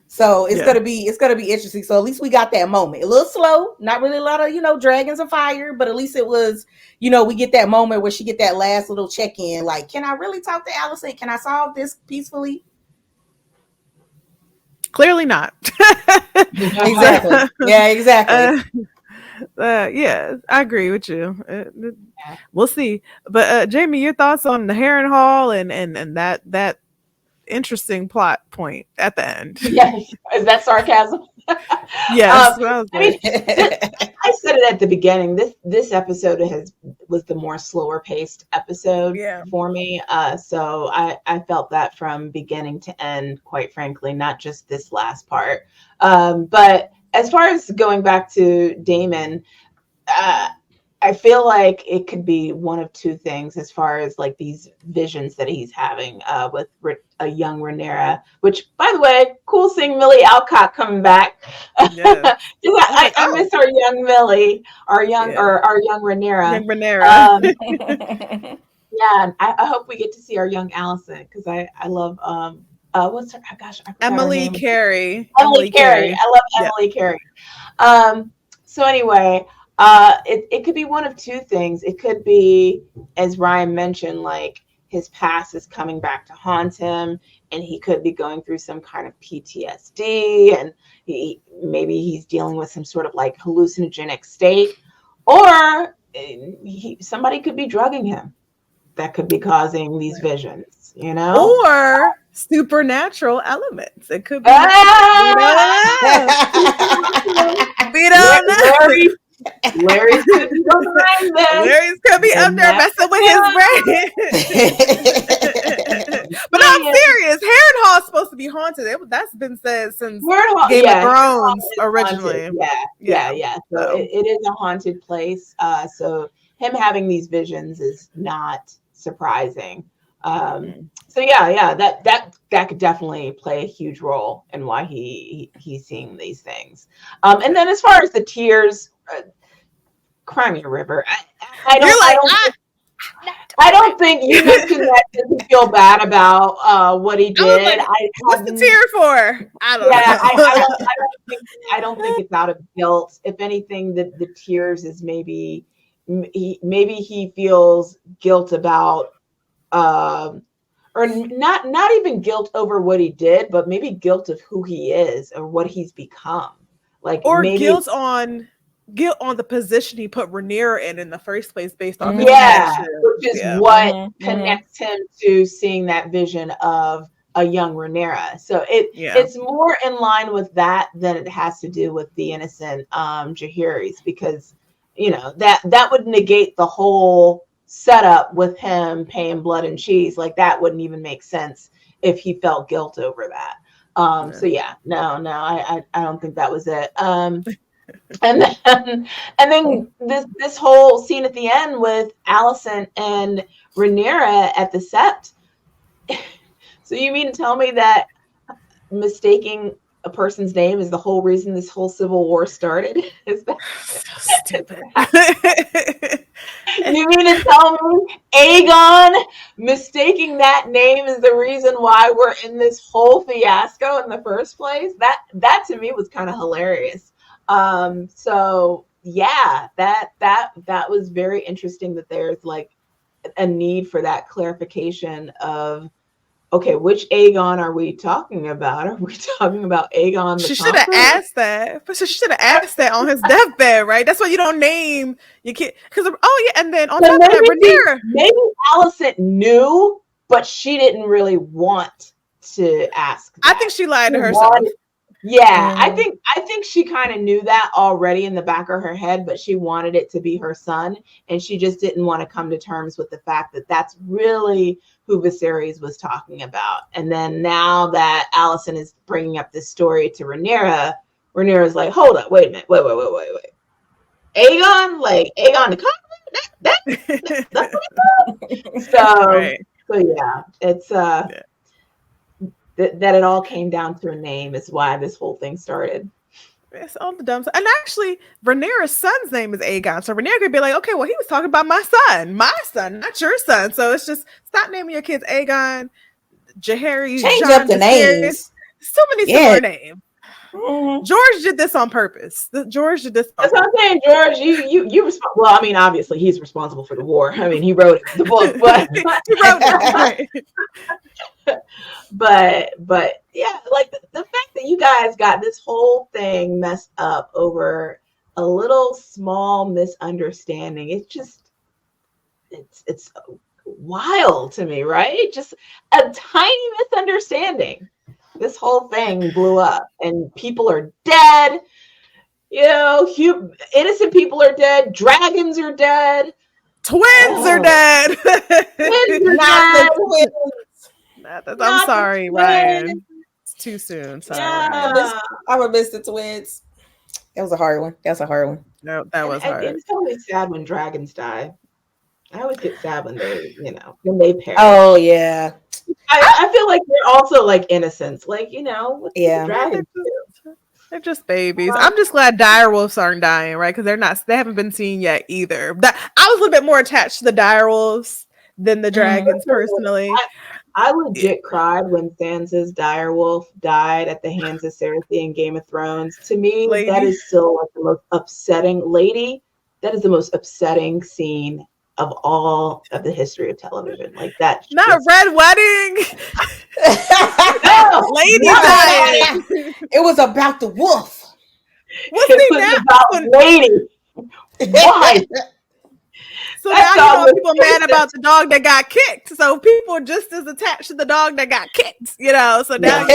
So it's gonna be interesting. So at least we got that moment. A little slow, not really a lot of, you know, dragons and fire, but at least it was, you know, we get that moment where she get that last little check-in. Like, can I really talk to Alicent? Can I solve this peacefully? Clearly not. Exactly. Yeah, exactly. Yeah, I agree with you. We'll see. But Jamie, your thoughts on the Harrenhal and that interesting plot point at the end? Yes, is that sarcasm? Yes. I mean, I said it at the beginning. This episode was the more slower paced episode for me. So I felt that from beginning to end, quite frankly, not just this last part. But as far as going back to Daemon, I I feel like it could be one of two things as far as like these visions that he's having with a young Rhaenyra, which, by the way, cool seeing Millie Alcott coming back. Yes. I miss our young Millie, our young Rhaenyra. Young Rhaenyra. Yeah, and I hope we get to see our young Alicent, because I love what's her, gosh, I forgot her name. Carey. Emily Carey. I love Emily Carey. So anyway, it could be one of two things. It could be, as Ryan mentioned, like his past is coming back to haunt him, and he could be going through some kind of PTSD, and maybe he's dealing with some sort of like hallucinogenic state, or somebody could be drugging him. That could be causing these visions, you know? Or supernatural elements. It could be. Larry's could be behind this. Larry's could be up there messing with his brain. But no, I'm serious. Harrenhal's supposed to be haunted. That's been said since Game of Thrones originally. Yeah. So it is a haunted place. So him having these visions is not surprising. So that could definitely play a huge role in why he's seeing these things. And then as far as the tears, cry me a river. I don't think you mentioned that doesn't feel bad about what he did. What's the tear for? I don't know. I don't think it's out of guilt. If anything, the tears is maybe he feels guilt about or not even guilt over what he did, but maybe guilt of who he is or what he's become. Like, or maybe guilt on the position he put Rhaenyra in the first place based on his actions. Which is what connects him to seeing that vision of a young Rhaenyra. So it's more in line with that than it has to do with the innocent Jaehaerys, because that would negate the whole setup with him paying blood and cheese. Like, that wouldn't even make sense if he felt guilt over that. So I don't think that was it. And then this whole scene at the end with Alicent and Rhaenyra at the Sept. So you mean to tell me that mistaking a person's name is the whole reason this whole civil war started? Is that so stupid? You mean to tell me Aegon mistaking that name is the reason why we're in this whole fiasco in the first place? That to me was kind of hilarious. So yeah, that was very interesting that there's like a need for that clarification of, okay, which Aegon are we talking about? Are we talking about Aegon? She should have asked that. But she should have asked that on his deathbed, right? That's why you don't name your kid. Because and then on top of that, Rhaenyra. Maybe Alicent knew, but she didn't really want to ask that. I think she lied to herself. Yeah, I think she kind of knew that already in the back of her head, but she wanted it to be her son, and she just didn't want to come to terms with the fact that that's really who Viserys was talking about. And then now that Alicent is bringing up this story to Rhaenyra's like, hold up, wait a minute, wait. Aegon, like Aegon the Conqueror? That's what he said? So yeah, it's that it all came down to a name is why this whole thing started. It's all the dumb stuff. And actually, Rhaenyra's son's name is Aegon. So Rhaenyra could be like, okay, well, he was talking about my son, not your son. So it's just stop naming your kids Aegon, Jaehaerys, change John, up the names. So many similar names. George did this on purpose. George did this. That's what I'm saying, George. You well, I mean, obviously he's responsible for the war. I mean, he wrote the book, but he wrote it. but yeah, like the fact that you guys got this whole thing messed up over a little small misunderstanding. It's wild to me, right? Just a tiny misunderstanding. This whole thing blew up and people are dead. Innocent people are dead. Dragons are dead. Twins are dead. Twins are dead. I'm sorry, Ryan. It's too soon. Sorry. I would miss the twins. That was a hard one. That's a hard one. No, that was hard. It's always sad when dragons die. I always get sad when they, when they perish. Oh yeah. I feel like they're also like innocents, like what's the dragons do? They're just babies. I'm just glad direwolves aren't dying, right? Because they haven't been seen yet either. I was a little bit more attached to the direwolves than the dragons personally. I legit cried when Sansa's direwolf died at the hands of Cersei in Game of Thrones. To me, that is still like the most upsetting that is the most upsetting scene of all of the history of television. Like that. Not Red Wedding. No, Lady dying. It was about the wolf. It was about Lady. Why? So now people mad about the dog that got kicked. So people are just as attached to the dog that got kicked, So now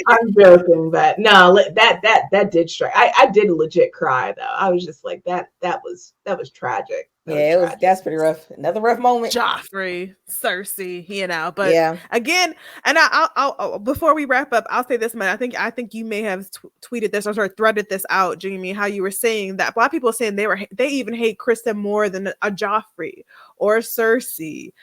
I'm joking, but no, that did strike. I did legit cry though. I was just like that was tragic. That's pretty rough. Another rough moment. Joffrey, Cersei, but again, and I'll before we wrap up, I'll say this, man. I think you may have tweeted this or threaded this out, Jamie, how you were saying that a lot of people are saying they even hate Kristen more than a Joffrey or Cersei,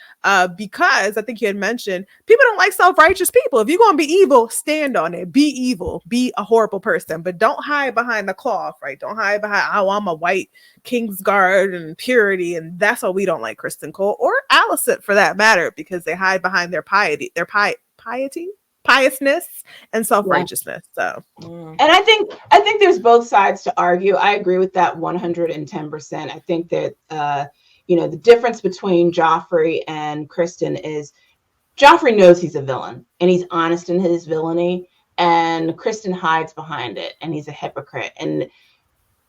because I think you had mentioned people don't like self-righteous people. If you're gonna be evil, stand on it. Be evil. Be a horrible person, but don't hide behind the cloth, right? Don't hide behind I'm a white Kingsguard and purity, and that's why we don't like Kristen Cole or Alicent for that matter, because they hide behind their piety, their piousness and self-righteousness. So and I think there's both sides to argue. I agree with that 110%. I think that the difference between Joffrey and Kristen is Joffrey knows he's a villain and he's honest in his villainy, and Kristen hides behind it and he's a hypocrite, and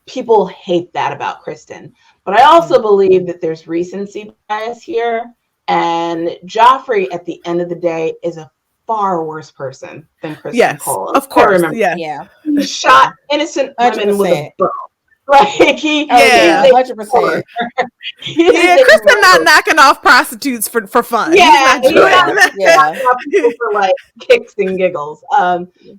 people hate that about Kristen. But I also believe that there's recency bias here, and Joffrey at the end of the day is a far worse person than Kristen Cole. Of course. He shot innocent women 100%. with a bow. Like 100%. Kristen not knocking off prostitutes for fun. He's not for like kicks and giggles.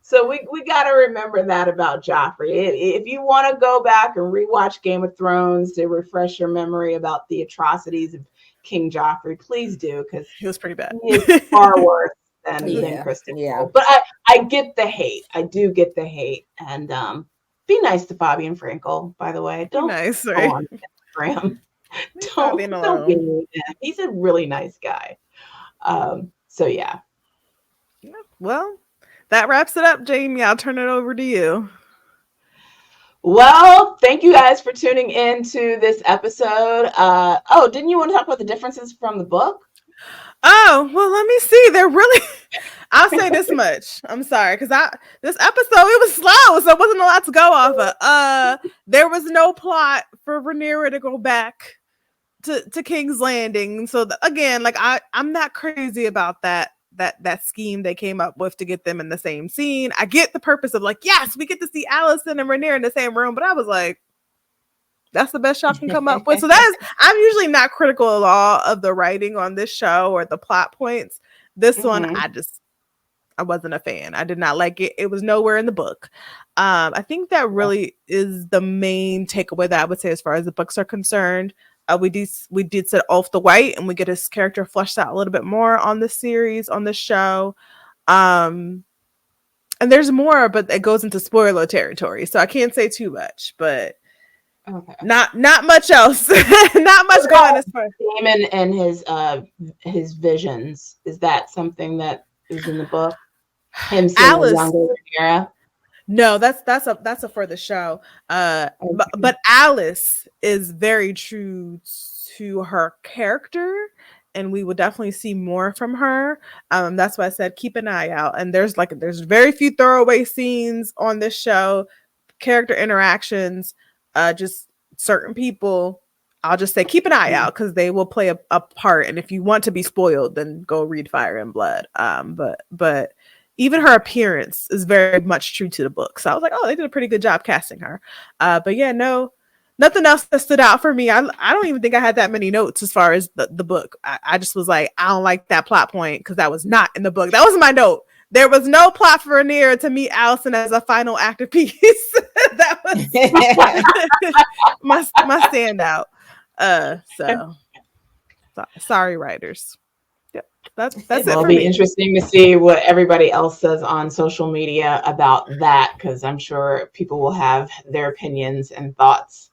So we got to remember that about Joffrey. If you want to go back and rewatch Game of Thrones to refresh your memory about the atrocities of King Joffrey, please do, because he was pretty bad. He is far worse than Kristen. But I get the hate. I do get the hate, and be nice to Bobby and Frankel, by the way. Don't nice, go right? on Instagram. Don't be mean. He's a really nice guy. So yeah. Well, that wraps it up, Jamie. I'll turn it over to you. Well, thank you guys for tuning in to this episode. Didn't you want to talk about the differences from the book? Oh, well, let me see. They're really, I'll say this much. I'm sorry, because this episode, it was slow, so it wasn't a lot to go off of. There was no plot for Rhaenyra to go back to King's Landing. So again, like I'm not crazy about that scheme they came up with to get them in the same scene. I get the purpose of like, yes, we get to see Alicent and Rhaenyra in the same room, but I was like, that's the best y'all can come up with. So I'm usually not critical at all of the writing on this show or the plot points. This one, I wasn't a fan. I did not like it. It was nowhere in the book. I think that really is the main takeaway that I would say as far as the books are concerned. We did set Ulf the White, and we get his character fleshed out a little bit more on this series, on this show. And there's more, but it goes into spoiler territory, so I can't say too much. But not much else. Not much going as far. Daemon and his visions. Is that something that is in the book? Him seeing a younger Rhaenyra? No, that's a further show. But Alice is very true to her character, and we will definitely see more from her. That's why I said keep an eye out. And there's very few throwaway scenes on this show, character interactions, just certain people. I'll just say keep an eye out because they will play a part. And if you want to be spoiled, then go read Fire and Blood. But even her appearance is very much true to the book. So I was like, oh, they did a pretty good job casting her. But yeah, no, nothing else that stood out for me. I don't even think I had that many notes as far as the book. I just was like, I don't like that plot point because that was not in the book. That was my note. There was no plot for Rhaenyra to meet Alicent as a final actor piece. That my standout. So sorry, writers. Yep, that's it. It'll for be me. interesting to see what everybody else says on social media about that, because I'm sure people will have their opinions and thoughts.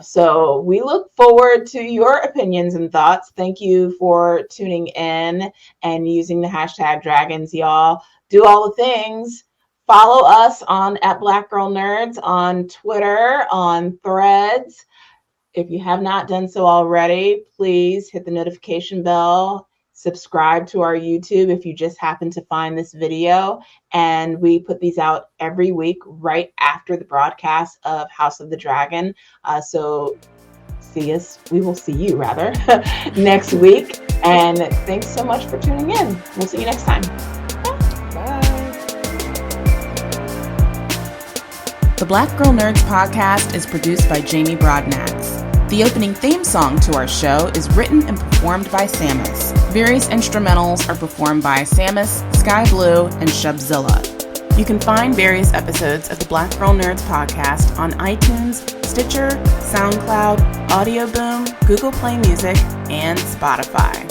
So we look forward to your opinions and thoughts. Thank you for tuning in and using the hashtag DragonsYall. Do all the things. Follow us at Black Girl Nerds on Twitter, on Threads. If you have not done so already, please hit the notification bell. Subscribe to our YouTube if you just happen to find this video. And we put these out every week right after the broadcast of House of the Dragon. So we will see you rather next week. And thanks so much for tuning in. We'll see you next time. Bye. The Black Girl Nerds podcast is produced by Jamie Broadnax. The opening theme song to our show is written and performed by Samus. Various instrumentals are performed by Samus, Sky Blue, and Shubzilla. You can find various episodes of the Black Girl Nerds podcast on iTunes, Stitcher, SoundCloud, Audio Boom, Google Play Music, and Spotify.